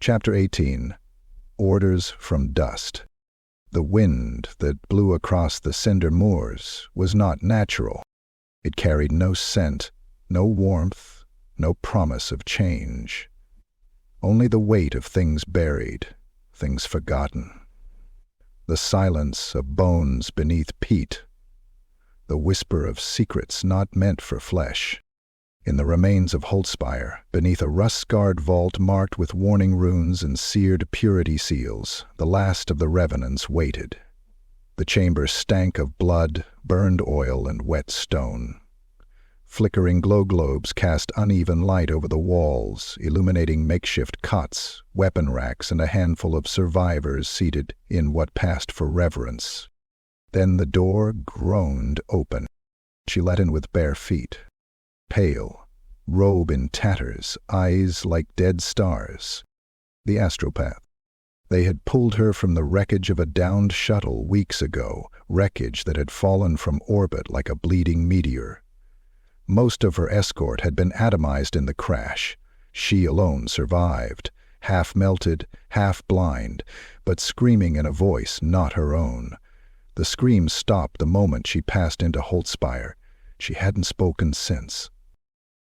Chapter 18. Orders from Dust. The wind that blew across the cinder moors was not natural. It carried no scent, no warmth, no promise of change. Only the weight of things buried, things forgotten. The silence of bones beneath peat. The whisper of secrets not meant for flesh. In the remains of Holtspire, beneath a rust-scarred vault marked with warning runes and seared purity seals, the last of the Revenants waited. The chamber stank of blood, burned oil, and wet stone. Flickering glow globes cast uneven light over the walls, illuminating makeshift cots, weapon racks, and a handful of survivors seated in what passed for reverence. Then the door groaned open. She let in with bare feet. Pale, robe in tatters, eyes like dead stars. The astropath. They had pulled her from the wreckage of a downed shuttle weeks ago, wreckage that had fallen from orbit like a bleeding meteor. Most of her escort had been atomized in the crash. She alone survived, half melted, half blind, but screaming in a voice not her own. The scream stopped the moment she passed into Holtspire. She hadn't spoken since.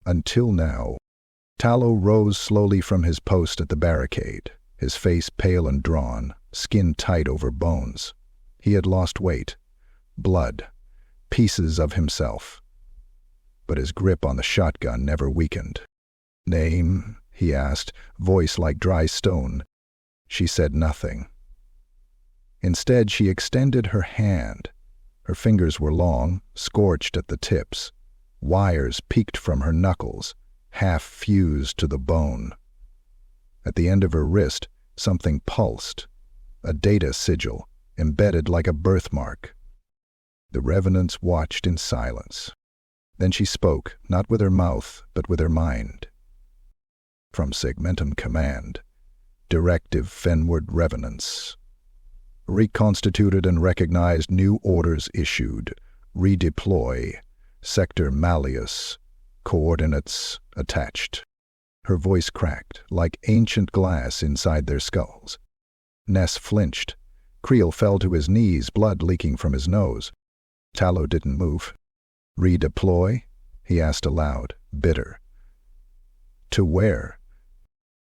Until now. Tallow rose slowly from his post at the barricade, his face pale and drawn, skin tight over bones. He had lost weight, blood, pieces of himself. But his grip on the shotgun never weakened. "Name?" he asked, voice like dry stone. She said nothing. Instead, she extended her hand. Her fingers were long, scorched at the tips. Wires peeked from her knuckles, half fused to the bone. At the end of her wrist, something pulsed, a data sigil, embedded like a birthmark. The Revenants watched in silence. Then she spoke, not with her mouth, but with her mind. From Segmentum Command. Directive Fenward Revenants. Reconstituted and recognized new orders issued. Redeploy. Sector Malleus. Coordinates attached. Her voice cracked, like ancient glass inside their skulls. Ness flinched. Creel fell to his knees, blood leaking from his nose. Tallow didn't move. "Redeploy?" he asked aloud, bitter. To where?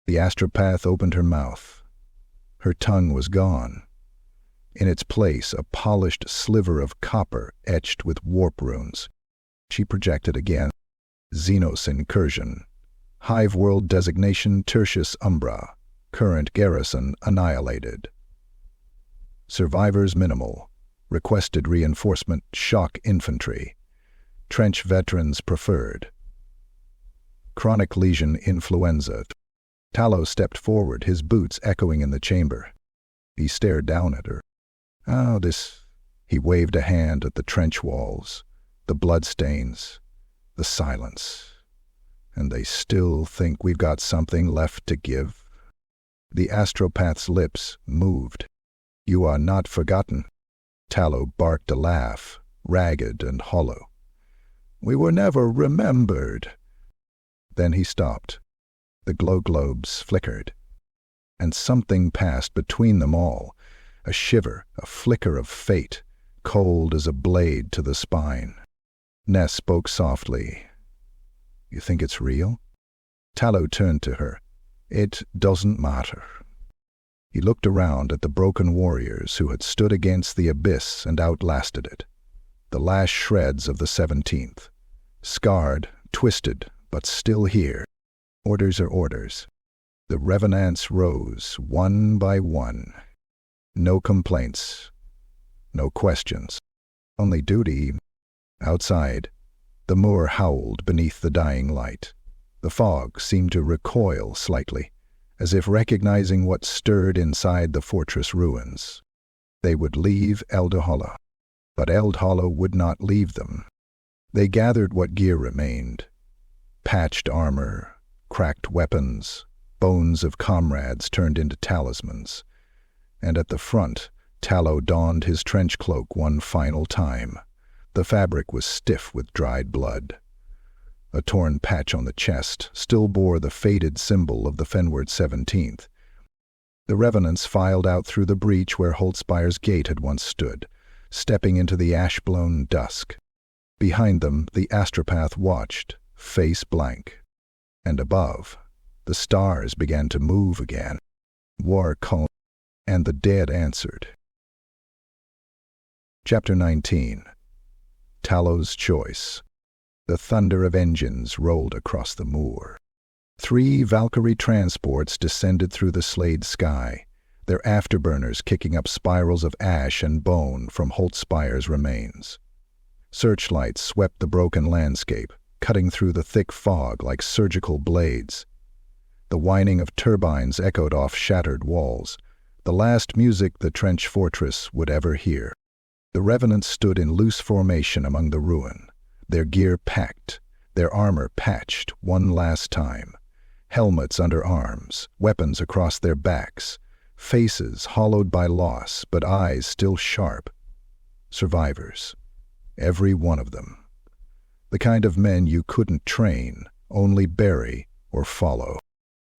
The astropath opened her mouth. Her tongue was gone. In its place, a polished sliver of copper etched with warp runes. She projected again. Xenos incursion. Hive world designation Tertius Umbra. Current garrison annihilated. Survivors minimal. Requested reinforcement shock infantry. Trench veterans preferred. Chronic lesion influenza. Tallow stepped forward, his boots echoing in the chamber. He stared down at her. Oh, this... He waved a hand at the trench walls, the bloodstains, the silence. And they still think we've got something left to give? The astropath's lips moved. You are not forgotten. Tallow barked a laugh, ragged and hollow. We were never remembered. Then he stopped. The glow globes flickered, and something passed between them all, a shiver, a flicker of fate, cold as a blade to the spine. Ness spoke softly. You think it's real? Tallow turned to her. It doesn't matter. He looked around at the broken warriors who had stood against the abyss and outlasted it. The last shreds of the 17th. Scarred, twisted, but still here. Orders are orders. The Revenants rose, one by one. No complaints. No questions. Only duty. Outside, the moor howled beneath the dying light. The fog seemed to recoil slightly, as if recognizing what stirred inside the fortress ruins. They would leave Eldhollow, but Eldhollow would not leave them. They gathered what gear remained. Patched armor, cracked weapons, bones of comrades turned into talismans. And at the front, Tallow donned his trench cloak one final time. The fabric was stiff with dried blood. A torn patch on the chest still bore the faded symbol of the Fenward 17th. The Revenants filed out through the breach where Holtspire's gate had once stood, stepping into the ash-blown dusk. Behind them, the astropath watched, face blank. And above, the stars began to move again. War called, and the dead answered. Chapter 19. Tallow's Choice. The thunder of engines rolled across the moor. 3 Valkyrie transports descended through the slayed sky, their afterburners kicking up spirals of ash and bone from Holtspire's remains. Searchlights swept the broken landscape, cutting through the thick fog like surgical blades. The whining of turbines echoed off shattered walls, the last music the trench fortress would ever hear. The Revenants stood in loose formation among the ruin, their gear packed, their armor patched one last time, helmets under arms, weapons across their backs, faces hollowed by loss but eyes still sharp. Survivors, every one of them. The kind of men you couldn't train, only bury or follow.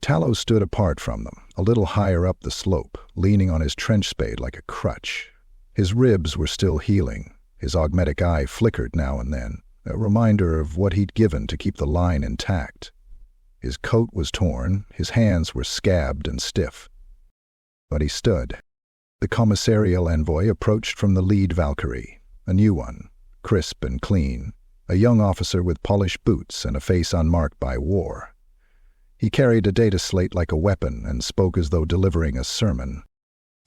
Tallow stood apart from them, a little higher up the slope, leaning on his trench spade like a crutch. His ribs were still healing. His augmetic eye flickered now and then, a reminder of what he'd given to keep the line intact. His coat was torn, his hands were scabbed and stiff. But he stood. The commissarial envoy approached from the lead Valkyrie, a new one, crisp and clean, a young officer with polished boots and a face unmarked by war. He carried a data slate like a weapon and spoke as though delivering a sermon.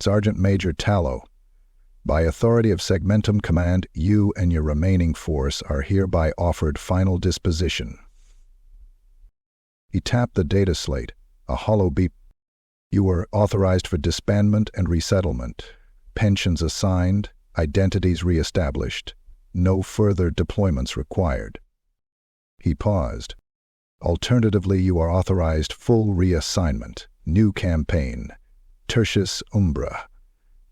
Sergeant Major Tallow, by authority of Segmentum Command, you and your remaining force are hereby offered final disposition. He tapped the data slate, a hollow beep. You are authorized for disbandment and resettlement, pensions assigned, identities reestablished, no further deployments required. He paused. Alternatively, you are authorized full reassignment, new campaign, Tertius Umbra.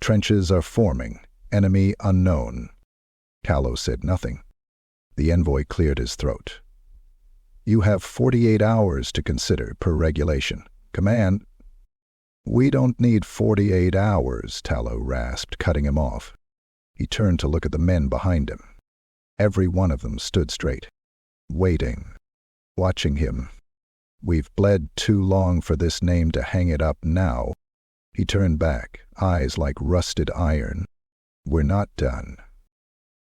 Trenches are forming, enemy unknown. Gallows said nothing. The envoy cleared his throat. You have 48 hours to consider per regulation. Command. We don't need 48 hours, Tallow rasped, cutting him off. He turned to look at the men behind him. Every one of them stood straight. waiting, watching him. We've bled too long for this name to hang it up now. He turned back, eyes like rusted iron. We're not done.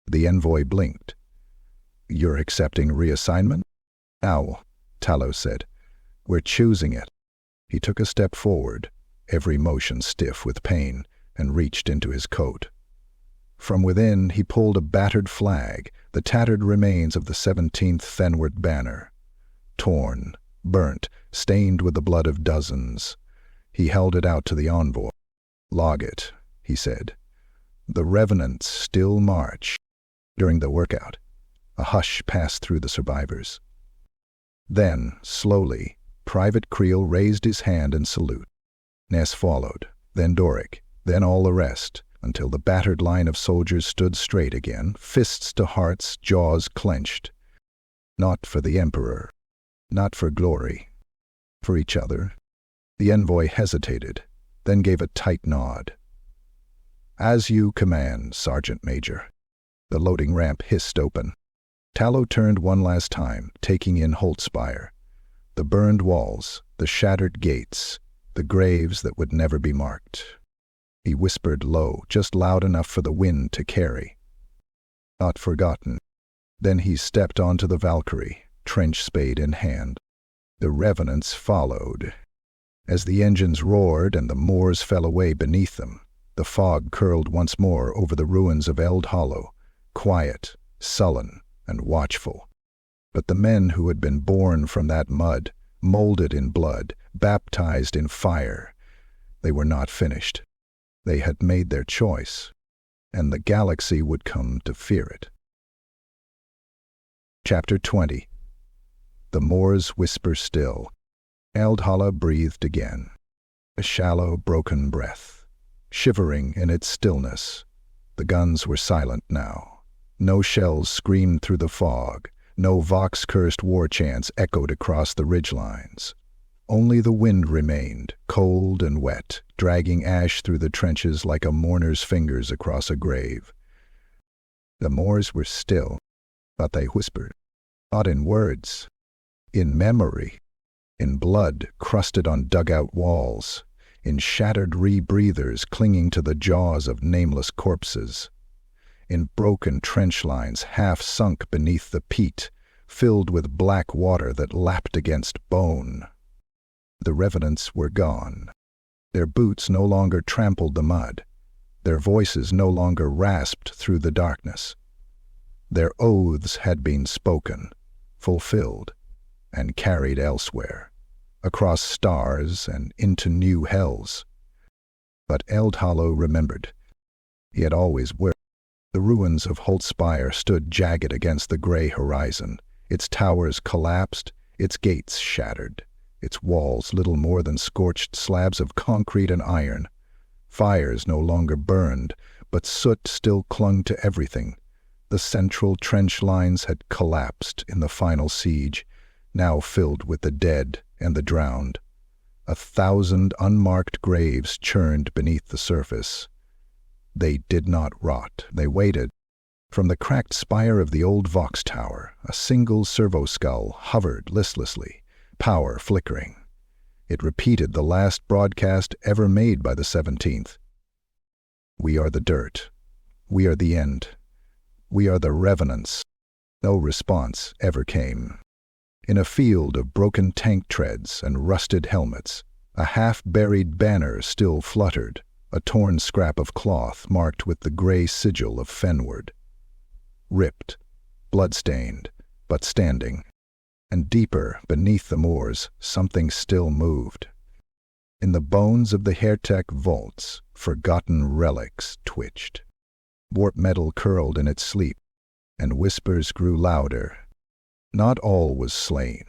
The envoy blinked. You're accepting reassignment? Now, Tallow said. We're choosing it. He took a step forward, every motion stiff with pain, and reached into his coat. From within he pulled a battered flag, the tattered remains of the 17th Fenward banner. Torn, burnt, stained with the blood of dozens. He held it out to the envoy. Log it, he said. The Revenants still march. During the workout, a hush passed through the survivors. Then, slowly, Private Creel raised his hand in salute. Ness followed, then Doric, then all the rest, until the battered line of soldiers stood straight again, fists to hearts, jaws clenched. Not for the Emperor, not for glory, for each other. The envoy hesitated, then gave a tight nod. As you command, Sergeant Major. The loading ramp hissed open. Tallow turned one last time, taking in Holtspire. The burned walls, the shattered gates, the graves that would never be marked. He whispered low, just loud enough for the wind to carry. Not forgotten. Then he stepped onto the Valkyrie, trench spade in hand. The Revenants followed. As the engines roared and the moors fell away beneath them, the fog curled once more over the ruins of Eldhollow, quiet, sullen, and watchful. But the men who had been born from that mud, molded in blood, baptized in fire, they were not finished. They had made their choice, and the galaxy would come to fear it. Chapter 20. The moors whisper still. Eldhollow breathed again. A shallow, broken breath. Shivering in its stillness. The guns were silent now. No shells screamed through the fog. No vox-cursed war chants echoed across the ridgelines. Only the wind remained, cold and wet, dragging ash through the trenches like a mourner's fingers across a grave. The moors were still, but they whispered, not in words, in memory, in blood crusted on dugout walls, in shattered rebreathers clinging to the jaws of nameless corpses, in broken trench lines half sunk beneath the peat, filled with black water that lapped against bone. The Revenants were gone. Their boots no longer trampled the mud. Their voices no longer rasped through the darkness. Their oaths had been spoken, fulfilled, and carried elsewhere, across stars and into new hells. But Eldhollow remembered. He had always worked. The ruins of Holtspire stood jagged against the gray horizon, its towers collapsed, its gates shattered, its walls little more than scorched slabs of concrete and iron. Fires no longer burned, but soot still clung to everything. The central trench lines had collapsed in the final siege, now filled with the dead and the drowned. 1,000 unmarked graves churned beneath the surface. They did not rot. They waited. From the cracked spire of the old Vox Tower, a single servo-skull hovered listlessly, power flickering. It repeated the last broadcast ever made by the 17th. We are the dirt. We are the end. We are the Revenants. No response ever came. In a field of broken tank treads and rusted helmets, a half-buried banner still fluttered, a torn scrap of cloth marked with the gray sigil of Fenward. Ripped, blood-stained, but standing. And deeper, beneath the moors, something still moved. In the bones of the heretek vaults, forgotten relics twitched. Warp metal curled in its sleep, and whispers grew louder. Not all was slain.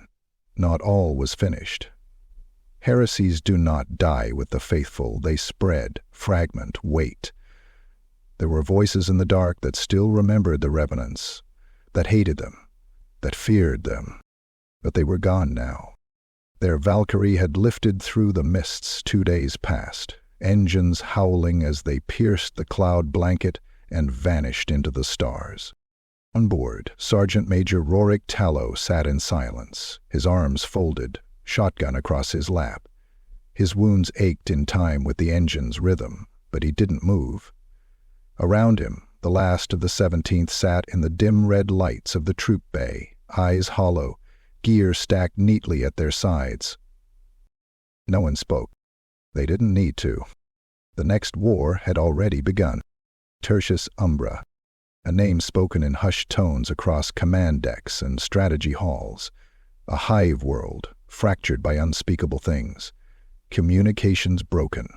Not all was finished. Heresies do not die with the faithful. They spread, fragment, wait. There were voices in the dark that still remembered the Revenants, that hated them, that feared them. But they were gone now. Their Valkyrie had lifted through the mists 2 days past, engines howling as they pierced the cloud blanket and vanished into the stars. On board, Sergeant Major Rorik Tallow sat in silence, his arms folded, shotgun across his lap. His wounds ached in time with the engine's rhythm, but he didn't move. Around him, the last of the 17th sat in the dim red lights of the troop bay, eyes hollow, gear stacked neatly at their sides. No one spoke. They didn't need to. The next war had already begun. Tertius Umbra, a name spoken in hushed tones across command decks and strategy halls. A hive world, fractured by unspeakable things. Communications broken.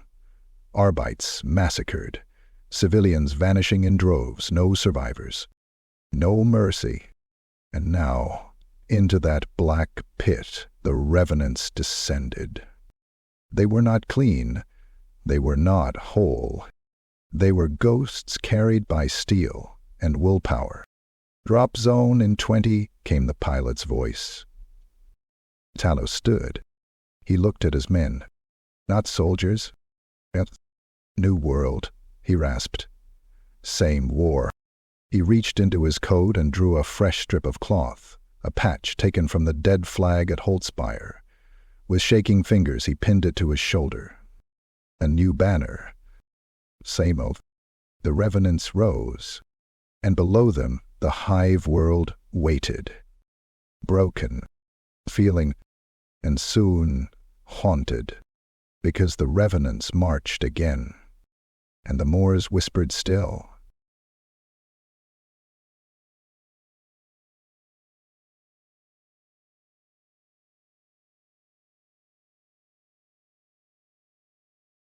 Arbites massacred. Civilians vanishing in droves, no survivors. No mercy. And now, into that black pit, the Revenants descended. They were not clean. They were not whole. They were ghosts carried by steel and willpower. "Drop zone in 20, came the pilot's voice. Tallow stood. He looked at his men. Not soldiers. New world, he rasped. Same war. He reached into his coat and drew a fresh strip of cloth, a patch taken from the dead flag at Holtzspire. With shaking fingers he pinned it to his shoulder. A new banner. Same oath. The Revenants rose, and below them the hive world waited. Broken, feeling, and soon haunted, because the Revenants marched again. And the Moors whispered still.